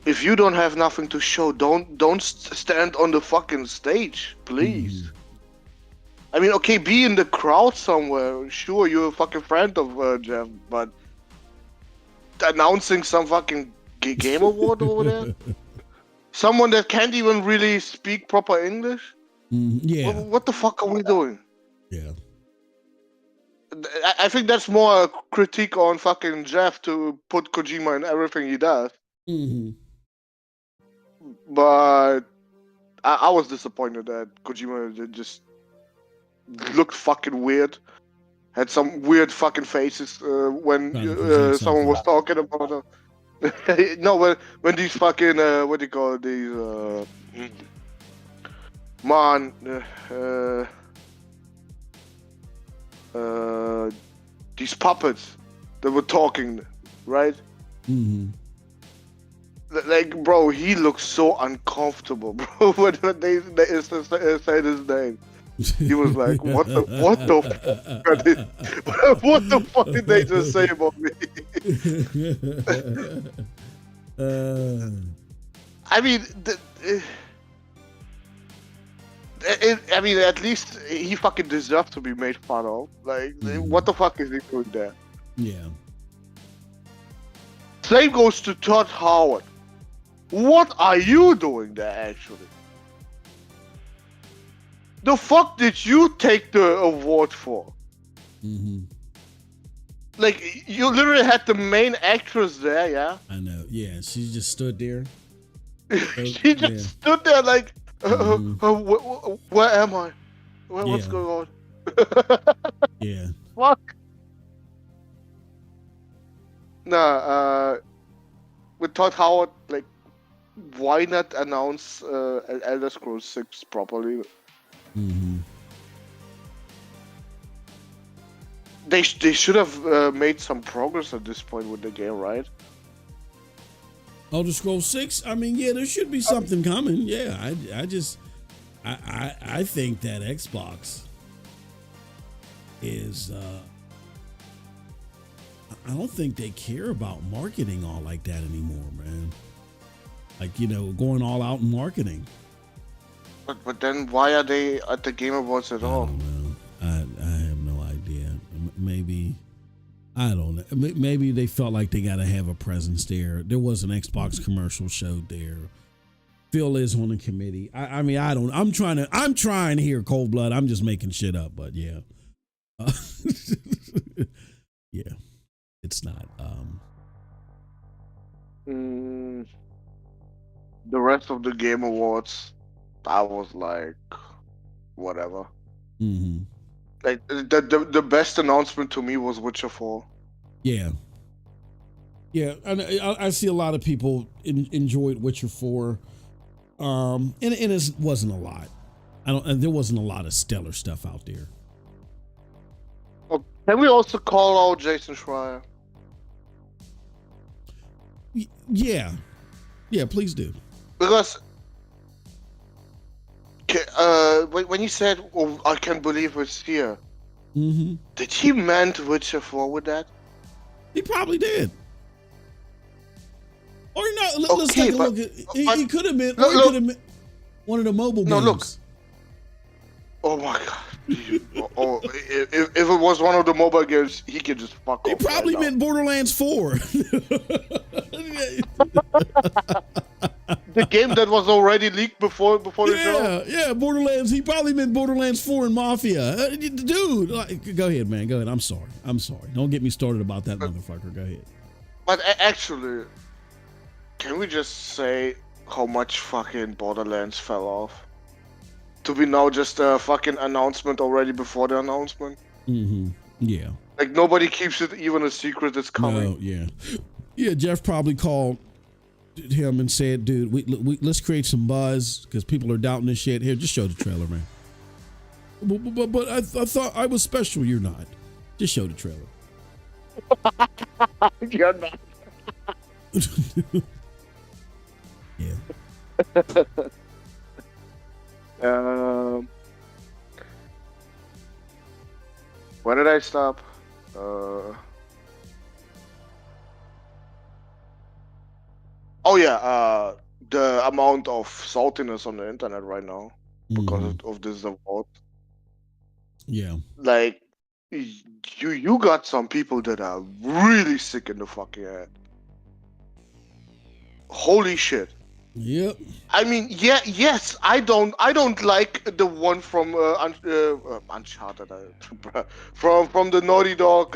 If you don't have nothing to show, don't stand on the fucking stage, please. Mm-hmm. I mean, okay, be in the crowd somewhere. Sure, you're a fucking friend of Geoff, but announcing some fucking game award over there? Someone that can't even really speak proper English? Yeah. What the fuck are we doing? Yeah. I think that's more a critique on fucking Geoff to put Kojima in everything he does. Mm-hmm. But I was disappointed that Kojima just looked fucking weird. Had some weird fucking faces when someone was talking about him. No, when these fucking what do you call it? These these puppets that were talking, right? Mm-hmm. Like, bro, he looks so uncomfortable, bro. When they said his name, he was like, "What the what the fuck did they just say about me?" I mean, I mean, at least he fucking deserves to be made fun of. Like, what the fuck is he doing there? Yeah. Same goes to Todd Howard. What are you doing there, actually? The fuck did you take the award for? Mm-hmm. Like, you literally had the main actress there, yeah? I know. Yeah, she just stood there. She just stood there like, where am I? What's going on? Yeah. Fuck. Nah, with Todd Howard, like, why not announce Elder Scrolls 6 properly? Mm-hmm. They should have made some progress at this point with the game, right? Elder Scrolls 6. I mean, yeah, there should be something coming. Yeah, I think that Xbox is. I don't think they care about marketing all like that anymore, man. Like, you know, going all out in marketing. But then why are they at the Game Awards at all? I don't know. I have no idea. Maybe I don't know. Maybe they felt like they got to have a presence there. There was an Xbox commercial showed there. Phil is on the committee. I mean, I don't. I'm trying here, Cold Blood. I'm just making shit up, but yeah, yeah, it's not. The rest of the Game Awards, I was like, whatever. Mm-hmm. Like the best announcement to me was Witcher 4. Yeah. Yeah, I see a lot of people enjoyed Witcher 4. And it wasn't a lot. There wasn't a lot of stellar stuff out there. Well, can we also call out Jason Schreier? Yeah. Yeah, please do. Because when you said, "Oh, I can't believe it's here," did he meant Witcher 4 with that? He probably did. Or no, let's take a look at. He could have meant. He could have meant one of the mobile games. Look. Oh my god. If it was one of the mobile games, he could just fuck off. He probably meant Borderlands 4. The game that was already leaked before the show. Yeah, Borderlands. He probably meant Borderlands 4 and Mafia. Dude, go ahead, man. Go ahead. I'm sorry. Don't get me started about that motherfucker. Go ahead. But actually, can we just say how much fucking Borderlands fell off? To be now just a fucking announcement already before the announcement. Mm-hmm. Yeah. Like nobody keeps it even a secret it's coming. No, yeah. Yeah, Jeff probably called him and said, dude, we let's create some buzz because people are doubting this shit. Here, just show the trailer, man. But I thought I was special. You're not. Just show the trailer. You're not. Yeah. Where did I stop? Oh yeah, the amount of saltiness on the internet right now because of this award. Yeah. Like you got some people that are really sick in the fucking head. Holy shit. Yep. I mean, yes. I don't like the one from Uncharted, from the Naughty Dog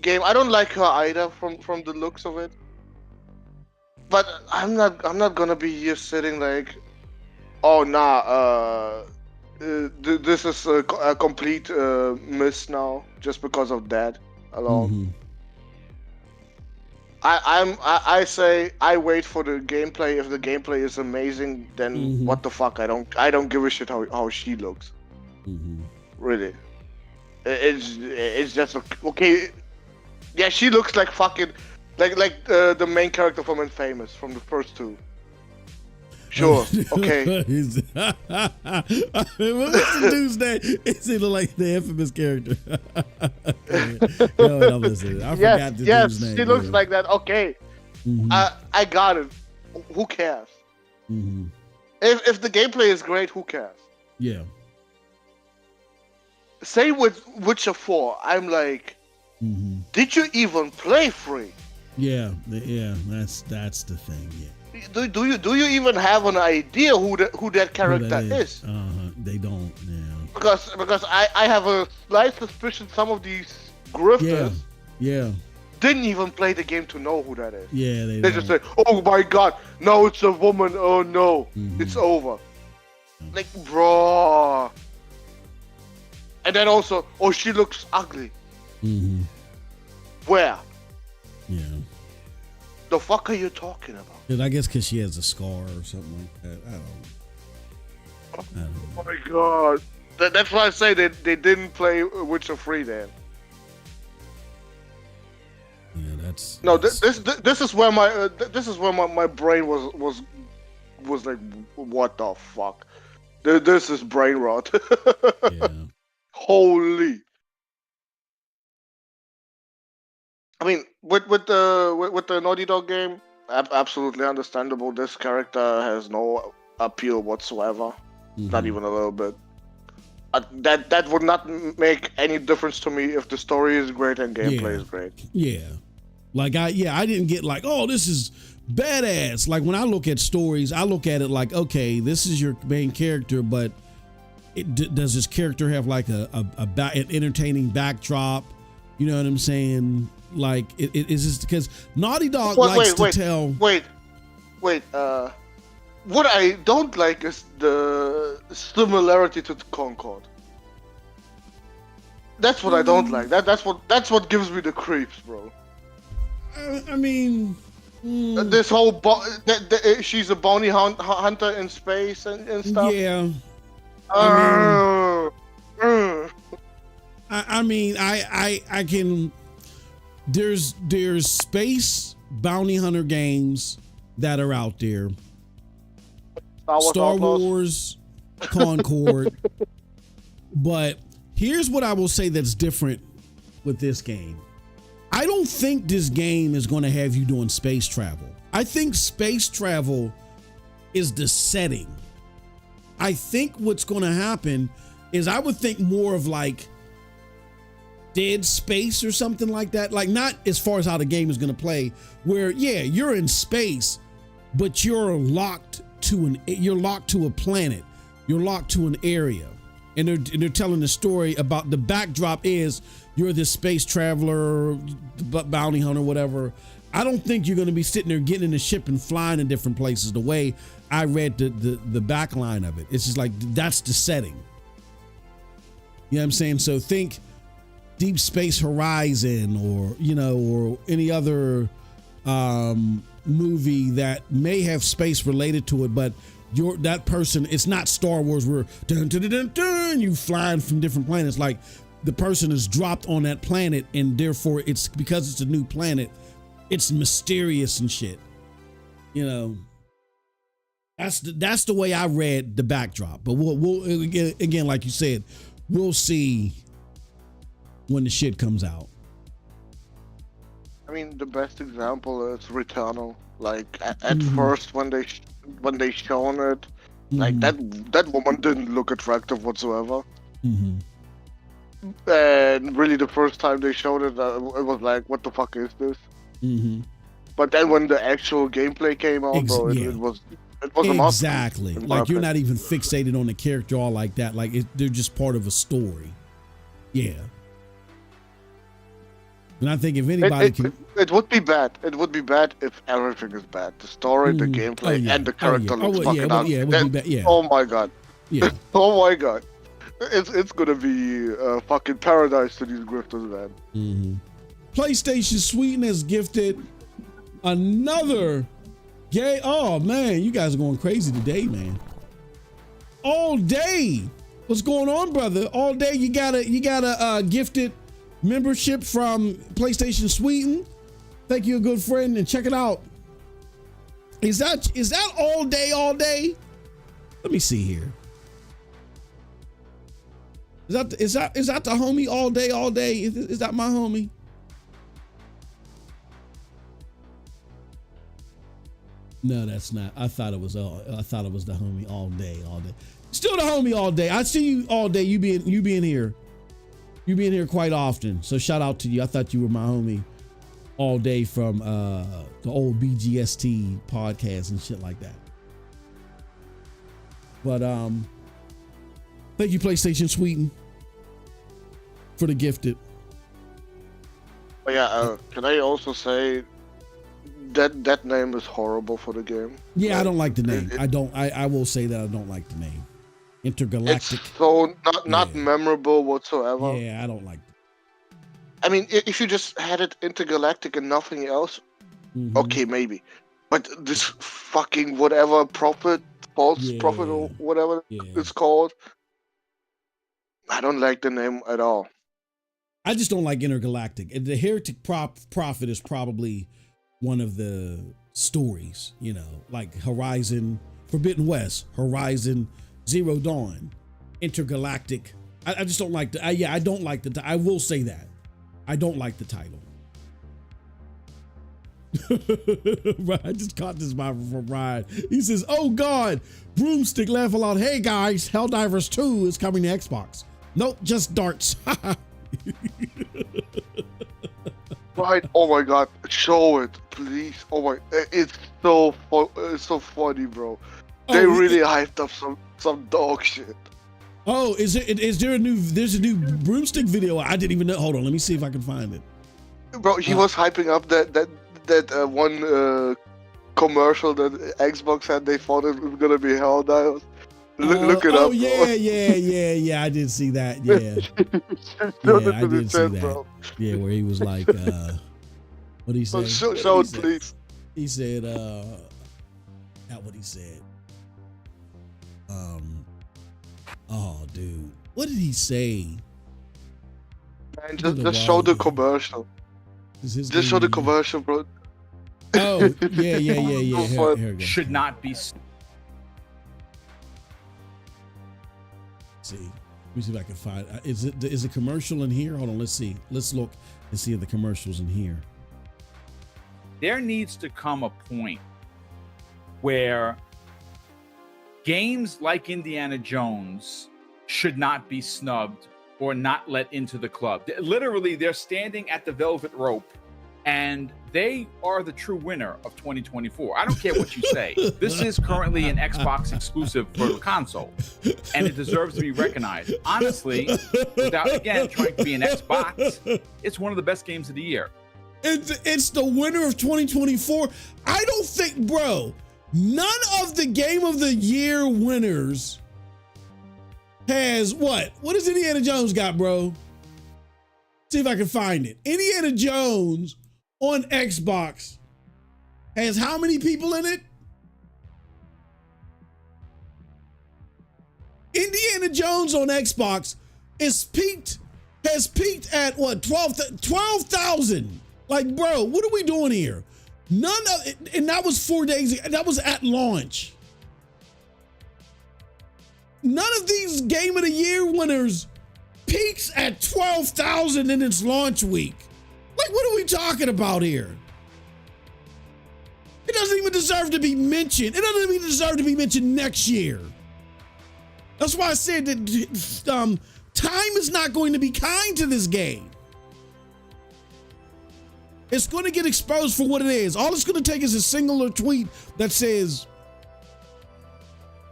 game. I don't like her either from the looks of it. But I'm not gonna be here sitting like, oh nah, this is a complete miss now just because of that alone. I say I wait for the gameplay. If the gameplay is amazing, then what the fuck? I don't give a shit how she looks. Really, it's just okay. Yeah, she looks like fucking like the main character from Infamous from the first two. Sure, okay. What's the dude's name? Is he look like the infamous character? No, I'm listening. I forgot the dude's name. She looks like that. Okay, I got it. Who cares? If the gameplay is great, who cares? Yeah. Same with Witcher 4. I'm like, did you even play 3? Yeah, that's the thing. Yeah. Do you even have an idea who that character is? They don't. Yeah. Because I have a slight suspicion some of these grifters didn't even play the game to know who that is. Yeah, they just say, "Oh my god, no, it's a woman. Oh no, it's over." Like, bro. And then also, oh, she looks ugly. Where? Yeah. The fuck are you talking about? I guess because she has a scar or something like that. I don't know. Oh my god. That's why I say they didn't play Witcher 3 then. Yeah, that's no. This is where my brain was like, what the fuck? This is brain rot. Yeah. Holy. I mean, with the Naughty Dog game, absolutely understandable. This character has no appeal whatsoever, not even a little bit. That would not make any difference to me if the story is great and gameplay is great. Yeah. Like I didn't get like, oh, this is badass. Like when I look at stories, I look at it like, okay, this is your main character, but does this character have like an entertaining backdrop? You know what I'm saying? Like, is this because Naughty Dog likes to tell? Wait. What I don't like is the similarity to the Concord. That's what I don't like. That's what gives me the creeps, bro. I mean, this whole she's a bounty hunter in space and stuff. Yeah. I mean, I can. There's space bounty hunter games that are out there. Star Wars Concord. But here's what I will say that's different with this game. I don't think this game is going to have you doing space travel. I think space travel is the setting. I think what's going to happen is I would think more of like Dead Space or something like that. Like not as far as how the game is going to play, where yeah, you're in space, but you're locked to a planet. You're locked to an area. And they're telling the story about the backdrop is you're this space traveler, bounty hunter, whatever. I don't think you're going to be sitting there getting in a ship and flying in different places the way I read the back line of it. It's just like, that's the setting. You know what I'm saying? So think Deep Space Horizon or, you know, or any other movie that may have space related to it, but that person, it's not Star Wars where dun, dun, dun, dun, dun, you flying from different planets. Like the person is dropped on that planet, and therefore it's because it's a new planet, it's mysterious and shit. You know, that's the way I read the backdrop. But we'll again, like you said, we'll see when the shit comes out. I mean, the best example is Returnal. Like at first, when they shown it, like that woman didn't look attractive whatsoever. And really, the first time they showed it, it was like, what the fuck is this? But then when the actual gameplay came out, bro, it was exactly like you're not even fixated on the character all like that. Like they're just part of a story. Yeah. And I think if anybody it would be bad. It would be bad if everything is bad. The story, the gameplay, and the character looks fucking out. It would be bad. Yeah. Oh my god. Yeah. Oh my god. It's gonna be fucking paradise to these grifters, man. PlayStation Sweden has gifted another gay. Oh man, you guys are going crazy today, man. All day. What's going on, brother? All day you got a gifted membership from PlayStation Sweden. Thank you, a good friend, and check it out. Is that all day? Let me see here. Is that the homie all day? Is that my homie? No, that's not. I thought it was the homie all day. Still the homie all day. I see you all day. You being here. You being here quite often. So shout out to you. I thought you were my homie all day from the old BGST podcast and shit like that. But thank you, PlayStation Sweden, for the gifted. Oh, yeah, can I also say that name is horrible for the game? Yeah, I don't like the name. I will say that I don't like the name. Intergalactic. It's so not memorable whatsoever. Yeah, I don't like it. I mean, if you just had it Intergalactic and nothing else, okay, maybe. But this fucking whatever prophet, false prophet or whatever it's called, I don't like the name at all. I just don't like Intergalactic. And the Heretic Prophet is probably one of the stories, you know, like Horizon, Forbidden West, Horizon, Zero Dawn, Intergalactic. I just don't like I don't like I will say that. I don't like the title. I just caught this from Ryan. He says, "Oh God, broomstick laugh a lot. Hey guys, Helldivers 2 is coming to Xbox. Nope, just darts." Right? Oh my God, show it, please. Oh my, it's so funny, bro. They really hyped up some dog shit. Oh, is there there's a new broomstick video? I didn't even know. Hold on, let me see if I can find it. Bro, he was hyping up that one commercial that Xbox had. They thought it was gonna be Helldivers. Look it up. Oh yeah. I did see that. Yeah, I did see that. Bro. Yeah, where he was like, what did he say? Show it, please. He said, not what he said. Oh, dude, what did he say? Man, just show the commercial. Just show the commercial, bro. Oh, yeah. Here we go. Should not be. See, let me see if I can find. Is a commercial in here? Hold on, let's see. Let's look and see if the commercial's in here. There needs to come a point where games like Indiana Jones should not be snubbed or not let into the club. Literally, they're standing at the velvet rope, and they are the true winner of 2024. I don't care what you say. This is currently an Xbox exclusive for the console, and it deserves to be recognized. Honestly, without, again, trying to be an Xbox, it's one of the best games of the year. It's the winner of 2024. I don't think, bro, none of the Game of the Year winners has what? What does Indiana Jones got, bro? See if I can find it. Indiana Jones on Xbox has how many people in it? Indiana Jones on Xbox has peaked at what? 12,000. Like, bro, what are we doing here? None of it, and that was 4 days ago. That was at launch. None of these Game of the Year winners peaks at 12,000 in its launch week. Like, what are we talking about here? It doesn't even deserve to be mentioned. It doesn't even deserve to be mentioned next year. That's why I said that time is not going to be kind to this game. It's going to get exposed for what it is. All it's going to take is a singular tweet that says,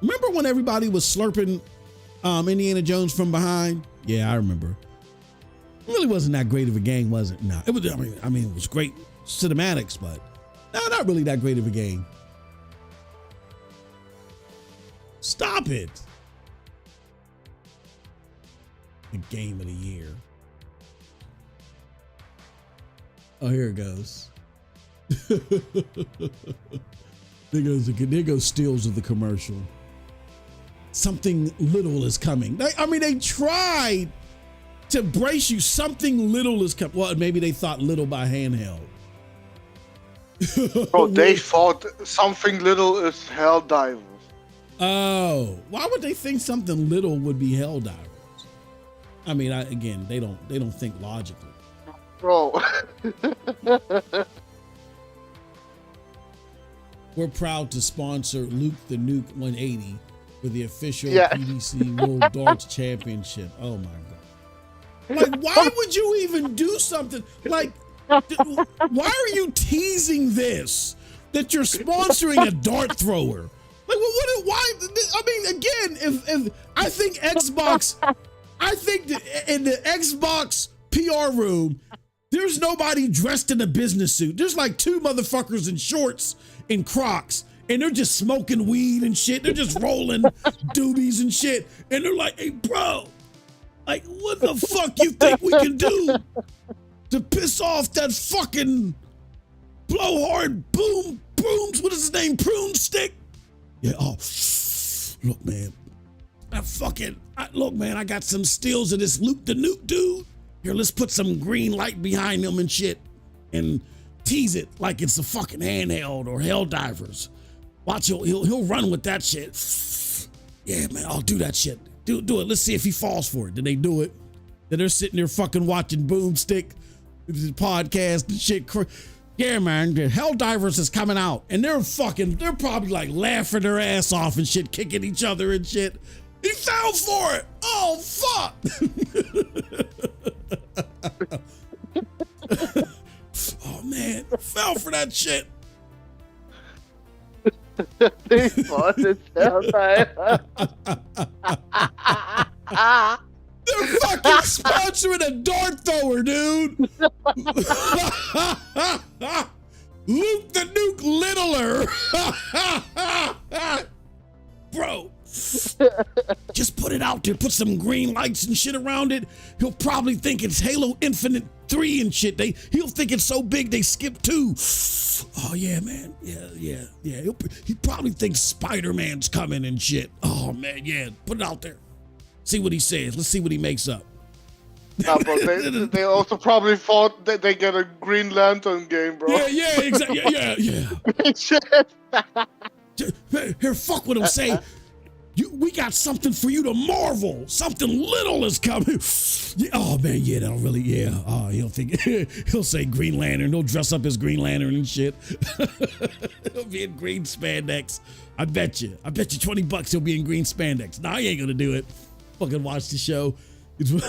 remember when everybody was slurping Indiana Jones from behind? Yeah, I remember. It really wasn't that great of a game, was it? No, it was. I mean, it was great cinematics, but no, not really that great of a game. Stop it. The Game of the Year. Oh, here it goes. There goes stills of the commercial. Something little is coming. They tried to brace you. Something little is coming. Well, maybe they thought little by handheld. Bro, they thought something little is Helldivers. Oh, why would they think something little would be Helldivers? I mean, again, they don't think logically. Bro. We're proud to sponsor Luke the Nuke 180 for the official PDC World Darts Championship. Oh my God. Like, why would you even do something? Like, why are you teasing this? That you're sponsoring a dart thrower? Like, why? I mean, again, if I think Xbox, in the Xbox PR room, there's nobody dressed in a business suit. There's like two motherfuckers in shorts and Crocs, and they're just smoking weed and shit. They're just rolling doobies and shit. And they're like, hey, bro, like, what the fuck you think we can do to piss off that fucking blowhard brooms? What is his name? Prune stick? Yeah, oh, look, man. Look, man, I got some stills of this Luke the Nuke dude. Here, let's put some green light behind him and shit and tease it like it's a fucking handheld or Helldivers. Watch, he'll run with that shit. Yeah, man, I'll do that shit. Do it. Let's see if he falls for it. Did they do it? Then they're sitting there fucking watching Boomstick podcast and shit. Yeah, man, the Helldivers is coming out, and they're probably like laughing their ass off and shit, kicking each other and shit. He fell for it. Oh, fuck. Oh, man, fell for that shit. They fought it They're fucking sponsoring a dart thrower, dude. Luke the Nuke Littler. Bro, just put it out there. Put some green lights and shit around it. He'll probably think it's Halo Infinite 3 and shit. He'll think it's so big they skip 2. Oh, yeah, man. Yeah. He probably thinks Spider-Man's coming and shit. Oh, man, yeah. Put it out there. See what he says. Let's see what he makes up. Nah, bro, they also probably thought that they get a Green Lantern game, bro. Yeah, exactly. Yeah. Here, fuck with him. Say, we got something for you to marvel. Something little is coming. Oh man, yeah, that'll really, yeah. Oh, he'll say Green Lantern. He'll dress up as Green Lantern and shit. He'll be in green spandex. I bet you $20 he'll be in green spandex. Nah, he ain't gonna do it. Fucking watch the show. It's when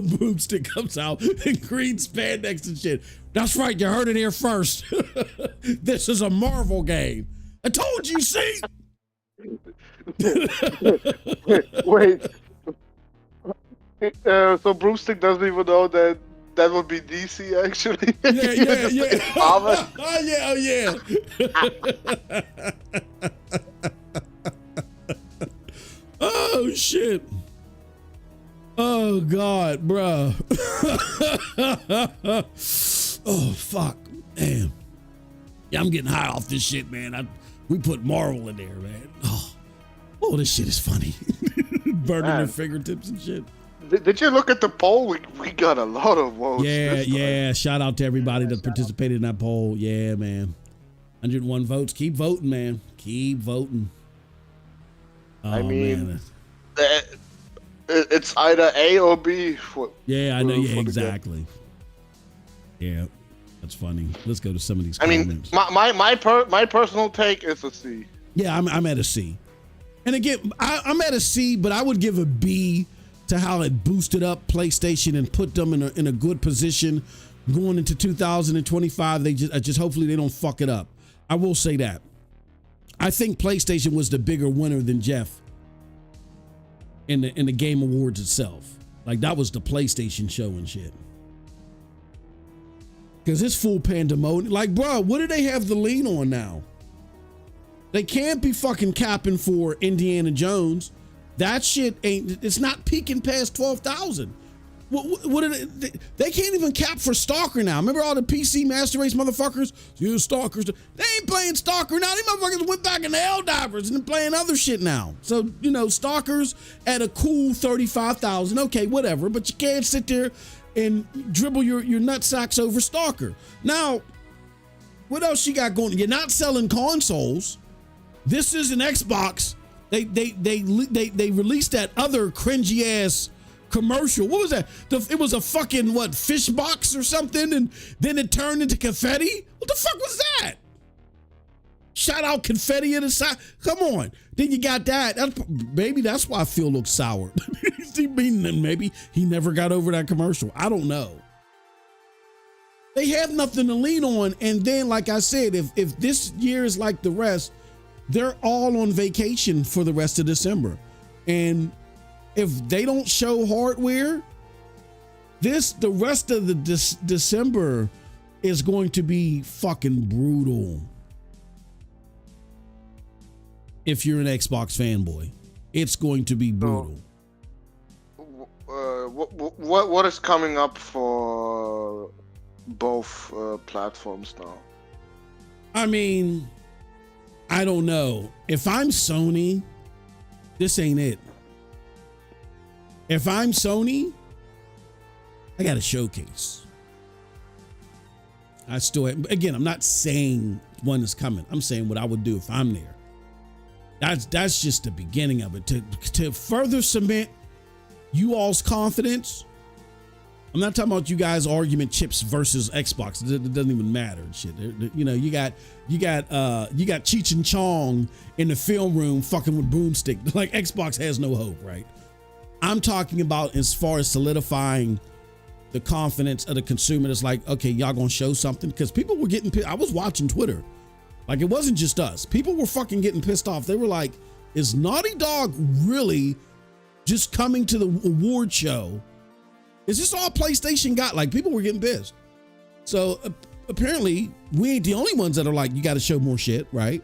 Broomstick comes out in green spandex and shit. That's right, you heard it here first. This is a Marvel game. I told you, see? Wait. So Broomstick doesn't even know that would be DC, actually. Yeah. Oh, yeah. Oh, shit. Oh, God, bruh. Oh, fuck. Damn. Yeah, I'm getting high off this shit, man. We put Marvel in there, man. Oh, this shit is funny. Burning their fingertips and shit. Did you look at the poll? We got a lot of votes. Yeah. Shout out to everybody that participated in that poll. Yeah, man. 101 votes. Keep voting, man. Keep voting. Oh, I mean, man. It's either A or B. Yeah, I know. Yeah, exactly. Yeah, that's funny. Let's go to some of these comments. I mean, my personal take is a C. Yeah, I'm at a C. And again, I'm at a C, but I would give a B to how it boosted up PlayStation and put them in a good position going into 2025. They just hopefully they don't fuck it up. I will say that. I think PlayStation was the bigger winner than Geoff in the Game Awards itself. Like that was the PlayStation show and shit. Because it's full pandemonium. Like, bro, what do they have the lean on now? They can't be fucking capping for Indiana Jones. That shit it's not peaking past 12,000. What are they can't even cap for Stalker now. Remember all the PC Master Race motherfuckers? Yeah, Stalkers. They ain't playing Stalker now. These motherfuckers went back into Helldivers and they're playing other shit now. So, Stalkers at a cool 35,000. Okay, whatever. But you can't sit there and dribble your nutsacks over Stalker. Now, what else you got going? You're not selling consoles. This is an Xbox. They released that other cringy ass commercial. What was that? It was a fucking fish box or something, and then it turned into confetti. What the fuck was that? Shout out confetti in the side. Come on. Then you got that. Maybe that's why Phil looks sour. Maybe he never got over that commercial. I don't know. They have nothing to lean on, and then like I said, if this year is like the rest, they're all on vacation for the rest of December. And if they don't show hardware, the rest of the December is going to be fucking brutal. If you're an Xbox fanboy, it's going to be brutal. What is coming up for both platforms now? I mean, I don't know. If I'm Sony, this ain't it. If I'm Sony, I got a showcase. Again, I'm not saying one is coming. I'm saying what I would do if I'm there. That's just the beginning of it. To further cement you all's confidence, I'm not talking about you guys argument chips versus Xbox. It doesn't even matter and shit. You know, you got Cheech and Chong in the film room fucking with broomstick. Like Xbox has no hope, right? I'm talking about as far as solidifying the confidence of the consumer. That's like, okay, y'all gonna show something? Because people were getting pissed. I was watching Twitter. Like, it wasn't just us. People were fucking getting pissed off. They were like, is Naughty Dog really just coming to the award show? Is this all PlayStation got? Like, people were getting pissed. So apparently we ain't the only ones that are like, you got to show more shit, right?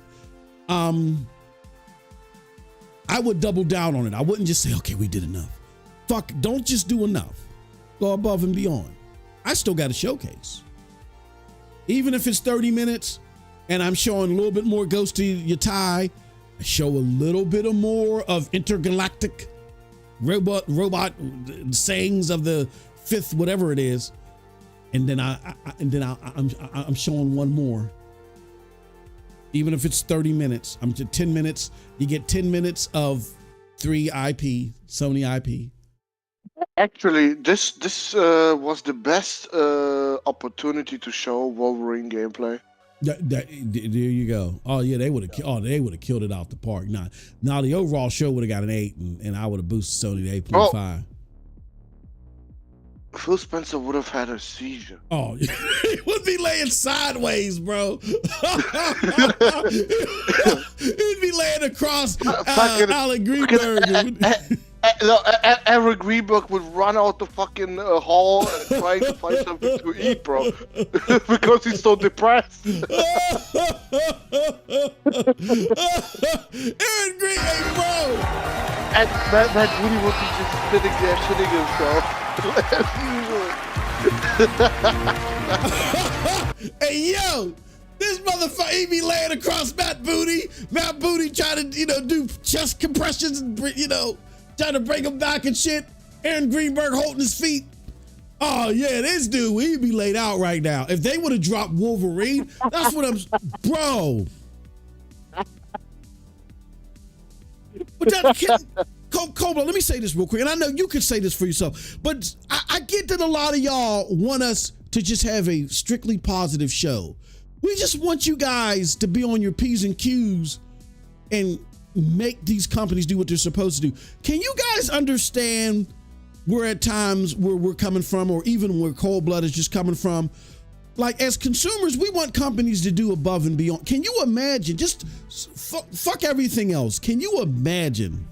I would double down on it. I wouldn't just say, okay, we did enough. Fuck, don't just do enough. Go above and beyond. I still got a showcase. Even if it's 30 minutes and I'm showing a little bit more Ghost to Your Tie, I show a little bit of more of Intergalactic robot sayings of the 5th, whatever it is. And then I'm showing one more. Even if it's 30 minutes, I'm to 10 minutes. You get 10 minutes of 3 IP, Sony IP. Actually, this was the best opportunity to show Wolverine gameplay. There you go. Oh yeah, they would have killed it out the park. Now the overall show would have got an 8, and I would have boosted Sony to 8.5. Phil Spencer would have had a seizure. Oh, he would be laying sideways, bro. He'd be laying across Alan Greenberg. Eric Greenberg would run out the fucking hall and trying to find something to eat, bro, because he's so depressed. Aaron Green, hey, bro. And that Woody would be just sitting there shitting himself. Hey, yo. This motherfucker, he be laying across Matt Booty. Matt Booty trying to, do chest compressions and, trying to bring him back and shit. Aaron Greenberg holding his feet. Oh, yeah, this dude, he'd be laid out right now. If they would have dropped Wolverine, that's what I'm, bro. But that, Cobra, let me say this real quick, and I know you could say this for yourself, but I get that a lot of y'all want us to just have a strictly positive show. We just want you guys to be on your P's and Q's and make these companies do what they're supposed to do. Can you guys understand where at times where we're coming from, or even where Cold Blood is just coming from? Like, as consumers, we want companies to do above and beyond. Can you imagine, just fuck everything else, can you imagine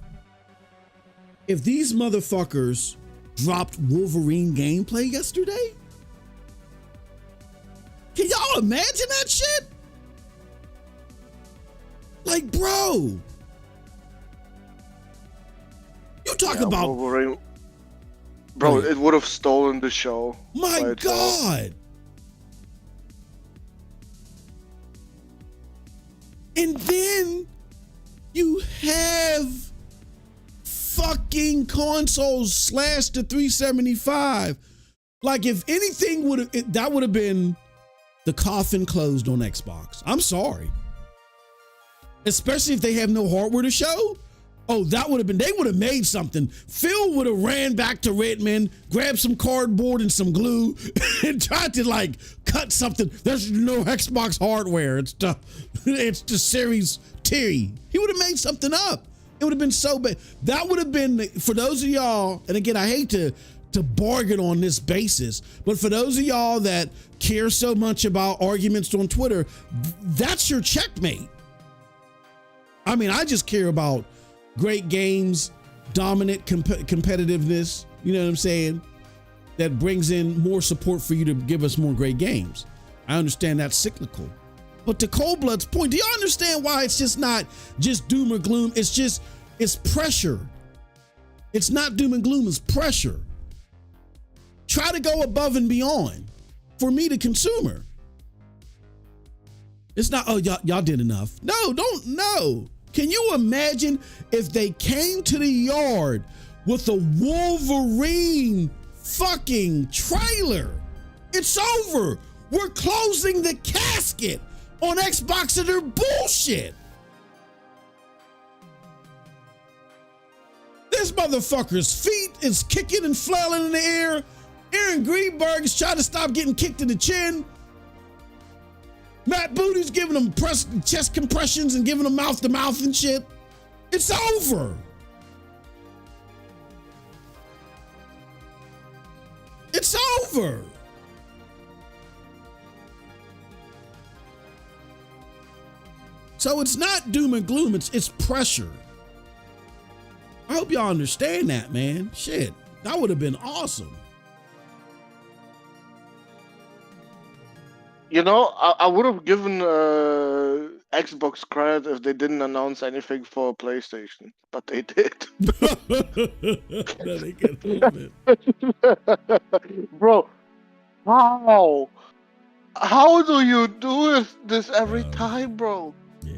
if these motherfuckers dropped Wolverine gameplay yesterday? Can y'all imagine that shit? Like, bro, you talk about Wolverine. Bro, it would have stolen the show. My God. And then you have fucking consoles slashed to 375. Like, if anything that would have been the coffin closed on Xbox. I'm sorry. Especially if they have no hardware to show. Oh, that would have been, they would have made something. Phil would have ran back to Redmond, grabbed some cardboard and some glue, and tried to cut something. There's no Xbox hardware. It's the Series T. He would have made something up. It would have been so bad. That would have been, for those of y'all, and again, I hate to bargain on this basis, but for those of y'all that care so much about arguments on Twitter, that's your checkmate. I mean, I just care about great games, dominant competitiveness, you know what I'm saying? That brings in more support for you to give us more great games. I understand that's cyclical. But to Cold Blood's point, do y'all understand why it's just not just doom or gloom? It's pressure. It's not doom and gloom, it's pressure. Try to go above and beyond for me, the consumer. It's not, oh, y'all did enough. No. Can you imagine if they came to the yard with a Wolverine fucking trailer? It's over. We're closing the casket on Xbox and their bullshit. This motherfucker's feet is kicking and flailing in the air, Aaron Greenberg is trying to stop getting kicked in the chin. Matt Booty's giving him chest compressions and giving him mouth to mouth and shit. It's over. It's over. So it's not doom and gloom, it's pressure. I hope y'all understand that, man. Shit, that would have been awesome. You know, I would have given Xbox credit if they didn't announce anything for PlayStation, but they did. No, they can help it. Bro, how do you do this every time, bro? Yeah.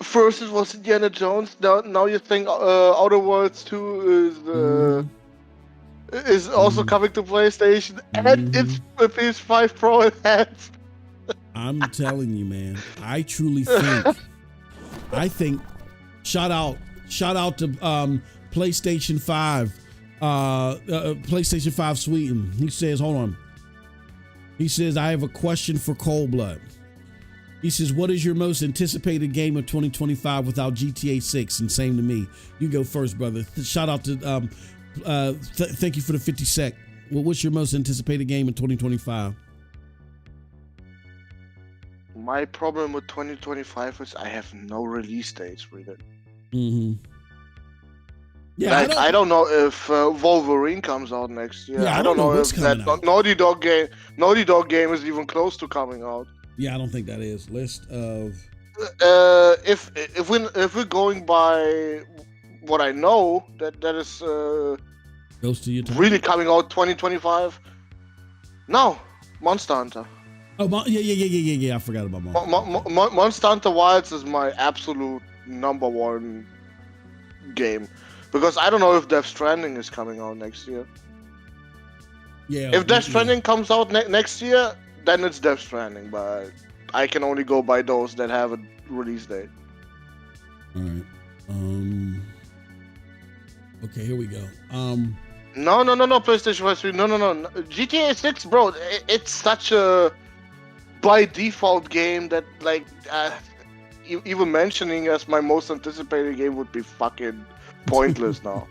First it was Indiana Jones. Now you think Outer Worlds 2 is also coming to PlayStation, and it's a PS5 Pro enhanced. I'm telling you, man. I truly think. Shout out to PlayStation 5, PlayStation 5 Sweden. He says, hold on. He says, I have a question for Cold Blood. He says, what is your most anticipated game of 2025 without GTA 6? And same to me. You go first, brother. Shout out to, thank you for the 50 sec. Well, what's your most anticipated game in 2025? My problem with 2025 is I have no release dates with it. Mm-hmm. Yeah, like, I don't know if Wolverine comes out next year. Yeah, I don't know if that Naughty Dog game is even close to coming out. Yeah, I don't think that is. List of if we're going by what I know, that is goes to your time. Really coming out 2025. No, Monster Hunter. Oh, yeah. I forgot about Monster Hunter Wilds is my absolute number one game, because I don't know if Death Stranding is coming out next year. Yeah. If Death Stranding comes out next year, then it's Death Stranding, but I can only go by those that have a release date. All right. Okay, here we go. No, PlayStation 5 3. No. GTA 6, bro, it's such a by default game that, like, even mentioning as my most anticipated game would be fucking pointless now.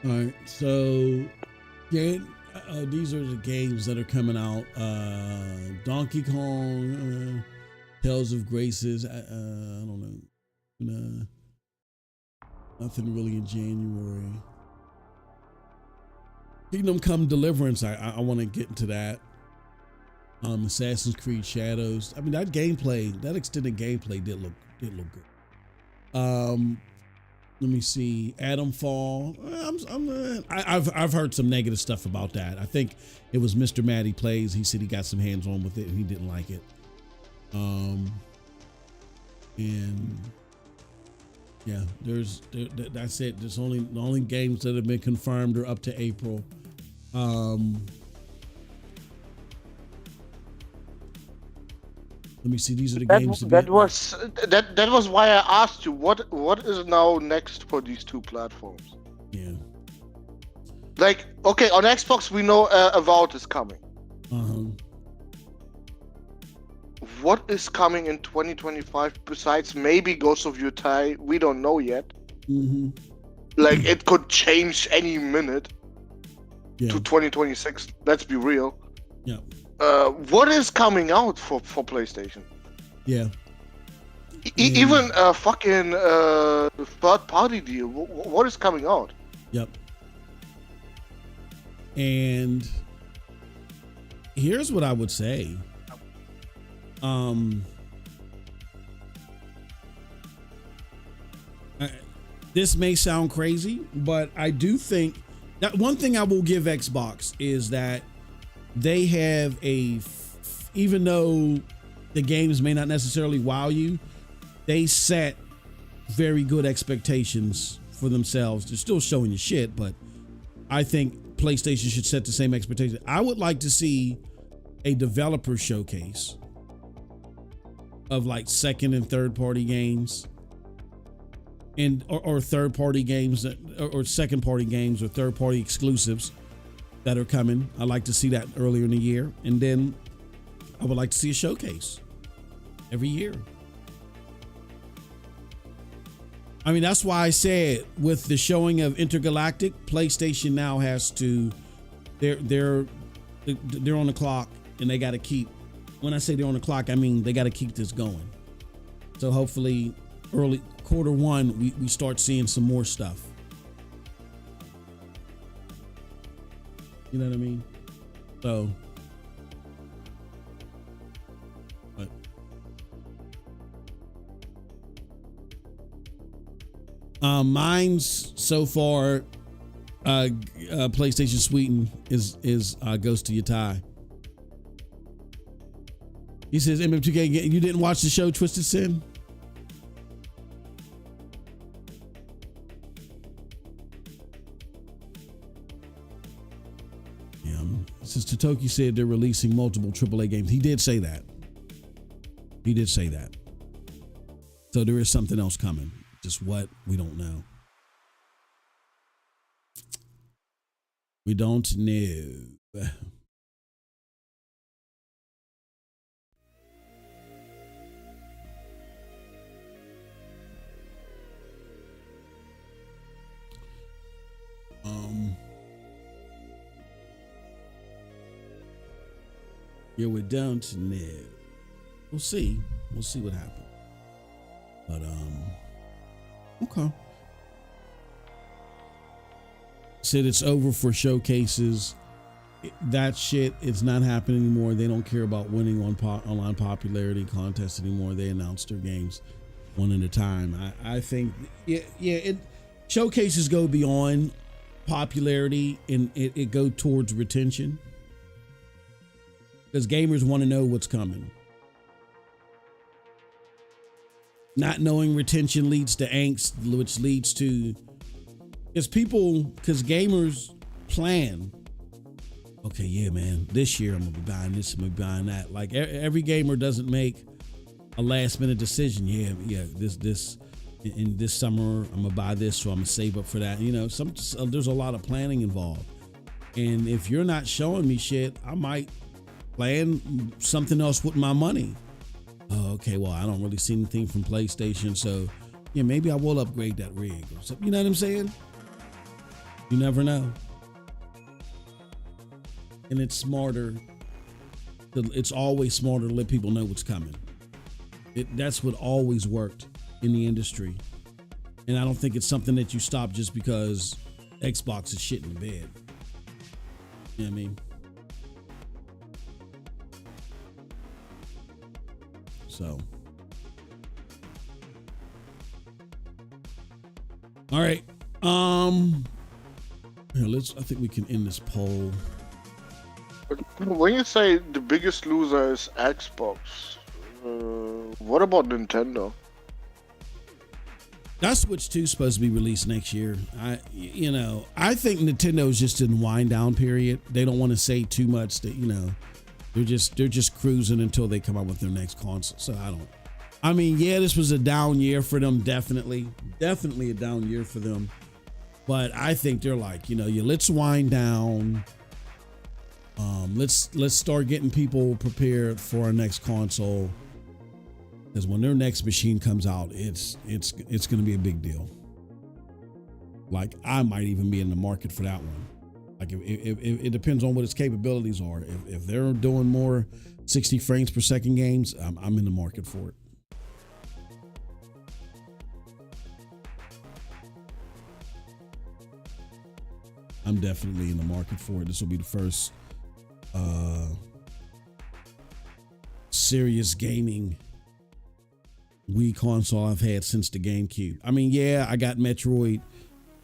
All right, so yeah, these are the games that are coming out. Donkey Kong, Tales of Graces. I don't know. Nothing really in January. Kingdom Come Deliverance. I want to get into that. Assassin's Creed Shadows. I mean, that gameplay, that extended gameplay did look good. Let me see. Atom Fall. I've heard some negative stuff about that. I think it was Mr. Matty Plays. He said he got some hands on with it and he didn't like it. And yeah, that's it. There's the only games that have been confirmed are up to April. Let me see. These are the games. That was why I asked you what is now next for these two platforms. Yeah. Like, okay, on Xbox we know Avowed is coming. What is coming in 2025 besides maybe Ghost of Yotei? We don't know yet. Like, it could change any minute to 2026. Let's be real. Yeah. What is coming out for PlayStation? Yeah. Even a fucking third-party deal. What is coming out? Yep. And here's what I would say. This may sound crazy, but I do think that one thing I will give Xbox is that they have even though the games may not necessarily wow you, they set very good expectations for themselves. They're still showing you shit, but I think PlayStation should set the same expectations. I would like to see a developer showcase of like second and third party games and or third party games or second party games or third party exclusives that are coming. I'd like to see that earlier in the year, and then I would like to see a showcase every year. I mean, that's why I said with the showing of Intergalactic, PlayStation now has to, they're on the clock, and they got to keep, when I say they're on the clock, I mean they got to keep this going. So hopefully early Q1, we start seeing some more stuff. You know what I mean? So, but mine's so far, PlayStation Sweden is goes to Yatai. He says, MM2K, you didn't watch the show Twisted Sin? Yeah, since Totoki said they're releasing multiple AAA games. He did say that. He did say that. So there is something else coming. Just what? We don't know. We don't know. Yeah, we don't know. We'll see. We'll see what happens. But okay. Said it's over for showcases. That shit is not happening anymore. They don't care about winning on online popularity contests anymore. They announce their games one at a time. I think it showcases go beyond popularity and it go towards retention, because gamers want to know what's coming. Not knowing retention leads to angst, which leads to, because gamers plan, okay, yeah, man, this year I'm gonna be buying this, I'm gonna be buying that. Like every gamer doesn't make a last minute decision. Yeah, this in this summer I'm gonna buy this, so I'm gonna save up for that. You know, there's a lot of planning involved. And if you're not showing me shit, I might plan something else with my money. Oh, okay, well, I don't really see anything from PlayStation, so yeah, maybe I will upgrade that rig or something. You know what I'm saying? You never know. And it's smarter. It's always smarter to let people know what's coming. That's what always worked in the industry. And I don't think it's something that you stop just because Xbox is shit in the bed. You know what I mean? So, all right. Here, I think we can end this poll. When you say the biggest loser is Xbox, what about Nintendo? That Switch 2 is supposed to be released next year. I think Nintendo's just in wind down period. They don't want to say too much that, they're just cruising until they come out with their next console. So this was a down year for them. Definitely a down year for them. But I think they're like, let's wind down. Let's start getting people prepared for our next console. Because when their next machine comes out, it's going to be a big deal. Like, I might even be in the market for that one. Like, if it depends on what its capabilities are. If they're doing more 60 frames per second games, I'm in the market for it. I'm definitely in the market for it. This will be the first serious gaming Wii console I've had since the GameCube. I mean, yeah, I got Metroid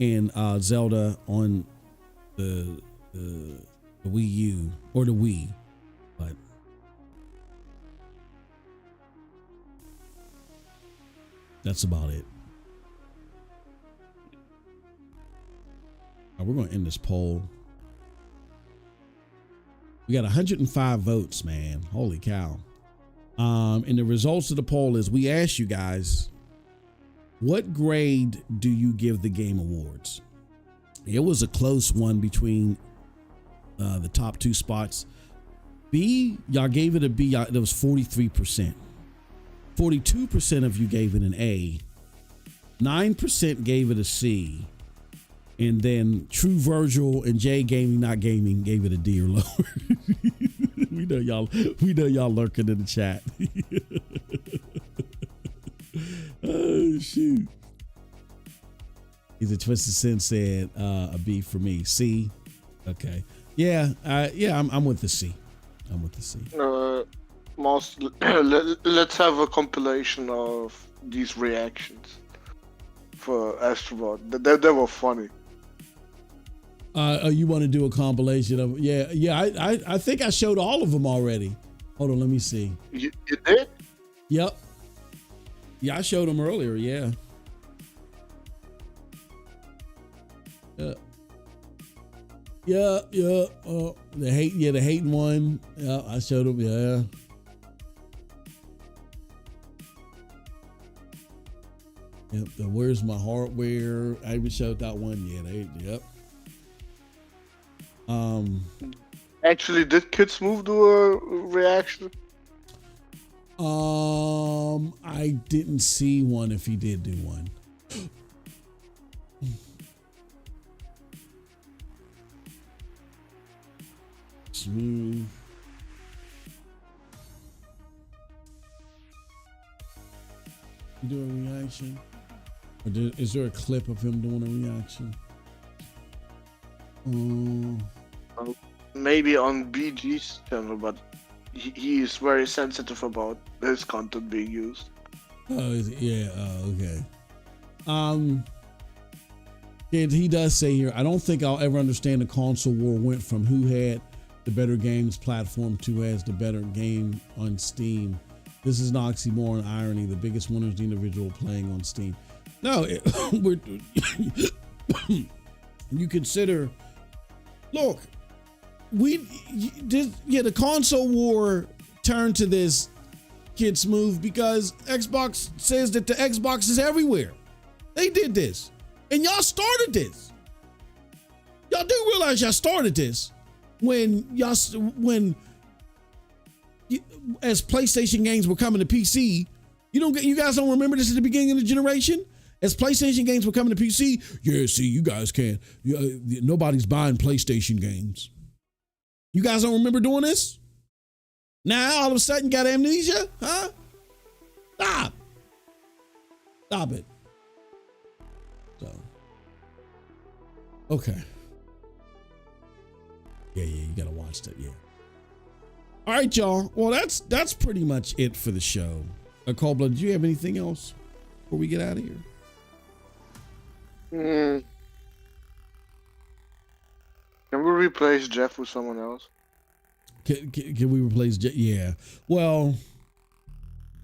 and Zelda on the Wii U or the Wii, but that's about it. We're going to end this poll. We got 105 votes, man. Holy cow. And the results of the poll is we asked you guys, What grade do you give the Game Awards? It was a close one between the top two spots. B, y'all gave it a B. It was 43%. 42% of you gave it an A. 9% gave it a C. And then True Virgil and J Gaming Not Gaming gave it a D or lower. We know y'all lurking in the chat. Oh shoot. Either Twisted Sin said a B for me. C. Okay. Yeah, I'm with the C. I'm with the C. Let's have a compilation of these reactions for Astro. They were funny. You want to do a compilation of? Yeah. I think I showed all of them already. Hold on, let me see. You did? Yep. Yeah, I showed them earlier. Yeah. Yeah. The hating one. Yeah, I showed them. Yeah. Yep. The where's my hardware? I even showed that one. Yeah. Yep. Actually, did Kids Move do a reaction? I didn't see one. If he did do one. Smooth. You do a reaction? Or is there a clip of him doing a reaction? Maybe on BG's channel, but he is very sensitive about his content being used. Oh, is it? Yeah. Okay. He does say here, I don't think I'll ever understand the console war went from who had the better games platform to has the better game on Steam. This is an oxymoron irony. The biggest winner is the individual playing on Steam. No, you consider. Look, the console war turned to this Kids Move because Xbox says that the Xbox is everywhere. They did this, and y'all started this. Y'all do realize y'all started this when as PlayStation games were coming to PC. You guys don't remember this at the beginning of the generation? As PlayStation games were coming to PC, you guys can't. Nobody's buying PlayStation games. You guys don't remember doing this? Now, all of a sudden, got amnesia? Huh? Stop it. So, okay. Yeah, you gotta watch that, yeah. All right, y'all. Well, that's pretty much it for the show. Cold Blood, do you have anything else before we get out of here? Can we replace Geoff with someone else? Can we replace Geoff? Yeah. Well,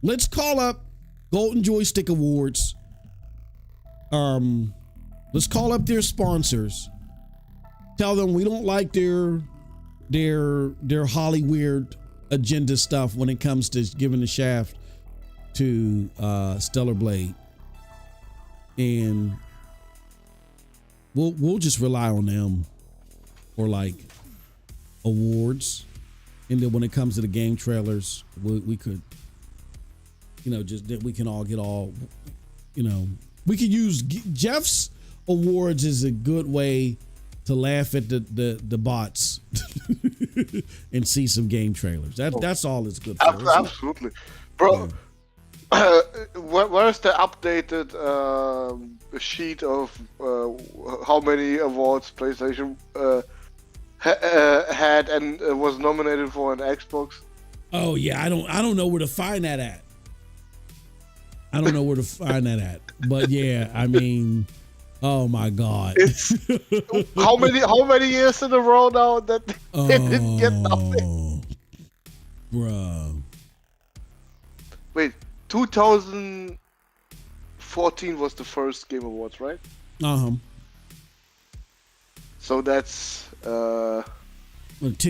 let's call up Golden Joystick Awards. Let's call up their sponsors. Tell them we don't like their Hollywood agenda stuff when it comes to giving the shaft to Stellar Blade, and we'll just rely on them for like awards, and then when it comes to the game trailers, we could, just that we can all get all, we could use Geoff's awards as a good way to laugh at the bots and see some game trailers. That's all it's good for. Absolutely, bro. Where is the updated sheet of how many awards PlayStation had and was nominated for an Xbox? Oh yeah, I don't know where to find that at. But yeah, I mean, oh my God. It's how many years in a row now that they didn't get nothing? Bruh. Wait, 2014 was the first Game Awards, right? So that's 10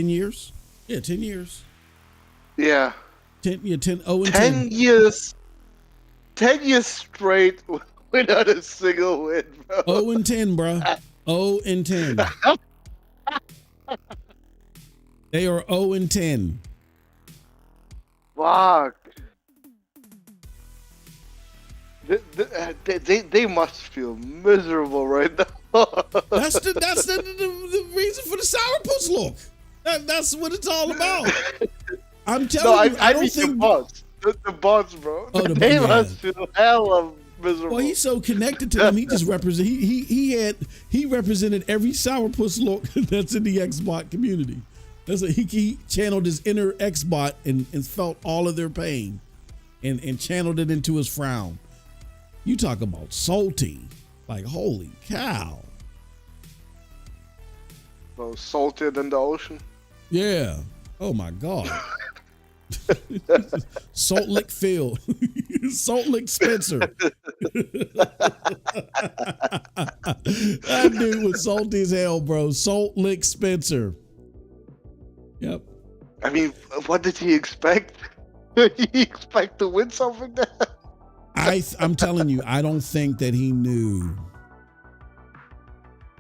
years? Yeah, 10 years. Yeah. 10 years. 10 years straight Without a single win, bro. 0-10, bro. 0-10. They are 0-10. Fuck. They must feel miserable right now. That's the reason for the sourpuss look. That's what it's all about. I'm telling you, I don't think the bots. The bots, bro. Oh, they must feel hella miserable. Well, he's so connected to them. He just represent. He represented every sourpuss look that's in the xbot community. That's he channeled his inner xbot and felt all of their pain, and channeled it into his frown. You talk about salty, like holy cow. So saltier than the ocean. Yeah. Oh my God. Salt Lick Phil. Salt Lick Spencer. That dude was salty as hell, bro. Salt Lick Spencer. Yep. I mean, what did he expect? Did he expect to win something there? I'm telling you, I don't think that he knew.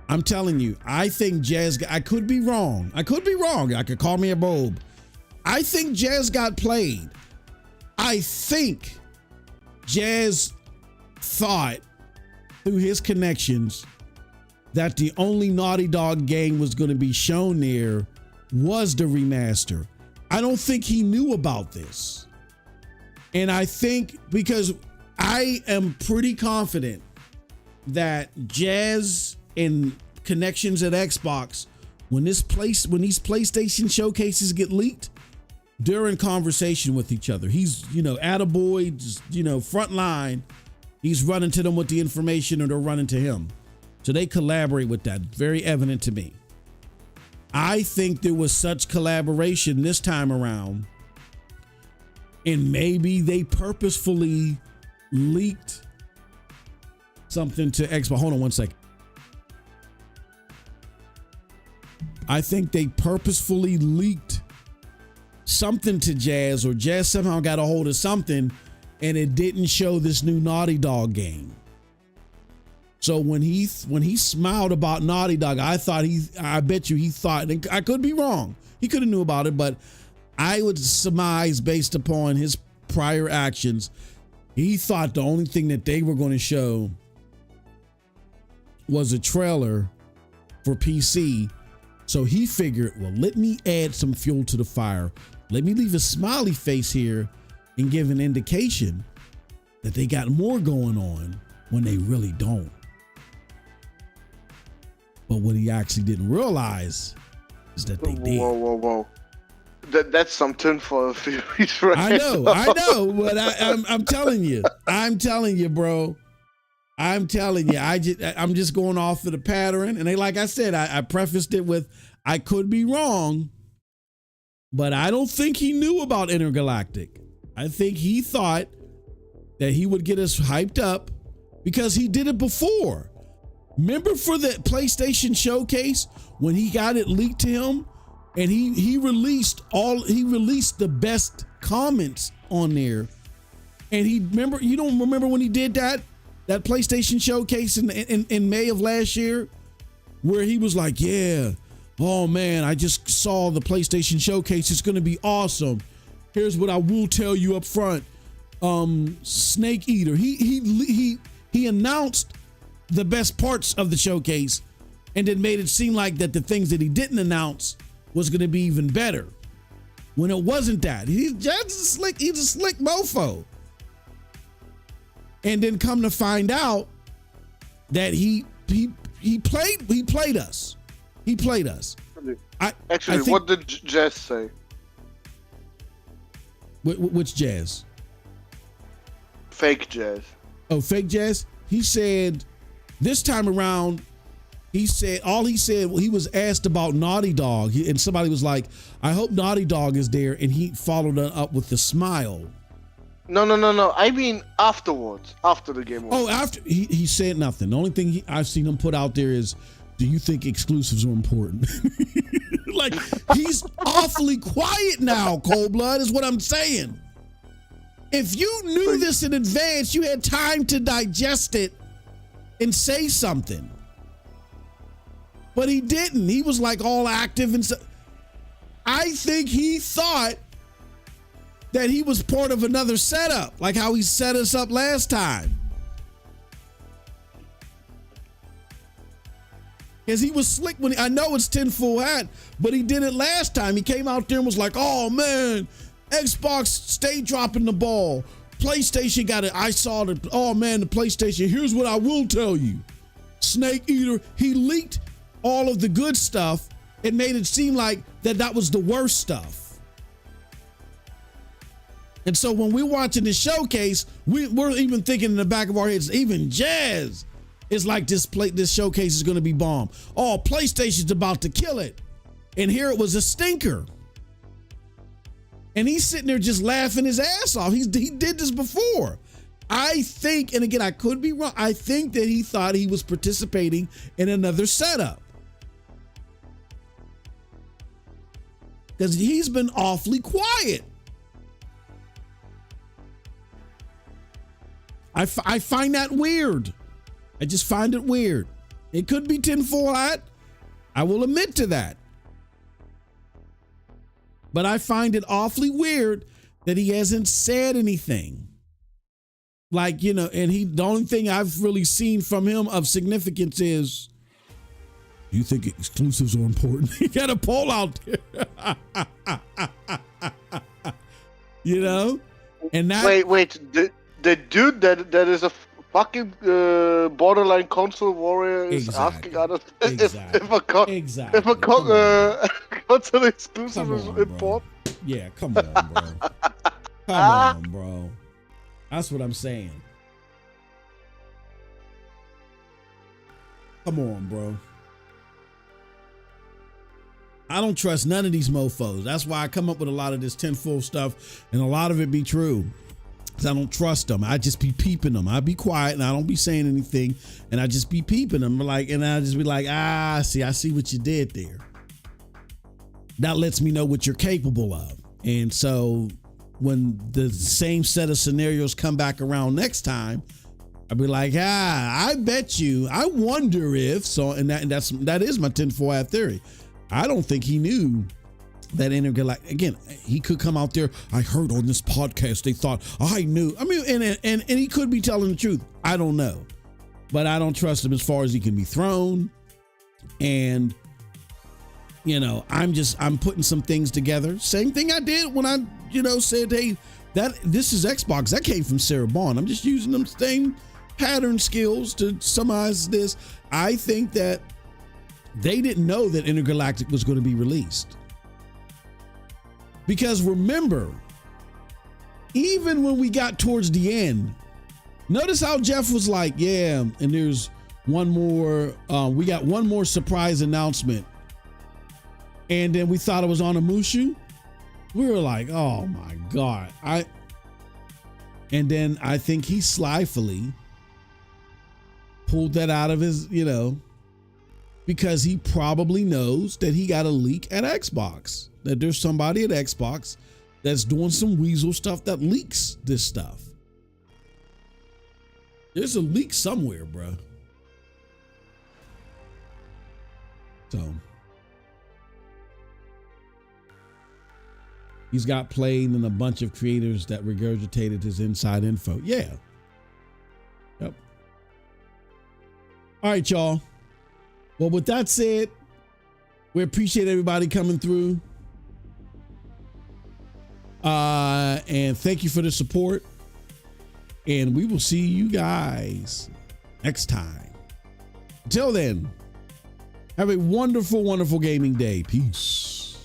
I'm telling you, I think Jazz, I could be wrong. I could call me a bulb. I think Jazz got played. I think Jazz thought through his connections that the only Naughty Dog game was going to be shown there was the remaster. I don't think he knew about this. And I think because I am pretty confident that Jazz and connections at Xbox, when these PlayStation showcases get leaked, they're in conversation with each other. He's, attaboy, just, front line. He's running to them with the information, or they're running to him. So they collaborate with that. Very evident to me. I think there was such collaboration this time around, and maybe they purposefully leaked something to Xbox. Hold on one second. I think they purposefully leaked something to Jazz, or Jazz somehow got a hold of something and it didn't show this new Naughty Dog game. So when he smiled about Naughty Dog, I bet you he thought, and I could be wrong, he could have knew about it, but I would surmise based upon his prior actions, he thought the only thing that they were going to show was a trailer for PC. So he figured, well, let me add some fuel to the fire. Let me leave a smiley face here and give an indication that they got more going on when they really don't. But what he actually didn't realize is that they did. Whoa. That's something for a series, right? I know, but I'm telling you, bro. I'm telling you, I'm just going off of the pattern. And like I said, I prefaced it with, I could be wrong, but I don't think he knew about Intergalactic. I think he thought that he would get us hyped up because he did it before. Remember for the PlayStation showcase when he got it leaked to him, and he released the best comments on there. And you don't remember when he did that PlayStation showcase in May of last year, where he was like, yeah, oh man, I just saw the PlayStation showcase. It's going to be awesome. Here's what I will tell you up front. Snake Eater. He announced the best parts of the showcase and then made it seem like that the things that he didn't announce was going to be even better, when it wasn't that. He's a slick mofo. And then come to find out that he played us. He played us. Actually, what did Jazz say? Which Jazz? Fake Jazz. Oh, fake Jazz? He said this time around, he was asked about Naughty Dog, and somebody was like, I hope Naughty Dog is there, and he followed it up with a smile. No. I mean afterwards, after the game was. Oh, after he said nothing. The only thing I've seen him put out there is, do you think exclusives are important? Like, he's awfully quiet now, Cold Blood, is what I'm saying. If you knew this in advance, you had time to digest it and say something. But he didn't. He was like all active and I think he thought that he was part of another setup, like how he set us up last time. Because he was slick when I know it's tinfoil hat, but he did it last time. He came out there and was like, oh man, Xbox stay dropping the ball. PlayStation got it. I saw the, oh man, the PlayStation. Here's what I will tell you. Snake Eater, he leaked all of the good stuff and made it seem like that was the worst stuff. And so when we're watching the showcase, we're even thinking in the back of our heads, even Jazz is like this showcase is going to be bomb. Oh, PlayStation's about to kill it. And here it was a stinker. And he's sitting there just laughing his ass off. He did this before. I think, and again, I could be wrong, I think that he thought he was participating in another setup. Because he's been awfully quiet. I find that weird. I just find it weird. It could be tinfoil hat. I will admit to that. But I find it awfully weird that he hasn't said anything. Like, you know, and the only thing I've really seen from him of significance is, do you think exclusives are important? He got a poll out there. You know? And that wait, the dude that is a fucking borderline console warrior is asking others if a console exclusive is important. Yeah, come on, bro. Come on, bro. That's what I'm saying. Come on, bro. I don't trust none of these mofos. That's why I come up with a lot of this tinfoil stuff, and a lot of it be true. I don't trust them. I just be peeping them. I be quiet and I don't be saying anything, and I just be peeping them, and I just be like, I see what you did there. That lets me know what you're capable of. And so when the same set of scenarios come back around next time, I'll be like, I bet you, I wonder if, so, and that is my tinfoil hat theory. I don't think he knew that Intergalactic, again, he could come out there, I heard on this podcast, they thought I knew. I mean, and he could be telling the truth. I don't know. But I don't trust him as far as he can be thrown. And, you know, I'm putting some things together. Same thing I did when I, said, hey, this is Xbox. That came from Sarah Bond. I'm just using them same pattern skills to summarize this. I think that they didn't know that Intergalactic was going to be released. Because remember, even when we got towards the end, notice how Geoff was like, yeah, and there's one more, we got one more surprise announcement. And then we thought it was on a Mushu. We were like, oh my God. And then I think he slyfully pulled that out of his, because he probably knows that he got a leak at Xbox. That there's somebody at Xbox that's doing some weasel stuff that leaks this stuff. There's a leak somewhere, bro. So he's got played in a bunch of creators that regurgitated his inside info. Yeah. Yep. All right, y'all. Well, with that said, we appreciate everybody coming through. And thank you for the support. And we will see you guys next time. Until then, have a wonderful, wonderful gaming day. Peace.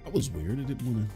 That was weird. I didn't want to.